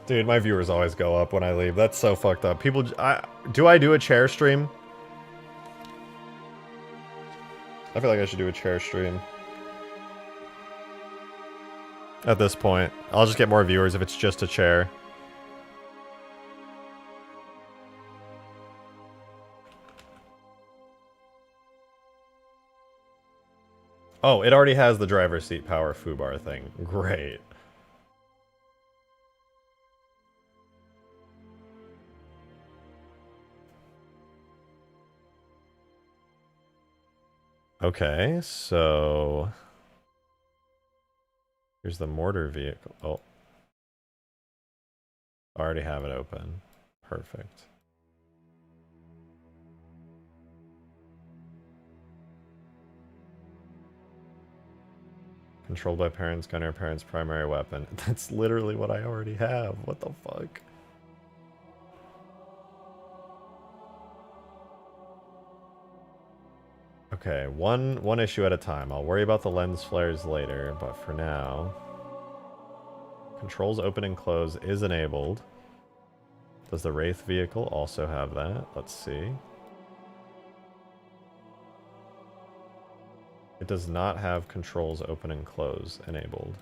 Dude, my viewers always go up when I leave. That's so fucked up. People, do I do a chair stream? I feel like I should do a chair stream. At this point. I'll just get more viewers if it's just a chair. Oh, it already has the driver's seat power foobar thing. Great. Okay, so here's the mortar vehicle. Oh, I already have it open. Perfect. Controlled by parents, gunner, parents' primary weapon. That's literally what I already have. What the fuck? Okay, one issue at a time. I'll worry about the lens flares later, but for now... Controls open and close is enabled. Does the Wraith vehicle also have that? Let's see. It does not have controls open and close enabled.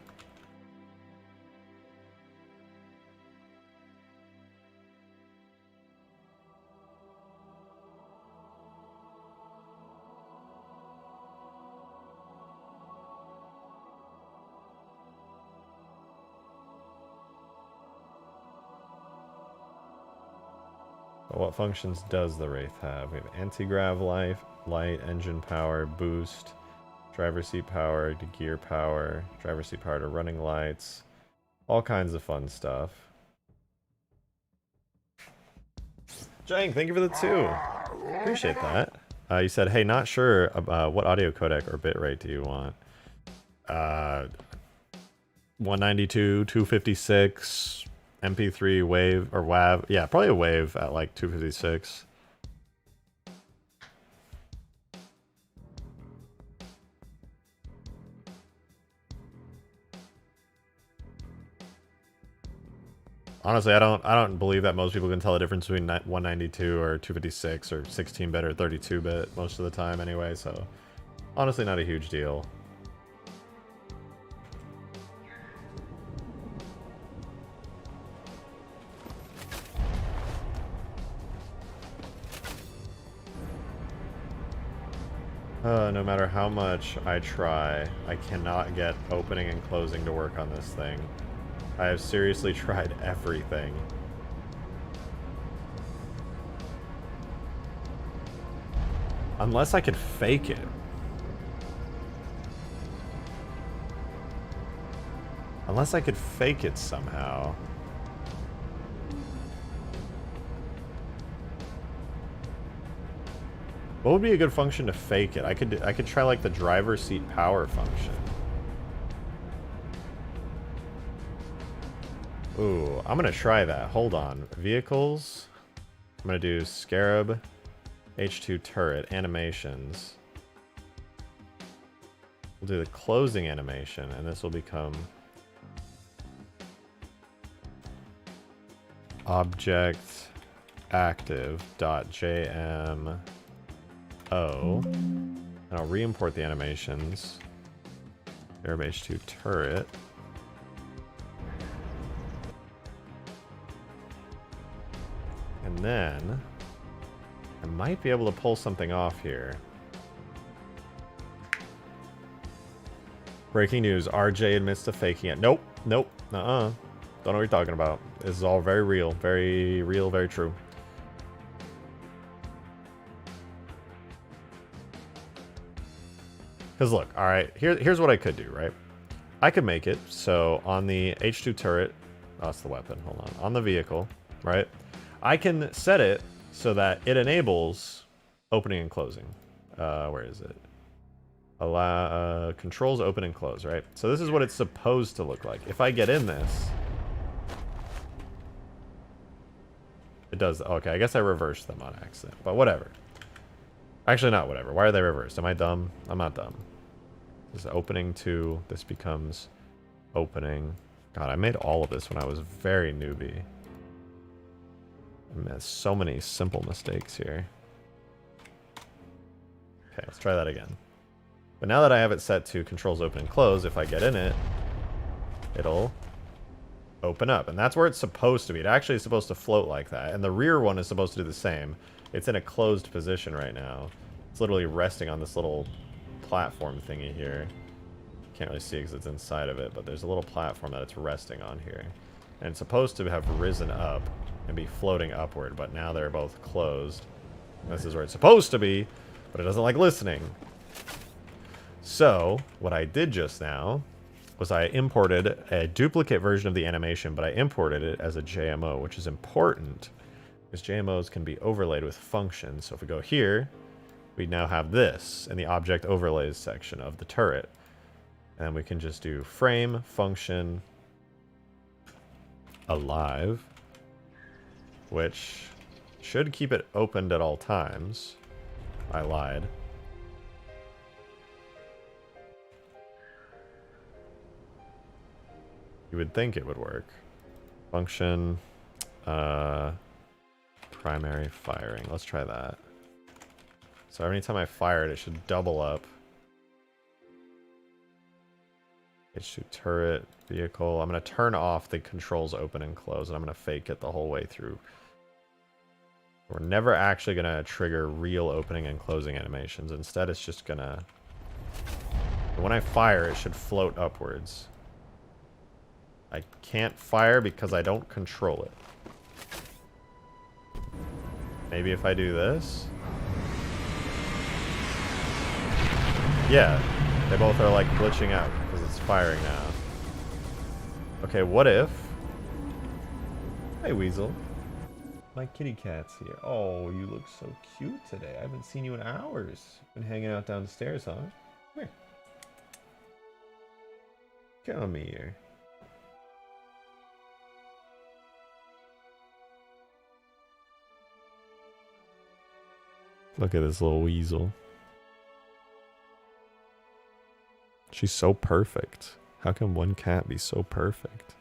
But what functions does the Wraith have? We have anti-grav light, engine power, boost, driver's seat power to gear power, driver's seat power to running lights, all kinds of fun stuff. Jang, thank you for the 2. Appreciate that. You said, hey, not sure about what audio codec or bitrate do you want? 192, 256, MP3, wave, or WAV. Yeah, probably a wave at like 256. Honestly, I don't believe that most people can tell the difference between 192 or 256 or 16-bit or 32-bit most of the time anyway, so honestly not a huge deal. No matter how much I try, I cannot get opening and closing to work on this thing. I have seriously tried everything. Unless I could fake it. Unless I could fake it somehow. What would be a good function to fake it? I could try like the driver's seat power function. Ooh, I'm gonna try that. Hold on. Vehicles. I'm gonna do Scarab, H2 turret, animations. We'll do the closing animation, and this will become object active.jmo. And I'll re-import the animations. Scarab H2 turret. And then I might be able to pull something off here. Breaking news, RJ admits to faking it. Nope, nope, don't know what you're talking about. This is all very real, very true. Because look, alright, here's what I could do, right? I could make it so on the H2 turret, oh, that's the weapon, hold on the vehicle, right? I can set it so that it enables opening and closing. Where is it? Allow controls open and close, right? So this is what it's supposed to look like. If I get in this, it does. Okay, I guess I reversed them on accident, but whatever. Actually, not whatever. Why are they reversed? Am I dumb? I'm not dumb. This is opening to. This becomes opening. God, I made all of this when I was very newbie. I made so many simple mistakes here. Okay, let's try that again. But now that I have it set to controls open and close, if I get in it, it'll open up. And that's where it's supposed to be. It actually is supposed to float like that. And the rear one is supposed to do the same. It's in a closed position right now. It's literally resting on this little platform thingy here. Can't really see because it's inside of it, but there's a little platform that it's resting on here. And it's supposed to have risen up and be floating upward, but now they're both closed. This is where it's supposed to be, but it doesn't like listening. So, what I did just now was I imported a duplicate version of the animation, but I imported it as a JMO, which is important because JMOs can be overlaid with functions. So if we go here, we now have this in the object overlays section of the turret. And we can just do frame function alive, which should keep it opened at all times. I lied. You would think it would work. Function, primary firing. Let's try that. So anytime I fire it, it should double up. H2 turret, vehicle. I'm going to turn off the controls open and close, and I'm going to fake it the whole way through. We're never actually going to trigger real opening and closing animations. Instead, it's just going to... When I fire, it should float upwards. I can't fire because I don't control it. Maybe if I do this? Yeah, they both are like glitching out because it's firing now. Okay, what if... Hey, Weasel. My kitty cat's here. Oh, you look so cute today. I haven't seen you in hours. Been hanging out downstairs, huh? Come here. Come here. Look at this little weasel. She's so perfect. How can one cat be so perfect?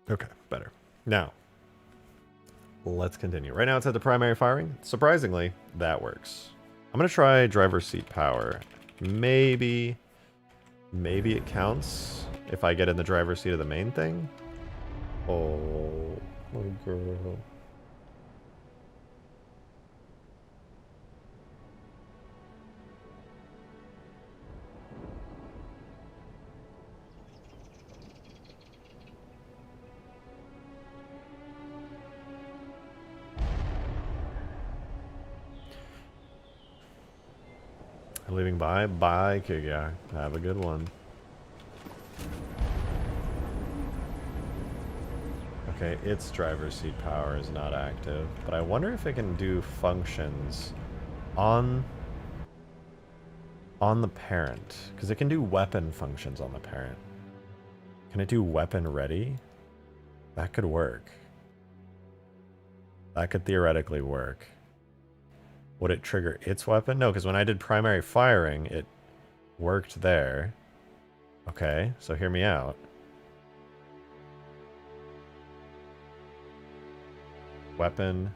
Okay, better. Now, let's continue. Right now it's at the primary firing. Surprisingly, that works. I'm going to try driver's seat power. Maybe it counts if I get in the driver's seat of the main thing. Oh, little girl. Leaving by? Bye, Kiga. Have a good one. Okay, its driver's seat power is not active, but I wonder if it can do functions on the parent, because it can do weapon functions on the parent. Can it do weapon ready? That could work. That could theoretically work. Would it trigger its weapon? No, because when I did primary firing, it worked there. Okay, so hear me out. Weapon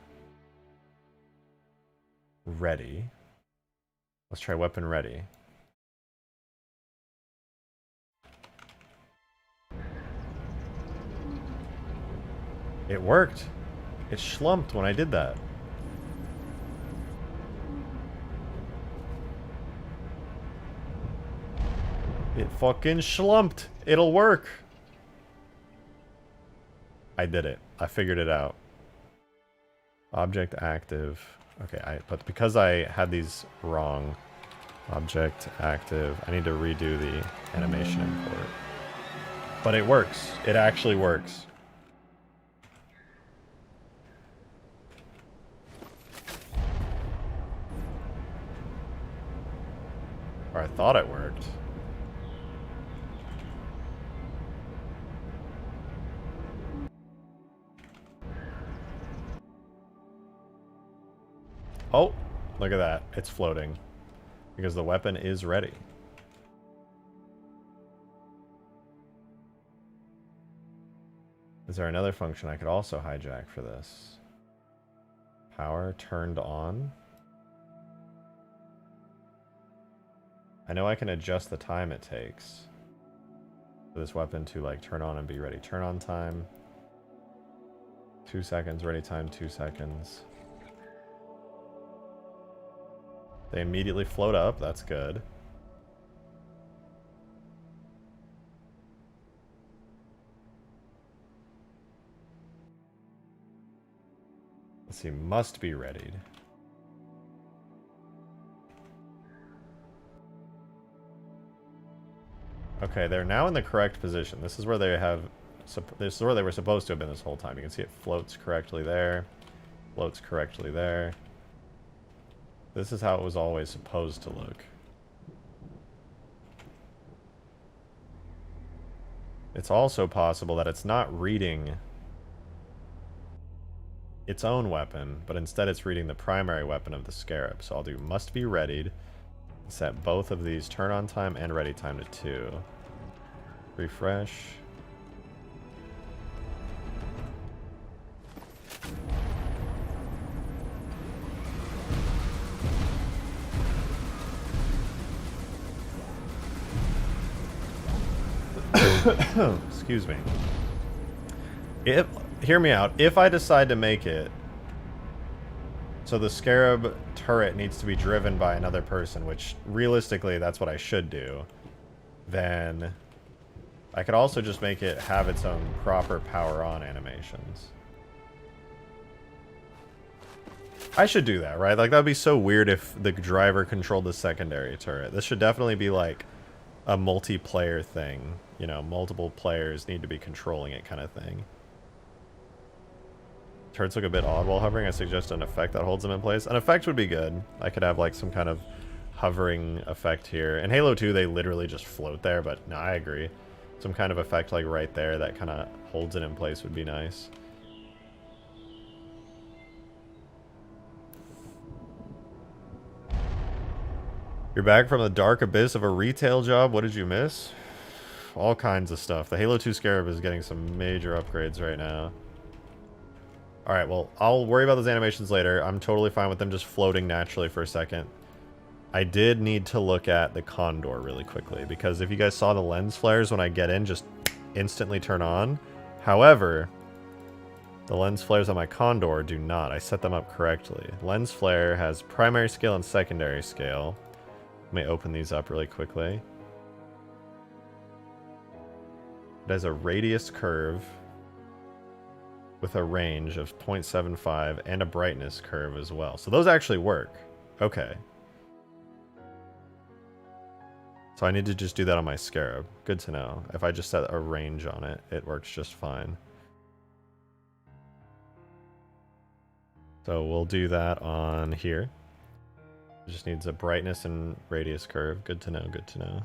ready. Let's try weapon ready. It worked. It schlumped when I did that. It fucking schlumped. It'll work. I did it. I figured it out. Object active. Okay, but because I had these wrong, object active, I need to redo the animation import. But it works. It actually works. Or I thought it worked. Oh, look at that. It's floating. Because the weapon is ready. Is there another function I could also hijack for this? Power turned on. I know I can adjust the time it takes for this weapon to like turn on and be ready. Turn on time. 2 seconds. Ready time 2 seconds. They immediately float up. That's good. Let's see. Must be readied. Okay, they're now in the correct position. This is where they have... This is where they were supposed to have been this whole time. You can see it floats correctly there. Floats correctly there. This is how it was always supposed to look. It's also possible that it's not reading its own weapon, but instead it's reading the primary weapon of the Scarab. So I'll do must be readied. Set both of these turn on time and ready time to 2. Refresh. Excuse me. Hear me out. If I decide to make it so the Scarab turret needs to be driven by another person, which realistically that's what I should do, then I could also just make it have its own proper power on animations. I should do that, right? Like, that would be so weird if the driver controlled the secondary turret. This should definitely be like a multiplayer thing. You know, multiple players need to be controlling it kind of thing. Turrets look a bit odd while hovering. I suggest an effect that holds them in place. An effect would be good. I could have like some kind of hovering effect here. In Halo 2, they literally just float there, but no, I agree. Some kind of effect like right there that kind of holds it in place would be nice. You're back from the dark abyss of a retail job. What did you miss? All kinds of stuff. The Halo 2 Scarab is getting some major upgrades right now. Alright, well, I'll worry about those animations later. I'm totally fine with them just floating naturally for a second. I did need to look at the Condor really quickly, because if you guys saw the lens flares when I get in, just instantly turn on. However, the lens flares on my Condor do not. I set them up correctly. Lens flare has primary scale and secondary scale. Let me open these up really quickly. It has a radius curve with a range of 0.75 and a brightness curve as well. So those actually work. Okay. So I need to just do that on my Scarab. Good to know. If I just set a range on it, it works just fine. So we'll do that on here. It just needs a brightness and radius curve. Good to know, good to know.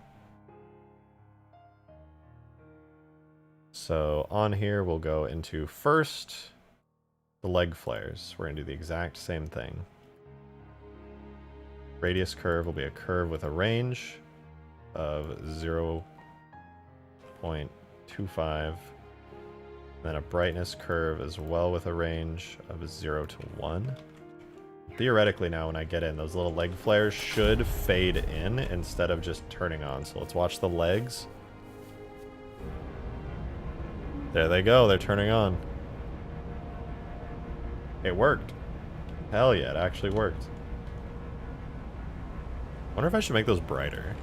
So on here, we'll go into first the leg flares. We're going to do the exact same thing. Radius curve will be a curve with a range of 0.25. Then a brightness curve as well with a range of 0 to 1. Theoretically now when I get in, those little leg flares should fade in instead of just turning on. So let's watch the legs. There they go, they're turning on. It worked. Hell yeah, it actually worked. Wonder if I should make those brighter.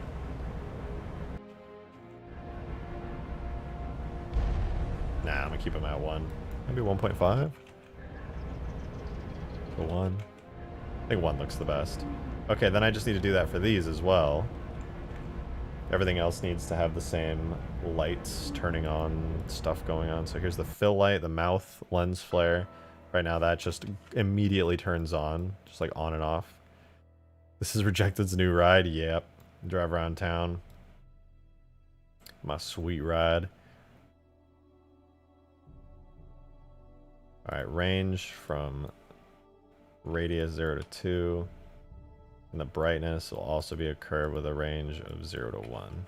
Nah, I'm gonna keep them at 1. Maybe 1.5? To 1. I think 1 looks the best. Okay, then I just need to do that for these as well. Everything else needs to have the same lights turning on, stuff going on. So here's the fill light, the mouth lens flare. Right now that just immediately turns on, just like on and off. This is Rejected's new ride. Yep. Drive around town. My sweet ride. Alright, range from radius 0 to 2. And the brightness will also be a curve with a range of 0 to 1.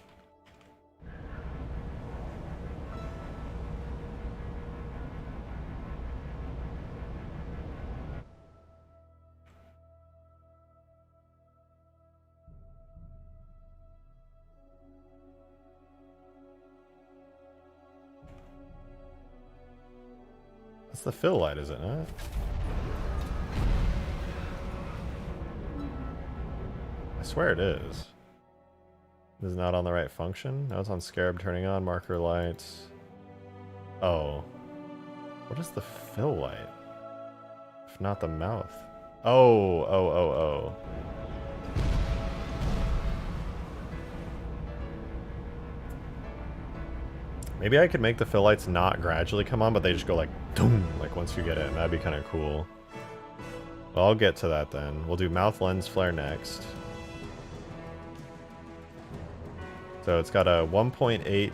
That's the fill light, is it not? I swear it is. This is not on the right function. Now it's on Scarab turning on, marker lights. Oh. What is the fill light? If not the mouth. Oh. Maybe I could make the fill lights not gradually come on, but they just go like, doom, like once you get in. That'd be kind of cool. Well, I'll get to that then. We'll do mouth lens flare next. So it's got a 1.8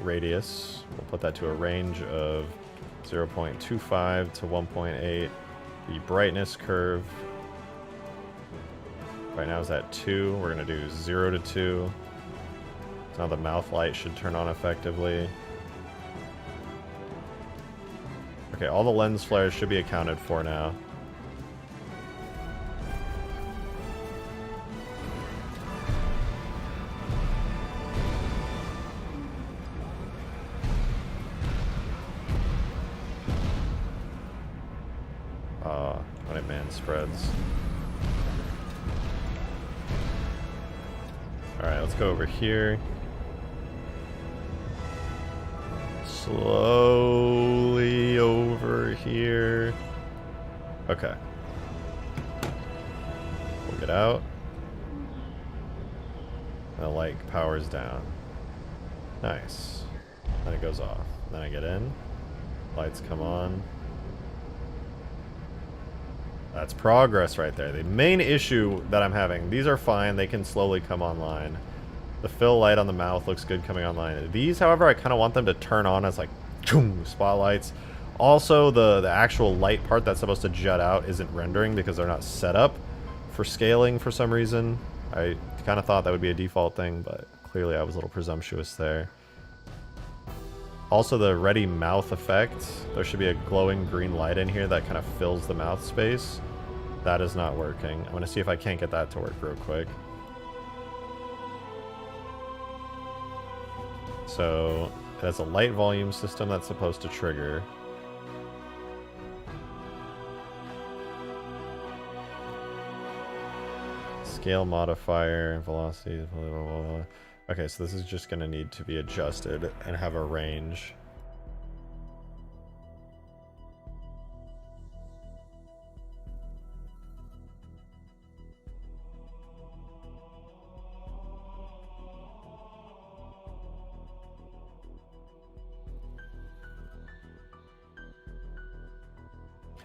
radius. We'll put that to a range of 0.25 to 1.8. The brightness curve right now is at 2. We're going to do 0 to 2. So now the mouth light should turn on effectively. Okay, all the lens flares should be accounted for now. When it man spreads. Alright, let's go over here. Slowly over here. Okay. We'll get out. The light powers down. Nice. Then it goes off. Then I get in. Lights come on. That's progress right there. The main issue that I'm having, these are fine. They can slowly come online. The fill light on the mouth looks good coming online. These, however, I kind of want them to turn on as like spotlights. Also, the actual light part that's supposed to jut out isn't rendering because they're not set up for scaling for some reason. I kind of thought that would be a default thing, but clearly I was a little presumptuous there. Also, the ready mouth effect. There should be a glowing green light in here that kind of fills the mouth space. That is not working. I'm going to see if I can't get that to work real quick. So, it has a light volume system that's supposed to trigger. Scale modifier, velocity, blah, blah, blah, blah. Okay, so this is just going to need to be adjusted and have a range.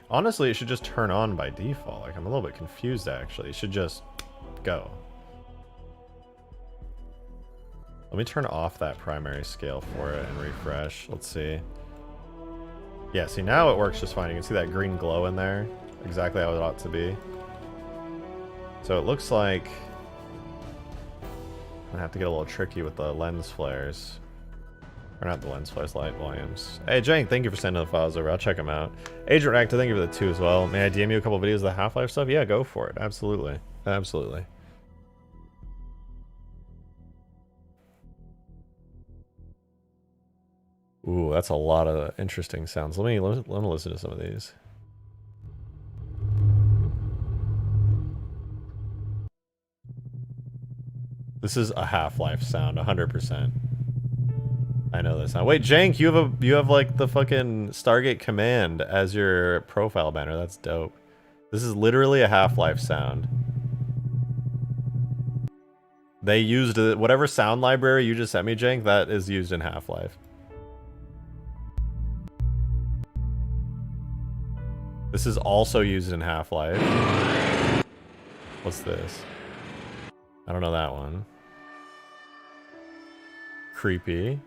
Honestly, it should just turn on by default. Like, I'm a little bit confused, actually. It should just go. Let me turn off that primary scale for it and refresh. Let's see. Yeah, see, now it works just fine. You can see that green glow in there. Exactly how it ought to be. So it looks like I'm gonna have to get a little tricky with the lens flares. Or not the lens flares, light volumes. Hey, Jank, thank you for sending the files over. I'll check them out. Agent Actor, thank you for the 2 as well. May I DM you a couple videos of the Half-Life stuff? Yeah, go for it. Absolutely. Absolutely. Ooh, that's a lot of interesting sounds. Let me listen to some of these. This is a Half-Life sound, 100%. I know this sound. Wait, Jank, you have like the fucking Stargate Command as your profile banner. That's dope. This is literally a Half-Life sound. They used whatever sound library you just sent me, Jank, that is used in Half-Life. This is also used in Half-Life. What's this? I don't know that one. Creepy.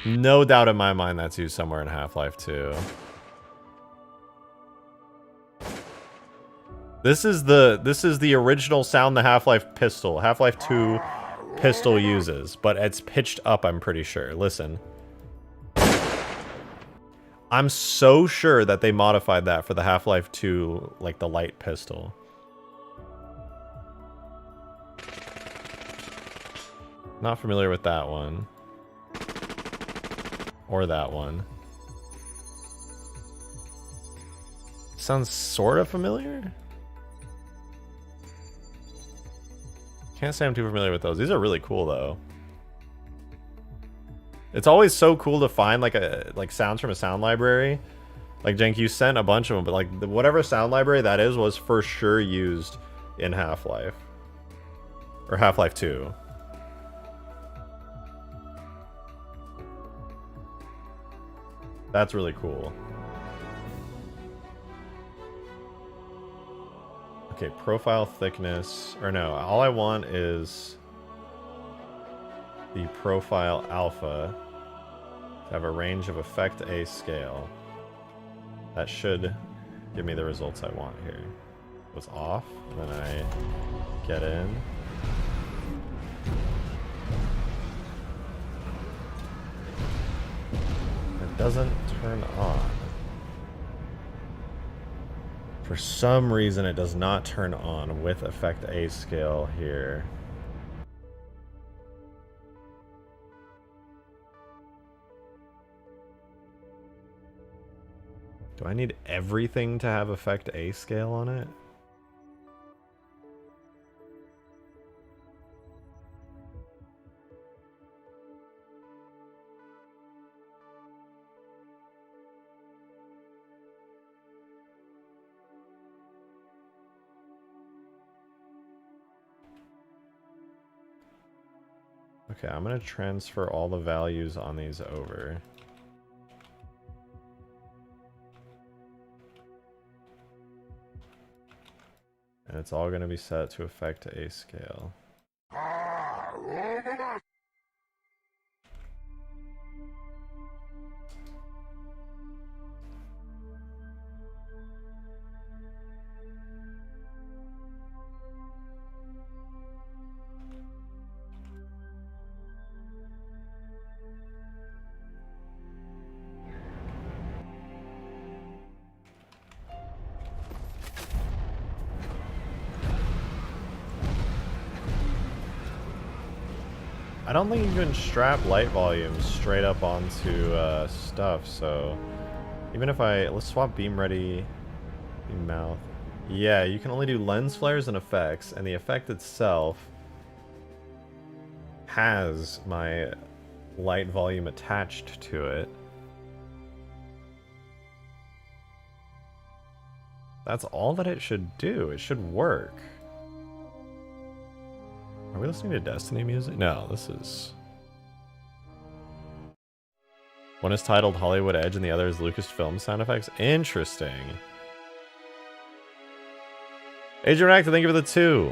No doubt in my mind that's used somewhere in Half-Life 2. This is the original sound the Half-Life pistol, Half-Life 2 pistol uses, but it's pitched up, I'm pretty sure. Listen. I'm so sure that they modified that for the Half-Life 2, like the light pistol. Not familiar with that one. Or that one. Sounds sort of familiar? Can't say I'm too familiar with those. These are really cool though. It's always so cool to find like sounds from a sound library. Like Jank, you sent a bunch of them, but like whatever sound library that is was for sure used in Half-Life. Or Half-Life 2. That's really cool. Okay, profile thickness. Or no, all I want is the profile alpha to have a range of effect A scale. That should give me the results I want here. It was off, then I get in. It doesn't turn on. For some reason it does not turn on with effect A scale here. Do I need everything to have effect A scale on it? Okay, I'm going to transfer all the values on these over. And it's all going to be set to effect A scale. I don't think you can strap light volumes straight up onto stuff, so even if let's swap beam ready, beam mouth. Yeah, you can only do lens flares and effects, and the effect itself has my light volume attached to it. That's all that it should do. It should work. Are we listening to Destiny music? No, this is... One is titled Hollywood Edge and the other is Lucasfilm sound effects. Interesting. Agent Actor, thank you for the 2.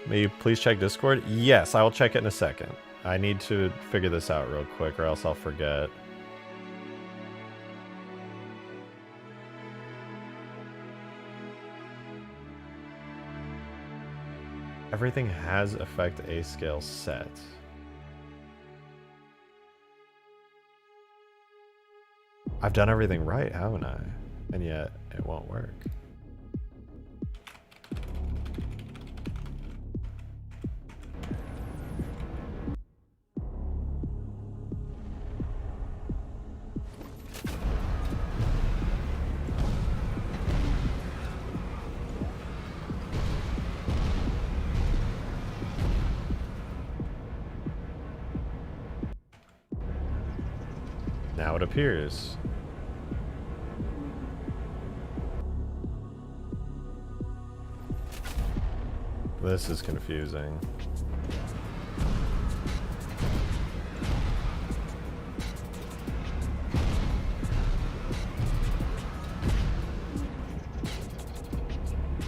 May you please check Discord? Yes, I will check it in a second. I need to figure this out real quick or else I'll forget. Everything has effect A scale set. I've done everything right, haven't I? And yet, it won't work. Now it appears. This is confusing.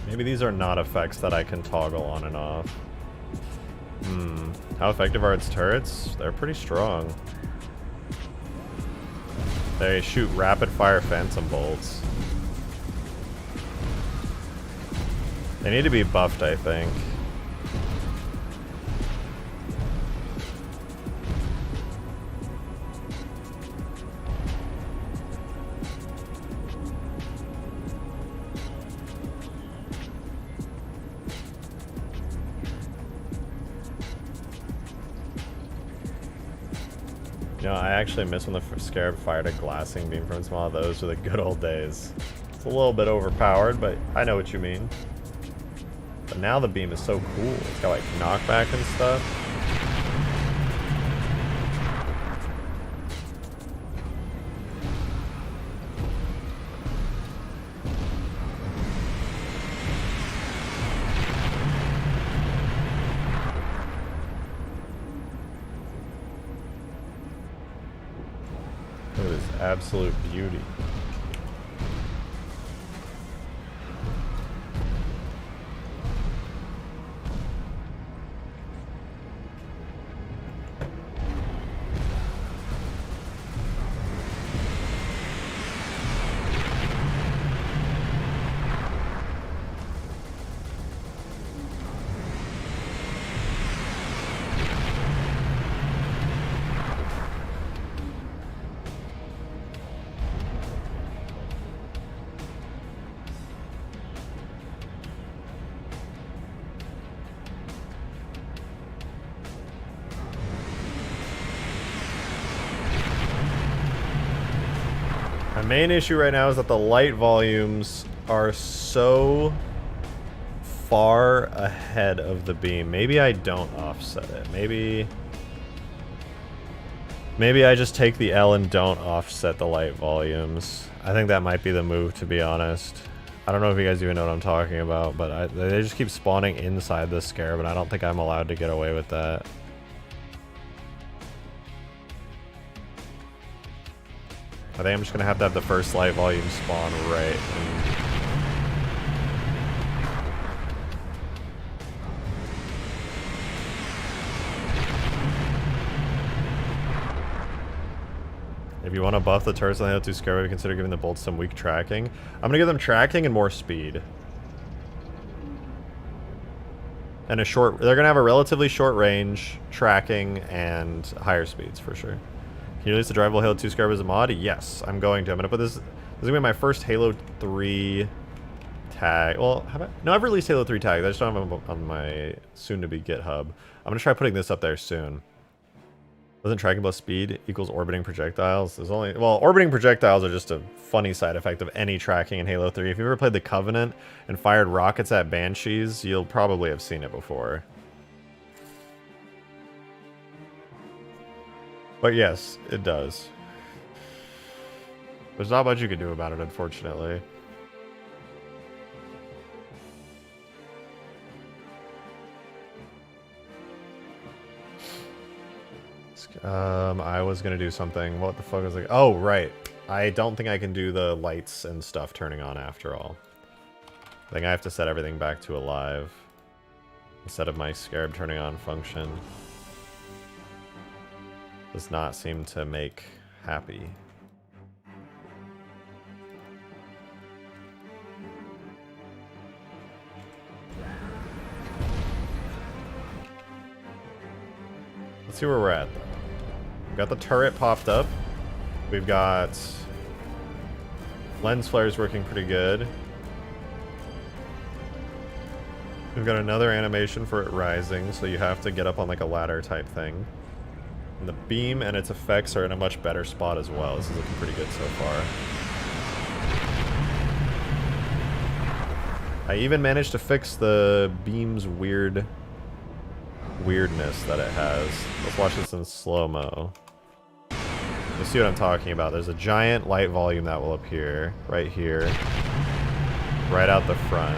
Maybe these are not effects that I can toggle on and off. How effective are its turrets? They're pretty strong. They shoot rapid-fire phantom bolts. They need to be buffed, I think. You know, I actually miss when the Scarab fired a glassing beam from its mouth. Those were the good old days. It's a little bit overpowered, but I know what you mean. But now the beam is so cool. It's got like knockback and stuff. It is absolute beauty. My main issue right now is that the light volumes are so far ahead of the beam. Maybe I don't offset it. Maybe I just take the L and don't offset the light volumes. I think that might be the move, to be honest. I don't know if you guys even know what I'm talking about, but they just keep spawning inside the Scarab, and I don't think I'm allowed to get away with that. I think I'm just gonna have to have the first light volume spawn right. If you want to buff the turrets on the Halo 2 Scarab, consider giving the bolts some weak tracking. I'm going to give them tracking and more speed. And a short... They're going to have a relatively short range, tracking, and higher speeds for sure. Can you release the drivable Halo 2 Scarab as a mod? Yes, I'm going to. I'm going to put this... This is going to be my first Halo 3 tag. Well, how about... No, I've released Halo 3 tags. I just don't have them on my soon-to-be GitHub. I'm going to try putting this up there soon. Doesn't tracking plus speed equals orbiting projectiles? There's only... Well, orbiting projectiles are just a funny side effect of any tracking in Halo 3. If you've ever played the Covenant and fired rockets at Banshees, you'll probably have seen it before. But yes, it does. There's not much you can do about it, unfortunately. I was gonna do something. What the fuck was I... Oh, right. I don't think I can do the lights and stuff turning on after all. I think I have to set everything back to alive instead of my Scarab turning on function. Does not seem to make happy. Let's see where we're at, though. We've got the turret popped up. We've got lens flares working pretty good. We've got another animation for it rising, so you have to get up on like a ladder type thing. And the beam and its effects are in a much better spot as well. This is looking pretty good so far. I even managed to fix the beam's weirdness that it has. Let's watch this in slow-mo. You see what I'm talking about. There's a giant light volume that will appear right here, right out the front.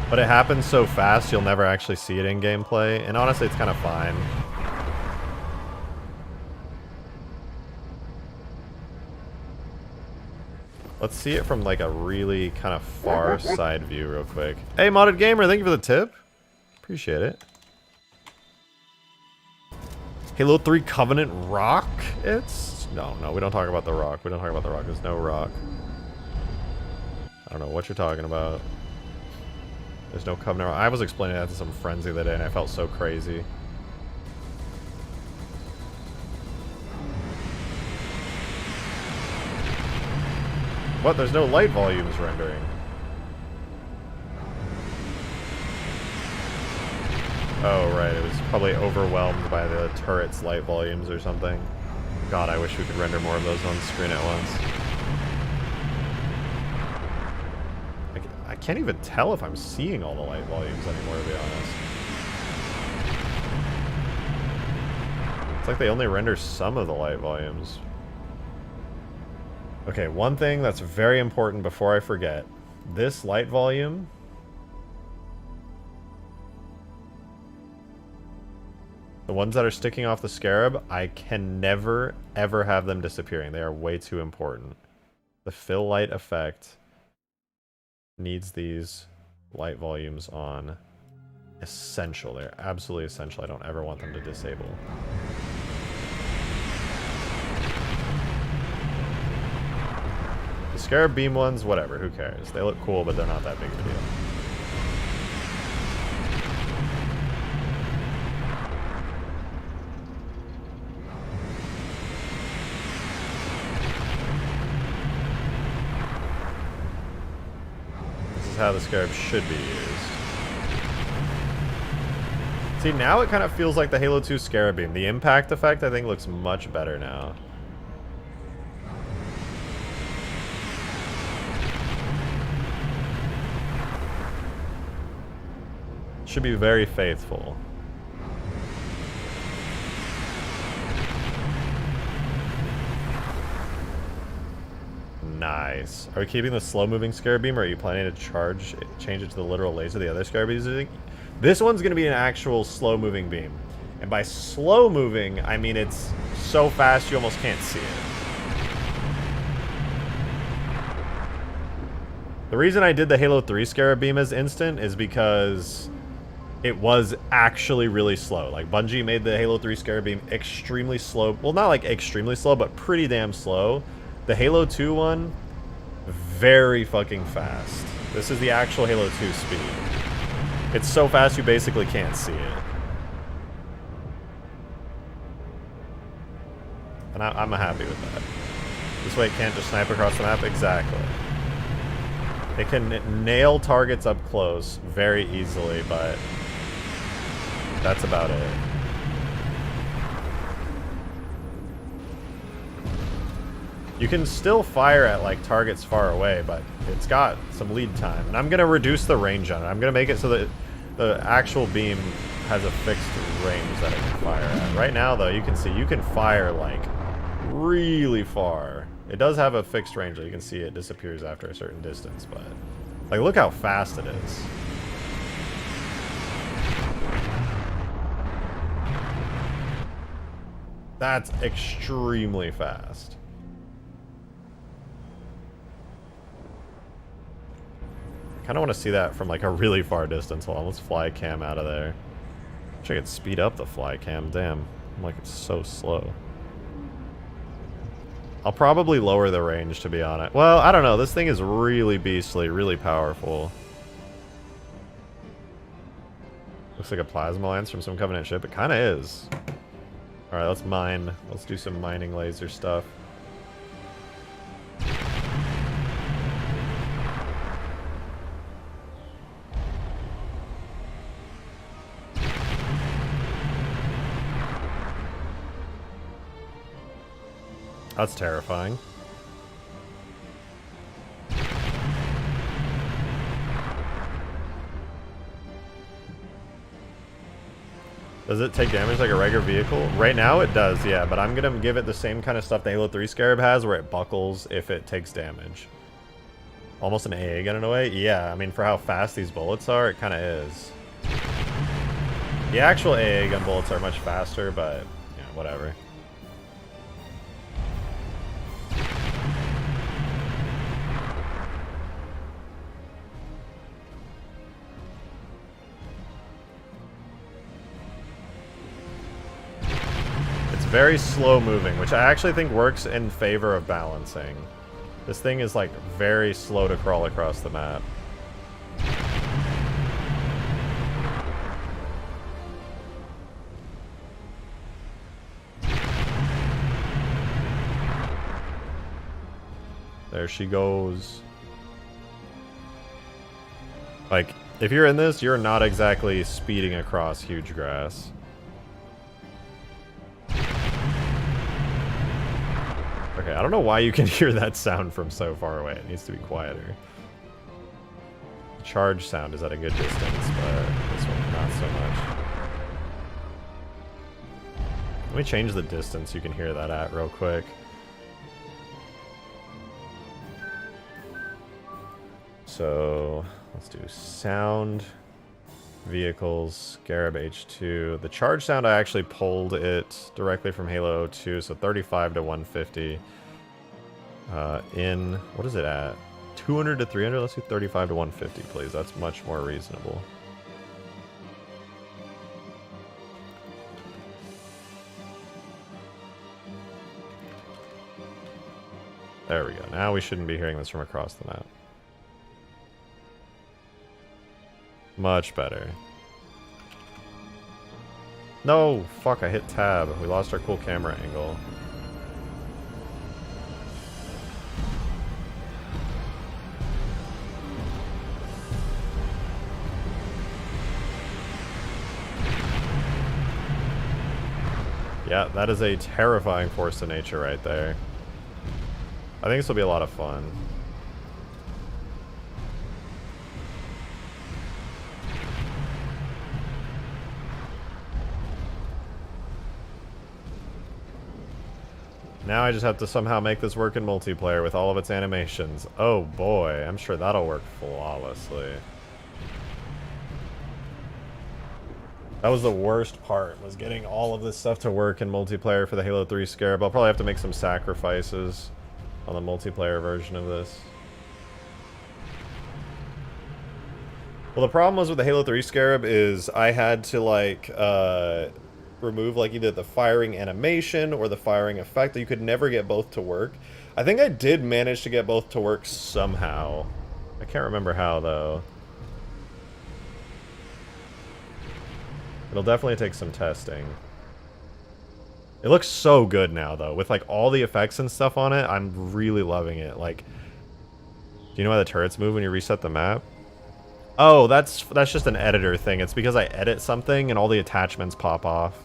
But it happens so fast you'll never actually see it in gameplay, and honestly it's kind of fine. Let's see it from like a really kind of far side view real quick. Hey Modded Gamer, thank you for the tip. Appreciate it. Halo 3 Covenant rock? No, we don't talk about the rock. We don't talk about the rock. There's no rock. I don't know what you're talking about. There's no Covenant rock. I was explaining that to some friends the other day and I felt so crazy. What? There's no light volumes rendering. Oh, right. It was probably overwhelmed by the turret's light volumes or something. God, I wish we could render more of those on screen at once. I can't even tell if I'm seeing all the light volumes anymore, to be honest. It's like they only render some of the light volumes. Okay, one thing that's very important before I forget. This light volume... The ones that are sticking off the Scarab, I can never, ever have them disappearing. They are way too important. The fill light effect needs these light volumes on. Essential. They're absolutely essential. I don't ever want them to disable. The Scarab beam ones, whatever. Who cares? They look cool, but they're not that big of a deal. How the Scarab should be used. See, now it kind of feels like the Halo 2 Scarab beam. The impact effect, I think, looks much better now. Should be very faithful. Nice. Are we keeping the slow-moving Scarab beam, or are you planning to change it to the literal laser the other Scarab beams are using? This one's going to be an actual slow-moving beam. And by slow-moving, I mean it's so fast you almost can't see it. The reason I did the Halo 3 Scarab beam as instant is because it was actually really slow. Like, Bungie made the Halo 3 Scarab beam extremely slow. Well, not like extremely slow, but pretty damn slow. The Halo 2 one, very fucking fast. This is the actual Halo 2 speed. It's so fast you basically can't see it. And I'm happy with that. This way it can't just snipe across the map. Exactly. It can nail targets up close very easily, but that's about it. You can still fire at, like, targets far away, but it's got some lead time. And I'm going to reduce the range on it. I'm going to make it so that the actual beam has a fixed range that it can fire at. Right now, though, you can see you can fire, like, really far. It does have a fixed range. You can see it disappears after a certain distance, but, like, look how fast it is. That's extremely fast. Kind of want to see that from, like, a really far distance. Hold on, let's fly cam out of there. Wish I could speed up the fly cam. Damn, like, it's so slow. I'll probably lower the range, to be honest. Well, I don't know. This thing is really beastly, really powerful. Looks like a plasma lance from some Covenant ship. It kind of is. All right, let's mine. Let's do some mining laser stuff. That's terrifying. Does it take damage like a regular vehicle? Right now it does, yeah, but I'm gonna give it the same kind of stuff the Halo 3 Scarab has, where it buckles if it takes damage. Almost an AA gun in a way? Yeah, I mean, for how fast these bullets are, it kind of is. The actual AA gun bullets are much faster, but, yeah, whatever. Very slow moving, which I actually think works in favor of balancing. This thing is, like, very slow to crawl across the map. There she goes. Like, if you're in this, you're not exactly speeding across huge grass. Okay, I don't know why you can hear that sound from so far away. It needs to be quieter. The charge sound is at a good distance, but this one not so much. Let me change the distance you can hear that at real quick. So, let's do sound, vehicles, Scarab H2. The charge sound, I actually pulled it directly from Halo 2, so 35 to 150. What is it at? 200 to 300? Let's do 35 to 150, please. That's much more reasonable. There we go. Now we shouldn't be hearing this from across the map. Much better. No! Fuck, I hit tab. We lost our cool camera angle. Yeah, that is a terrifying force of nature right there. I think this will be a lot of fun. Now I just have to somehow make this work in multiplayer with all of its animations. Oh boy, I'm sure that'll work flawlessly. That was the worst part, was getting all of this stuff to work in multiplayer for the Halo 3 Scarab. I'll probably have to make some sacrifices on the multiplayer version of this. Well, the problem was with the Halo 3 Scarab is I had to, like, remove, like, either the firing animation or the firing effect. You could never get both to work. I think I did manage to get both to work somehow. I can't remember how, though. It'll definitely take some testing. It looks so good now, though. With, like, all the effects and stuff on it, I'm really loving it. Like, do you know why the turrets move when you reset the map? Oh, that's just an editor thing. It's because I edit something and all the attachments pop off.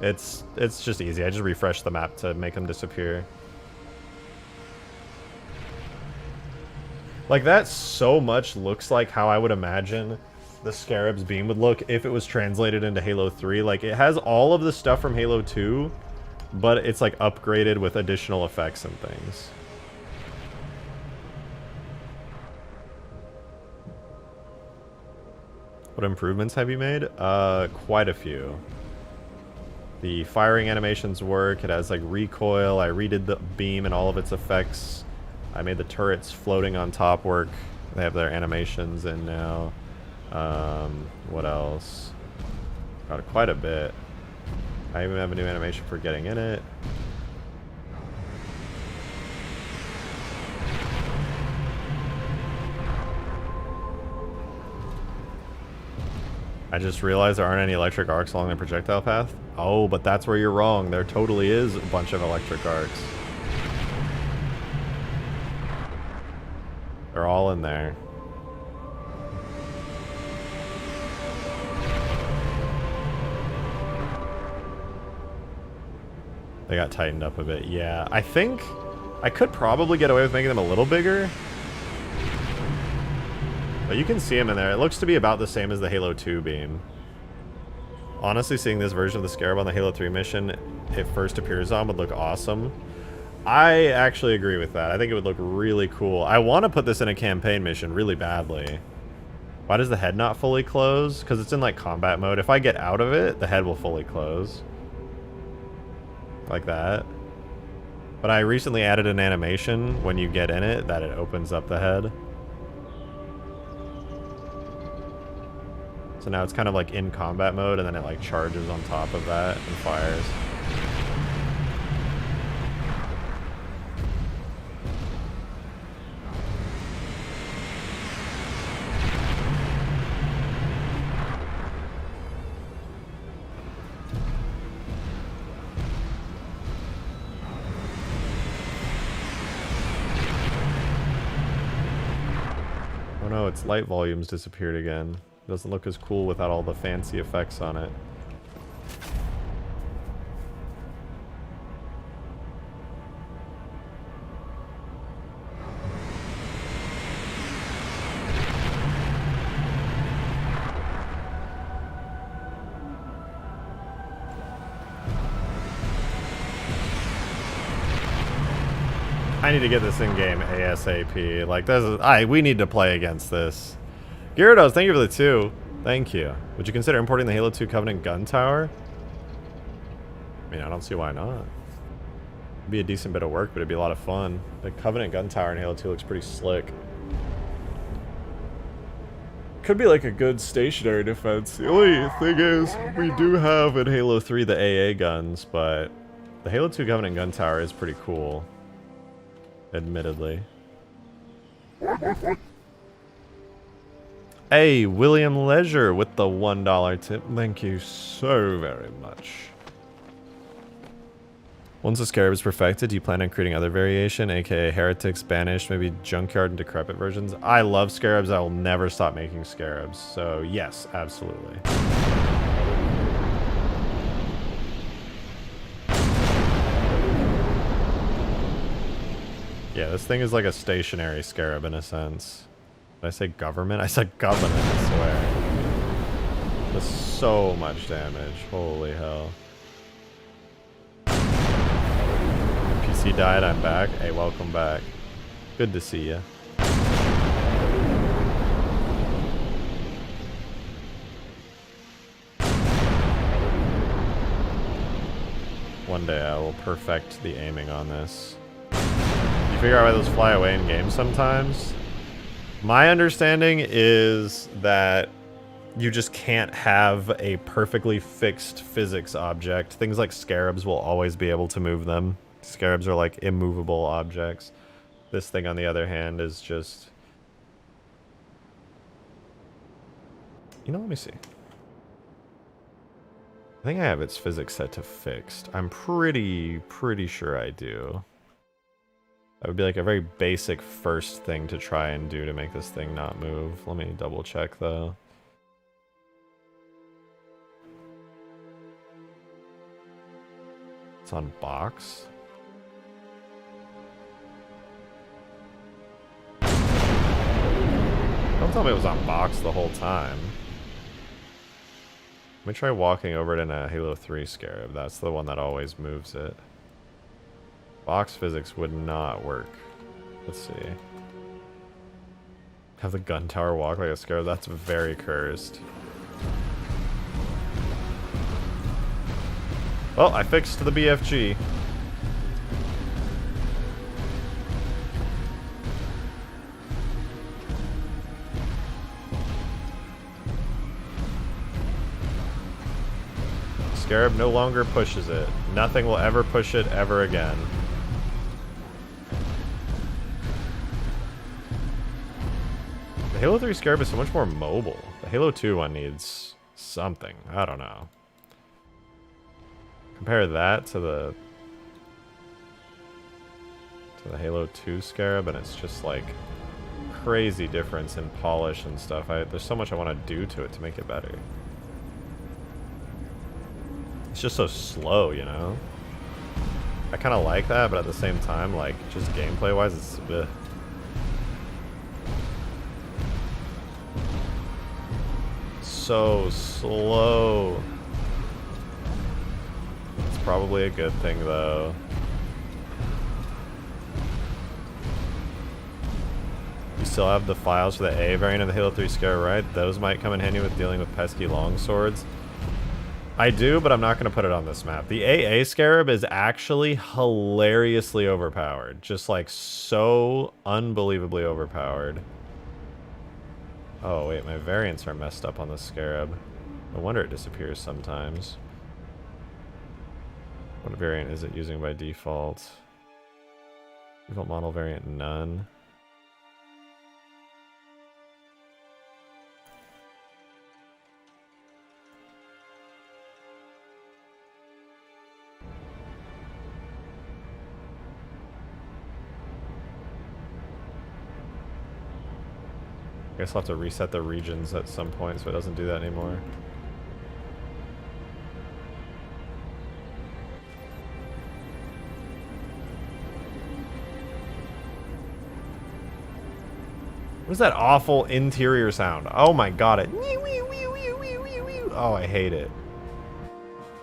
It's just easy. I just refresh the map to make them disappear. Like, that so much looks like how I would imagine the Scarab's beam would look if it was translated into Halo 3. Like, it has all of the stuff from Halo 2, but it's, like, upgraded with additional effects and things. What improvements have you made? Quite a few. The firing animations work. It has, like, recoil. I redid the beam and all of its effects. I made the turrets floating on top work. They have their animations in now. What else? Got quite a bit. I even have a new animation for getting in it. I just realized there aren't any electric arcs along the projectile path. Oh, but that's where you're wrong. There totally is a bunch of electric arcs. They're all in there. They got tightened up a bit. Yeah, I think I could probably get away with making them a little bigger. But you can see them in there. It looks to be about the same as the Halo 2 beam. Honestly, seeing this version of the Scarab on the Halo 3 mission it first appears on would look awesome. I actually agree with that. I think it would look really cool. I want to put this in a campaign mission really badly. Why does the head not fully close? Because it's in, like, combat mode. If I get out of it, the head will fully close. Like that. But I recently added an animation when you get in it that it opens up the head. So now it's kind of like in combat mode, and then it, like, charges on top of that and fires. Oh no, its light volume's disappeared again. Doesn't look as cool without all the fancy effects on it. I need to get this in game ASAP. Like, this is, we need to play against this. Gyarados, thank you for the 2. Thank you. Would you consider importing the Halo 2 Covenant gun tower? I mean, I don't see why not. It'd be a decent bit of work, but it'd be a lot of fun. The Covenant gun tower in Halo 2 looks pretty slick. Could be like a good stationary defense. The only thing is, we do have in Halo 3 the AA guns, but the Halo 2 Covenant gun tower is pretty cool. Admittedly. Hey, William Leisure with the $1 tip. Thank you so very much. Once the Scarab is perfected, do you plan on creating other variation, aka Heretics, Banished, maybe Junkyard and Decrepit versions? I love Scarabs. I will never stop making Scarabs. So yes, absolutely. Yeah, this thing is like a stationary scarab in a sense. Did I say government? I said government, I swear. Does so much damage. Holy hell. PC died, I'm back. Hey, welcome back. Good to see you. One day I will perfect the aiming on this. You figure out why those fly away in games sometimes? My understanding is that you just can't have a perfectly fixed physics object. Things like scarabs will always be able to move them. Scarabs are like immovable objects. This thing, on the other hand, is just... You know, let me see. I think I have its physics set to fixed. I'm pretty sure I do. That would be like a very basic first thing to try and do to make this thing not move. Let me double check though. It's on box. Don't tell me it was on box the whole time. Let me try walking over it in a Halo 3 Scarab. That's the one that always moves it. Box physics would not work. Let's see. Have the gun tower walk like a Scarab? That's very cursed. Well, I fixed the BFG. Scarab no longer pushes it. Nothing will ever push it ever again. The Halo 3 Scarab is so much more mobile. The Halo 2 one needs something. I don't know. Compare that to the Halo 2 Scarab, and it's just like crazy difference in polish and stuff. There's so much I want to do to it to make it better. It's just so slow, you know? I kind of like that, but at the same time, like, just gameplay-wise, it's... Ugh. So slow. It's probably a good thing, though. You still have the files for the A variant of the Halo 3 Scarab, right? Those might come in handy with dealing with pesky longswords. I do, but I'm not going to put it on this map. The AA Scarab is actually hilariously overpowered. Just like so unbelievably overpowered. Oh wait, my variants are messed up on the Scarab. No wonder it disappears sometimes. What variant is it using by default? Default model variant none. I guess I'll have to reset the regions at some point so it doesn't do that anymore. What is that awful interior sound? Oh my god, it... Oh, I hate it.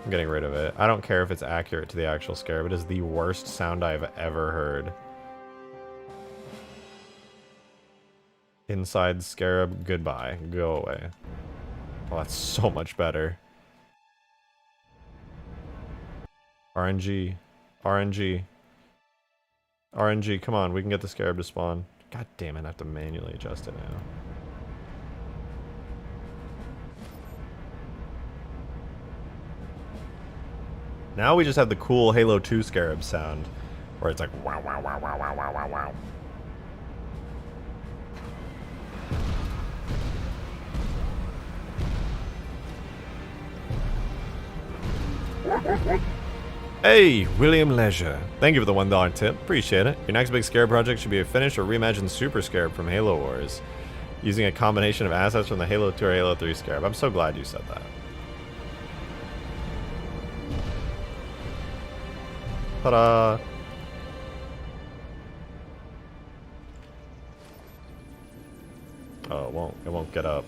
I'm getting rid of it. I don't care if it's accurate to the actual Scarab. It is the worst sound I've ever heard. Inside Scarab, goodbye. Go away. Well, that's so much better. RNG. RNG. RNG, come on, we can get the Scarab to spawn. God damn it, I have to manually adjust it now. Now we just have the cool Halo 2 Scarab sound, where it's like wow, wow, wow, wow, wow, wow, wow, wow. Hey, William Leisure. Thank you for the $1 tip. Appreciate it. Your next big Scarab project should be a finished or reimagined Super Scarab from Halo Wars, using a combination of assets from the Halo 2 or Halo 3 Scarab. I'm so glad you said that. Ta-da! won't get up.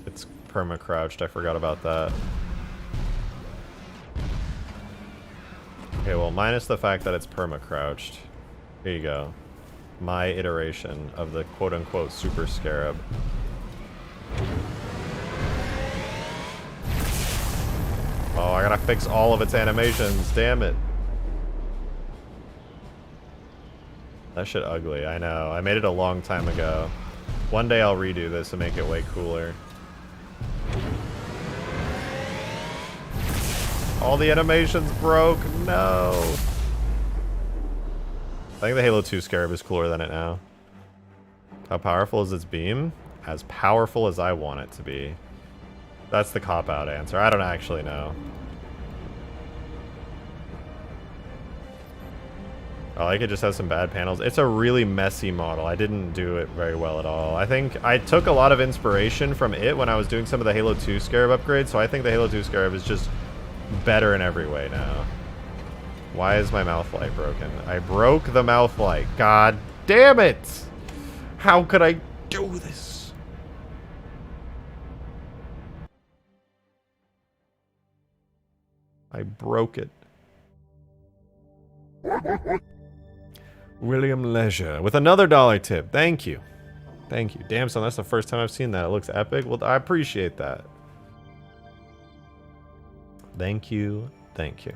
It's perma crouched. I forgot about that. Okay, well, minus the fact that it's perma crouched. Here you go. My iteration of the quote unquote super scarab. Oh, I gotta fix all of its animations. Damn it. That shit ugly, I know. I made it a long time ago. One day I'll redo this and make it way cooler. All the animations broke. No. I think the Halo 2 Scarab is cooler than it now. How powerful is its beam? As powerful as I want it to be. That's the cop-out answer. I don't actually know. I like it just has some bad panels. It's a really messy model. I didn't do it very well at all. I think I took a lot of inspiration from it when I was doing some of the Halo 2 Scarab upgrades, so I think the Halo 2 Scarab is just better in every way now. Why is my mouth light broken? I broke the mouth light. God damn it! How could I do this? I broke it. William Leisure with another $1 tip. Thank you. Thank you. Damn, son, that's the first time I've seen that. It looks epic. Well, I appreciate that. Thank you. Thank you.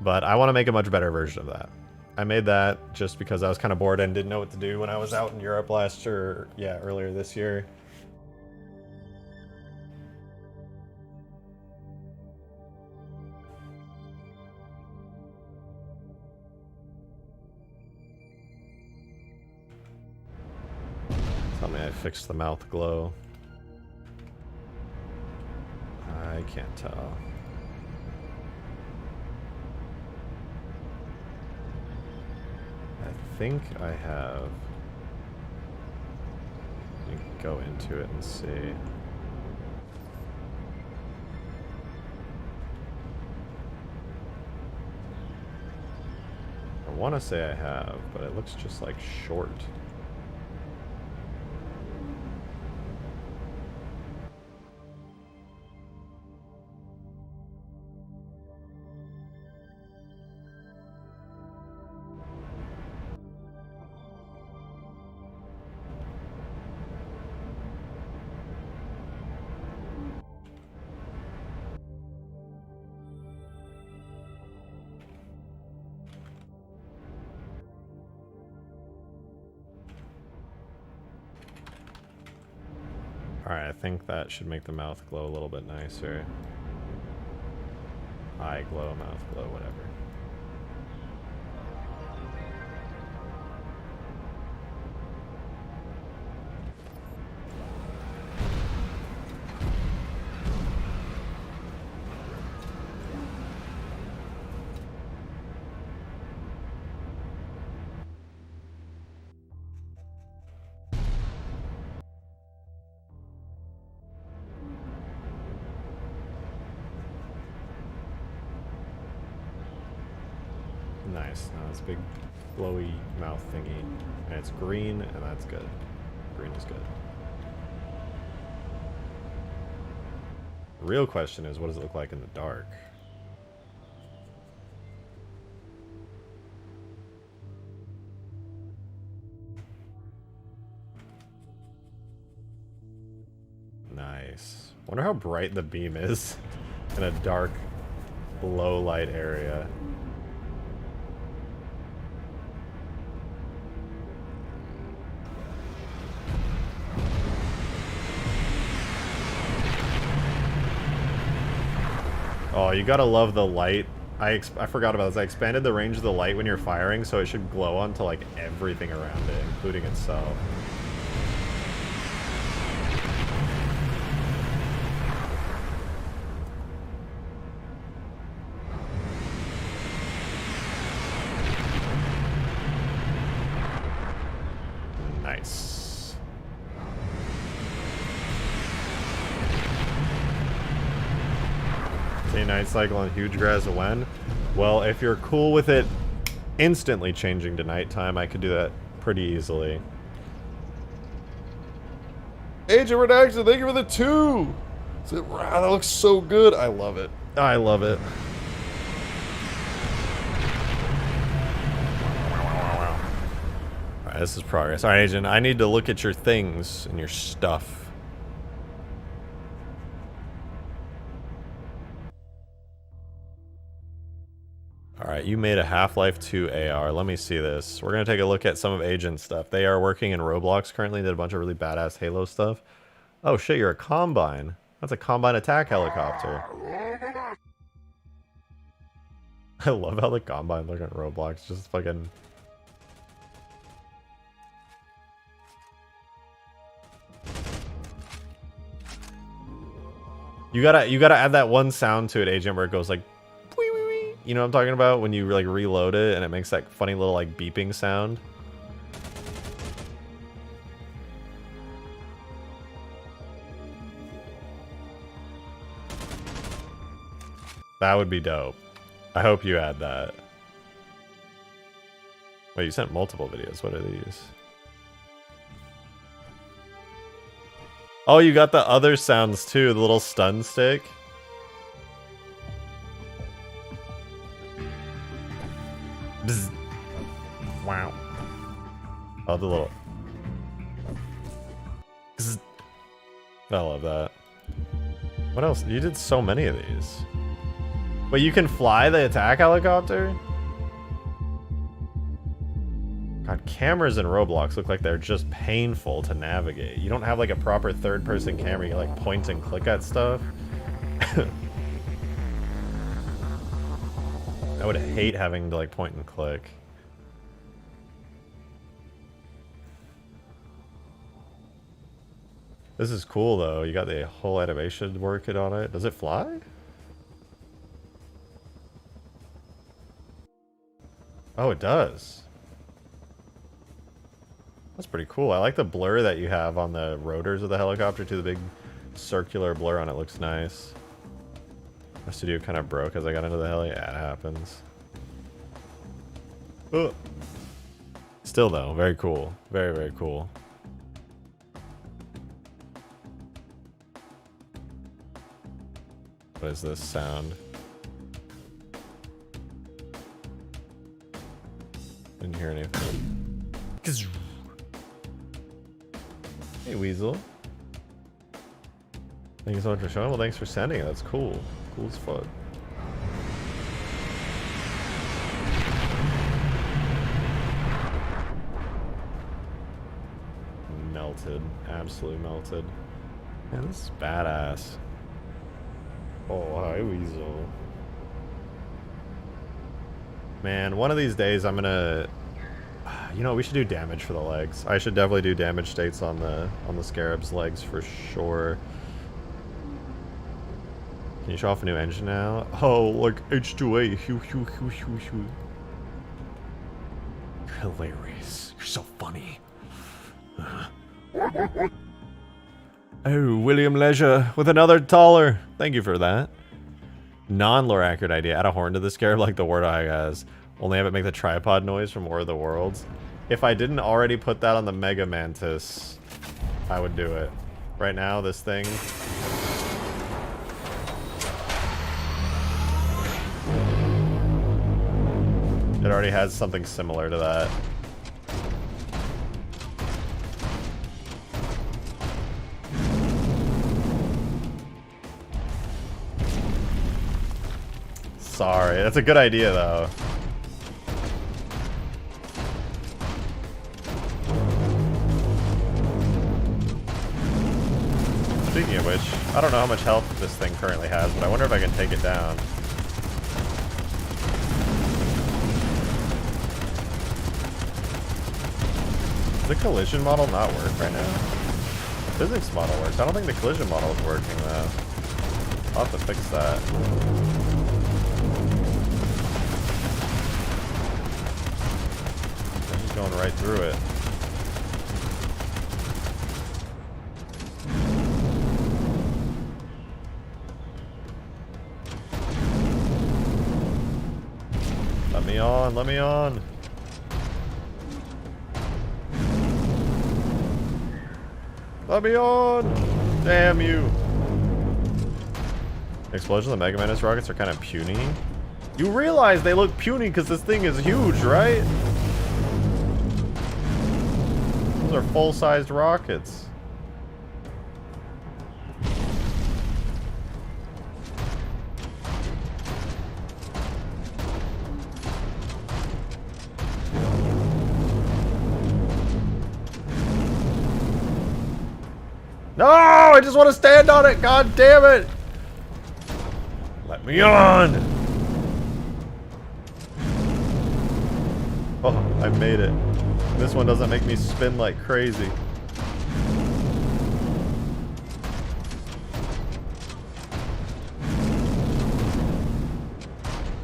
But I want to make a much better version of that. I made that just because I was kind of bored and didn't know what to do when I was out in Europe last year. Yeah, earlier this year. Tell me I fixed the mouth glow. I can't tell. I think I have. Let me go into it and see. I want to say I have, but it looks just like short. Alright, I think that should make the mouth glow a little bit nicer. Eye glow, mouth glow, whatever. Nice. Now this big glowy mouth thingy. And it's green, and that's good. Green is good. The real question is, what does it look like in the dark? Nice. Wonder how bright the beam is in a dark, low light area. Oh, you gotta love the light. I forgot about this. I expanded the range of the light when you're firing, so it should glow onto like everything around it, including itself. Nice. Night cycle on huge grass when? Well, if you're cool with it instantly changing to nighttime, I could do that pretty easily. Agent Redaction, thank you for the 2. Wow, that looks so good. I love it. I love it. Alright, this is progress. Alright, Agent, I need to look at your things and your stuff. Alright, you made a Half-Life 2 AR. Let me see this. We're gonna take a look at some of Agent's stuff. They are working in Roblox currently. Did a bunch of really badass Halo stuff. Oh shit, you're a Combine. That's a Combine attack helicopter. I love how the Combine look at Roblox. Just fucking... You gotta add that one sound to it, Agent, where it goes like... You know what I'm talking about? When you like reload it and it makes that funny little like beeping sound. That would be dope. I hope you add that. Wait, you sent multiple videos. What are these? Oh, you got the other sounds too, the little stun stick. Bzz. Wow. Oh, the little... Bzz. I love that. What else? You did so many of these. Wait, you can fly the attack helicopter? God, cameras in Roblox look like they're just painful to navigate. You don't have like a proper third-person camera. You like point and click at stuff. I would hate having to like point and click. This is cool though. You got the whole animation working on it. Does it fly? Oh, it does. That's pretty cool. I like the blur that you have on the rotors of the helicopter too. The big circular blur on it looks nice. My studio kind of broke as I got into the heli. Yeah, it happens. Ugh. Still though, very cool. Very, very cool. What is this sound? Didn't hear anything. Hey, Weasel. Thank you so much for showing. Well, thanks for sending it. That's cool. Cool as fuck. Melted. Absolutely melted. Man, this is badass. Oh, hi, Weasel. Man, one of these days I'm gonna... You know, we should do damage for the legs. I should definitely do damage states on the Scarab's legs for sure. Can you show off a new engine now? Oh, like H2A. Hilarious. You're so funny. Oh, William Leisure with another $1. Thank you for that. Non-lore accurate idea. Add a horn to the Scarab like the Warthog has. Only have it make the tripod noise from War of the Worlds. If I didn't already put that on the Mega Mantis, I would do it. Right now, this thing... It already has something similar to that. Sorry, that's a good idea though. Speaking of which, I don't know how much health this thing currently has, but I wonder if I can take it down. Does the collision model not work right now? The physics model works. I don't think the collision model is working though. I'll have to fix that. He's going right through it. Let me on, let me on. Let me on! Damn you! Explosions of Mega Menace rockets are kind of puny. You realize they look puny because this thing is huge, right? Those are full-sized rockets. No! I just want to stand on it! God damn it! Let me on! Oh, I made it. This one doesn't make me spin like crazy.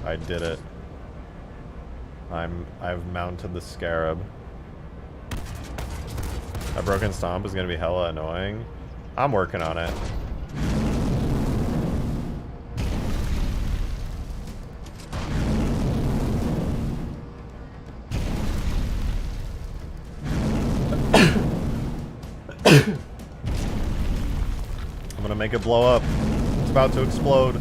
I did it. I've mounted the Scarab. A broken stomp is gonna be hella annoying. I'm working on it. I'm gonna make it blow up. It's about to explode.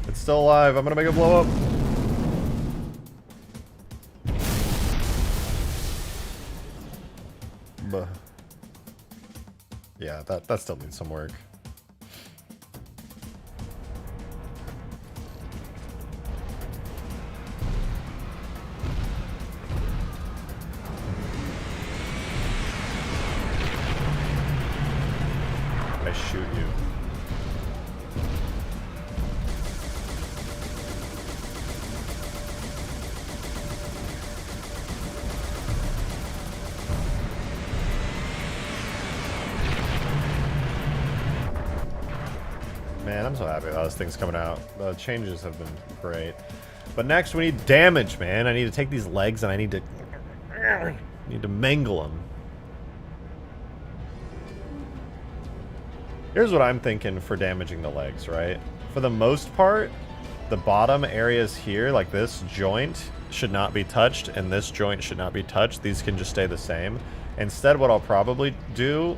It's still alive. I'm gonna make it blow up. Buh. Yeah, that still needs some work. I shoot you. Man, I'm so happy how this thing's coming out. The changes have been great. But next we need damage, man. I need to take these legs and I need to mangle them. Here's what I'm thinking for damaging the legs, right? For the most part, the bottom areas here, like this joint, should not be touched, and this joint should not be touched. These can just stay the same. Instead, what I'll probably do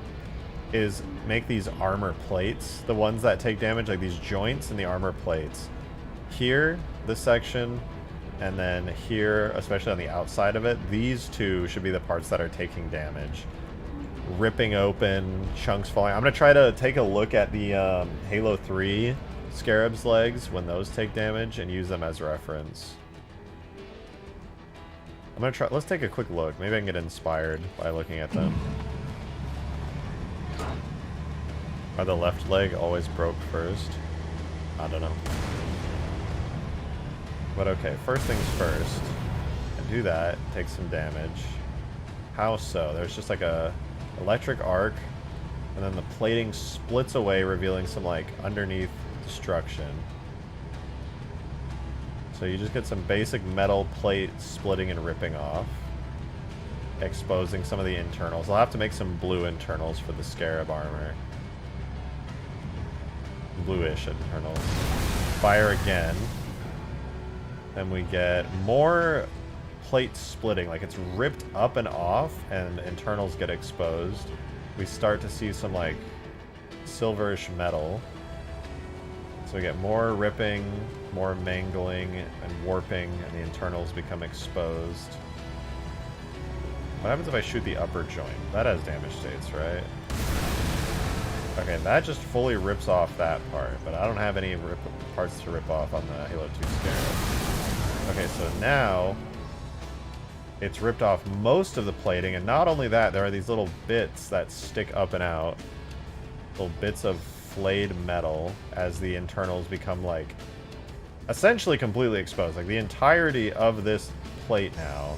is make these armor plates, the ones that take damage, like these joints and the armor plates. Here, this section, and then here, especially on the outside of it, these two should be the parts that are taking damage. Ripping open, chunks falling. I'm gonna try to take a look at the Halo 3 Scarab's legs when those take damage and use them as reference. I'm gonna try, let's take a quick look. Maybe I can get inspired by looking at them. Are the left leg always broke first? I don't know. But okay, first things first. And do that, take some damage. How so? There's just like a electric arc, and then the plating splits away, revealing some like underneath destruction. So you just get some basic metal plate splitting and ripping off, exposing some of the internals. I'll have to make some blue internals for the Scarab armor. Bluish internals. Fire again. Then we get more plate splitting, like it's ripped up and off and internals get exposed. We start to see some like silverish metal. So we get more ripping, more mangling and warping, and the internals become exposed. What happens if I shoot the upper joint? That has damage states, right? Okay, that just fully rips off that part, but I don't have any parts to rip off on the Halo 2 Scarab. Okay, so now it's ripped off most of the plating, and not only that, there are these little bits that stick up and out. Little bits of flayed metal as the internals become, like, essentially completely exposed. Like, the entirety of this plate now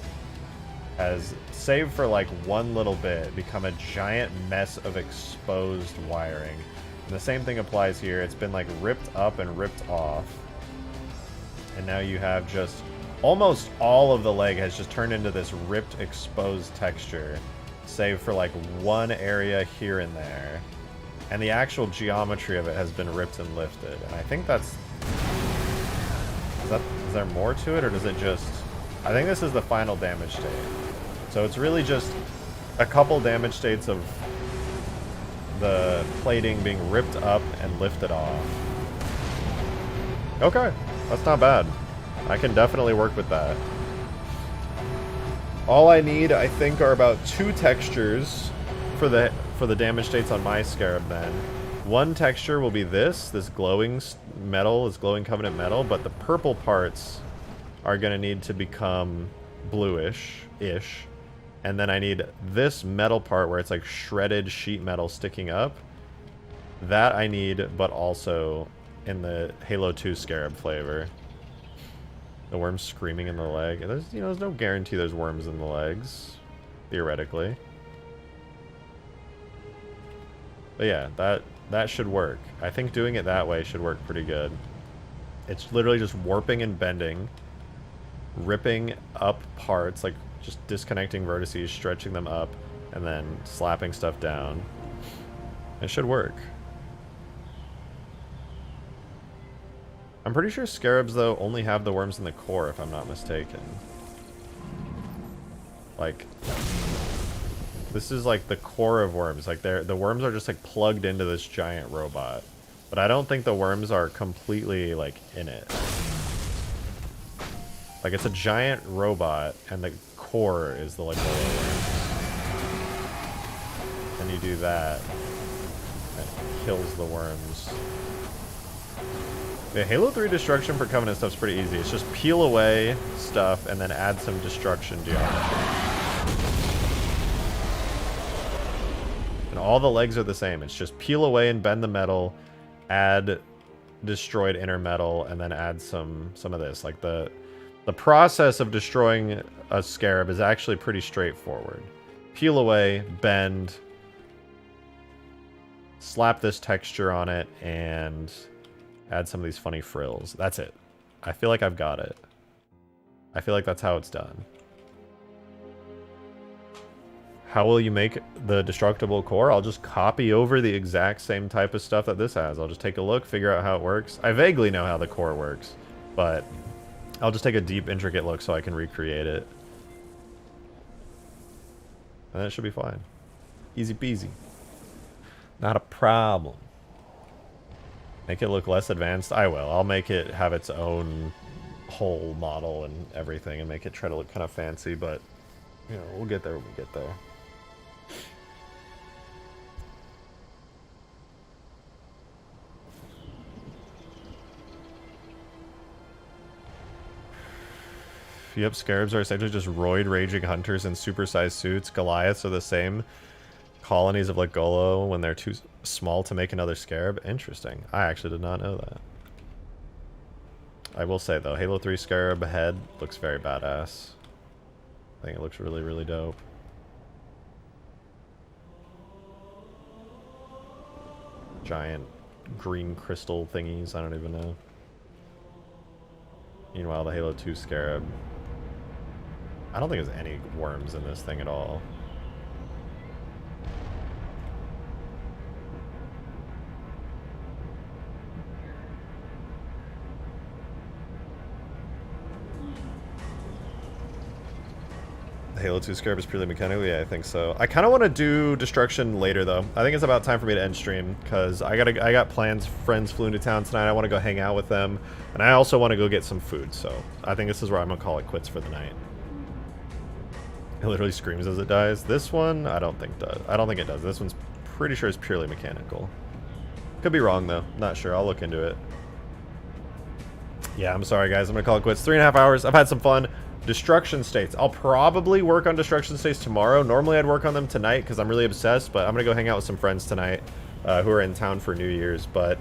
has, save for, like, one little bit, become a giant mess of exposed wiring. And the same thing applies here. It's been, like, ripped up and ripped off. And now you have just almost all of the leg has just turned into this ripped, exposed texture, save for like one area here and there. And the actual geometry of it has been ripped and lifted. And I think that's... Is there more to it, or does it just... I think this is the final damage state. So it's really just a couple damage states of the plating being ripped up and lifted off. Okay, that's not bad. I can definitely work with that. All I need, I think, are about 2 textures for the damage states on my Scarab then. One texture will be this glowing metal, this glowing covenant metal, but the purple parts are going to need to become bluish-ish. And then I need this metal part where it's like shredded sheet metal sticking up. That I need, but also in the Halo 2 Scarab flavor. The worms screaming in the leg. There's, you know, there's no guarantee there's worms in the legs, theoretically. But yeah, that should work. I think doing it that way should work pretty good. It's literally just warping and bending, ripping up parts, like just disconnecting vertices, stretching them up, and then slapping stuff down. It should work. I'm pretty sure Scarabs, though, only have the worms in the core, if I'm not mistaken. Like, this is like the core of worms. Like, the worms are just like plugged into this giant robot. But I don't think the worms are completely, like, in it. Like, it's a giant robot, and the core is the, like, the worms. And you do that, and it kills the worms. The Halo 3 destruction for Covenant stuff's pretty easy. It's just peel away stuff and then add some destruction geometry. And all the legs are the same. It's just peel away and bend the metal, add destroyed inner metal, and then add some of this. Like the process of destroying a Scarab is actually pretty straightforward. Peel away, bend, slap this texture on it, and add some of these funny frills. That's it. I feel like I've got it. I feel like that's how it's done. How will you make the destructible core? I'll just copy over the exact same type of stuff that this has. I'll just take a look, figure out how it works. I vaguely know how the core works, but I'll just take a deep, intricate look so I can recreate it. And it should be fine. Easy peasy. Not a problem. Make it look less advanced? I will. I'll make it have its own whole model and everything and make it try to look kind of fancy, but, you know, we'll get there when we get there. Yep, Scarabs are essentially just roid-raging hunters in supersized suits. Goliaths are the same colonies of like Golo when they're too small to make another Scarab. Interesting. I actually did not know that. I will say though, Halo 3 Scarab head looks very badass. I think it looks really, really dope. Giant green crystal thingies, I don't even know. Meanwhile, the Halo 2 Scarab, I don't think there's any worms in this thing at all. Halo 2 Scarab is purely mechanical? Yeah, I think so. I kind of want to do destruction later, though. I think it's about time for me to end stream, because I got plans. Friends flew into town tonight. I want to go hang out with them, and I also want to go get some food, so I think this is where I'm going to call it quits for the night. It literally screams as it dies. This one, I don't think it does. This one's pretty sure is purely mechanical. Could be wrong, though. Not sure. I'll look into it. Yeah, I'm sorry, guys. I'm going to call it quits. 3.5 hours. I've had some fun. Destruction states. I'll probably work on destruction states tomorrow. Normally I'd work on them tonight because I'm really obsessed, but I'm gonna go hang out with some friends tonight who are in town for New Year's. But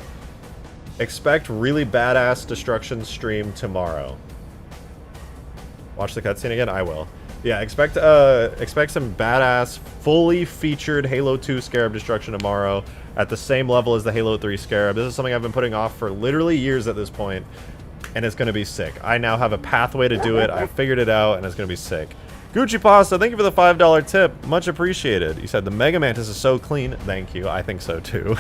expect really badass destruction stream tomorrow. Watch the cutscene again? I will. Yeah, expect some badass, fully featured Halo 2 Scarab destruction tomorrow at the same level as the Halo 3 Scarab. This is something I've been putting off for literally years at this point. And it's going to be sick. I now have a pathway to do it. I figured it out, and it's going to be sick. Gucci Pasta, thank you for the $5 tip. Much appreciated. You said the Mega Mantis is so clean. Thank you. I think so too.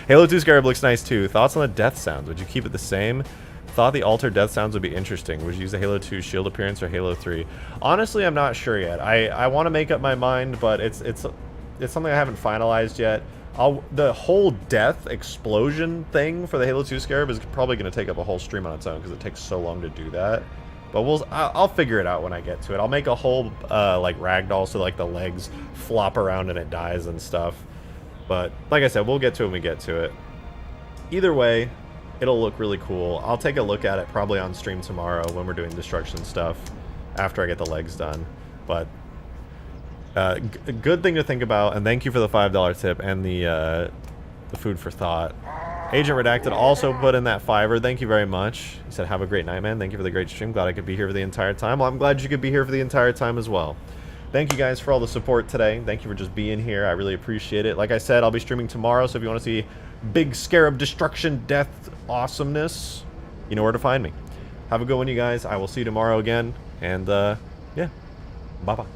Halo 2 Scarab looks nice too. Thoughts on the death sounds? Would you keep it the same? Thought the altered death sounds would be interesting. Would you use the Halo 2 shield appearance or Halo 3? Honestly, I'm not sure yet. I want to make up my mind, but it's something I haven't finalized yet. The whole death explosion thing for the Halo 2 Scarab is probably going to take up a whole stream on its own because it takes so long to do that. But I'll figure it out when I get to it. I'll make a whole like ragdoll so like the legs flop around and it dies and stuff. But like I said, we'll get to it when we get to it. Either way, it'll look really cool. I'll take a look at it probably on stream tomorrow when we're doing destruction stuff after I get the legs done. But a good thing to think about, and thank you for the $5 tip and the food for thought. Agent Redacted also put in that $5. Thank you very much. He said, have a great night, man. Thank you for the great stream. Glad I could be here for the entire time. Well, I'm glad you could be here for the entire time as well. Thank you guys for all the support today. Thank you for just being here. I really appreciate it. Like I said, I'll be streaming tomorrow, so if you want to see big Scarab destruction, death, awesomeness, you know where to find me. Have a good one, you guys. I will see you tomorrow again. And, yeah. Bye-bye.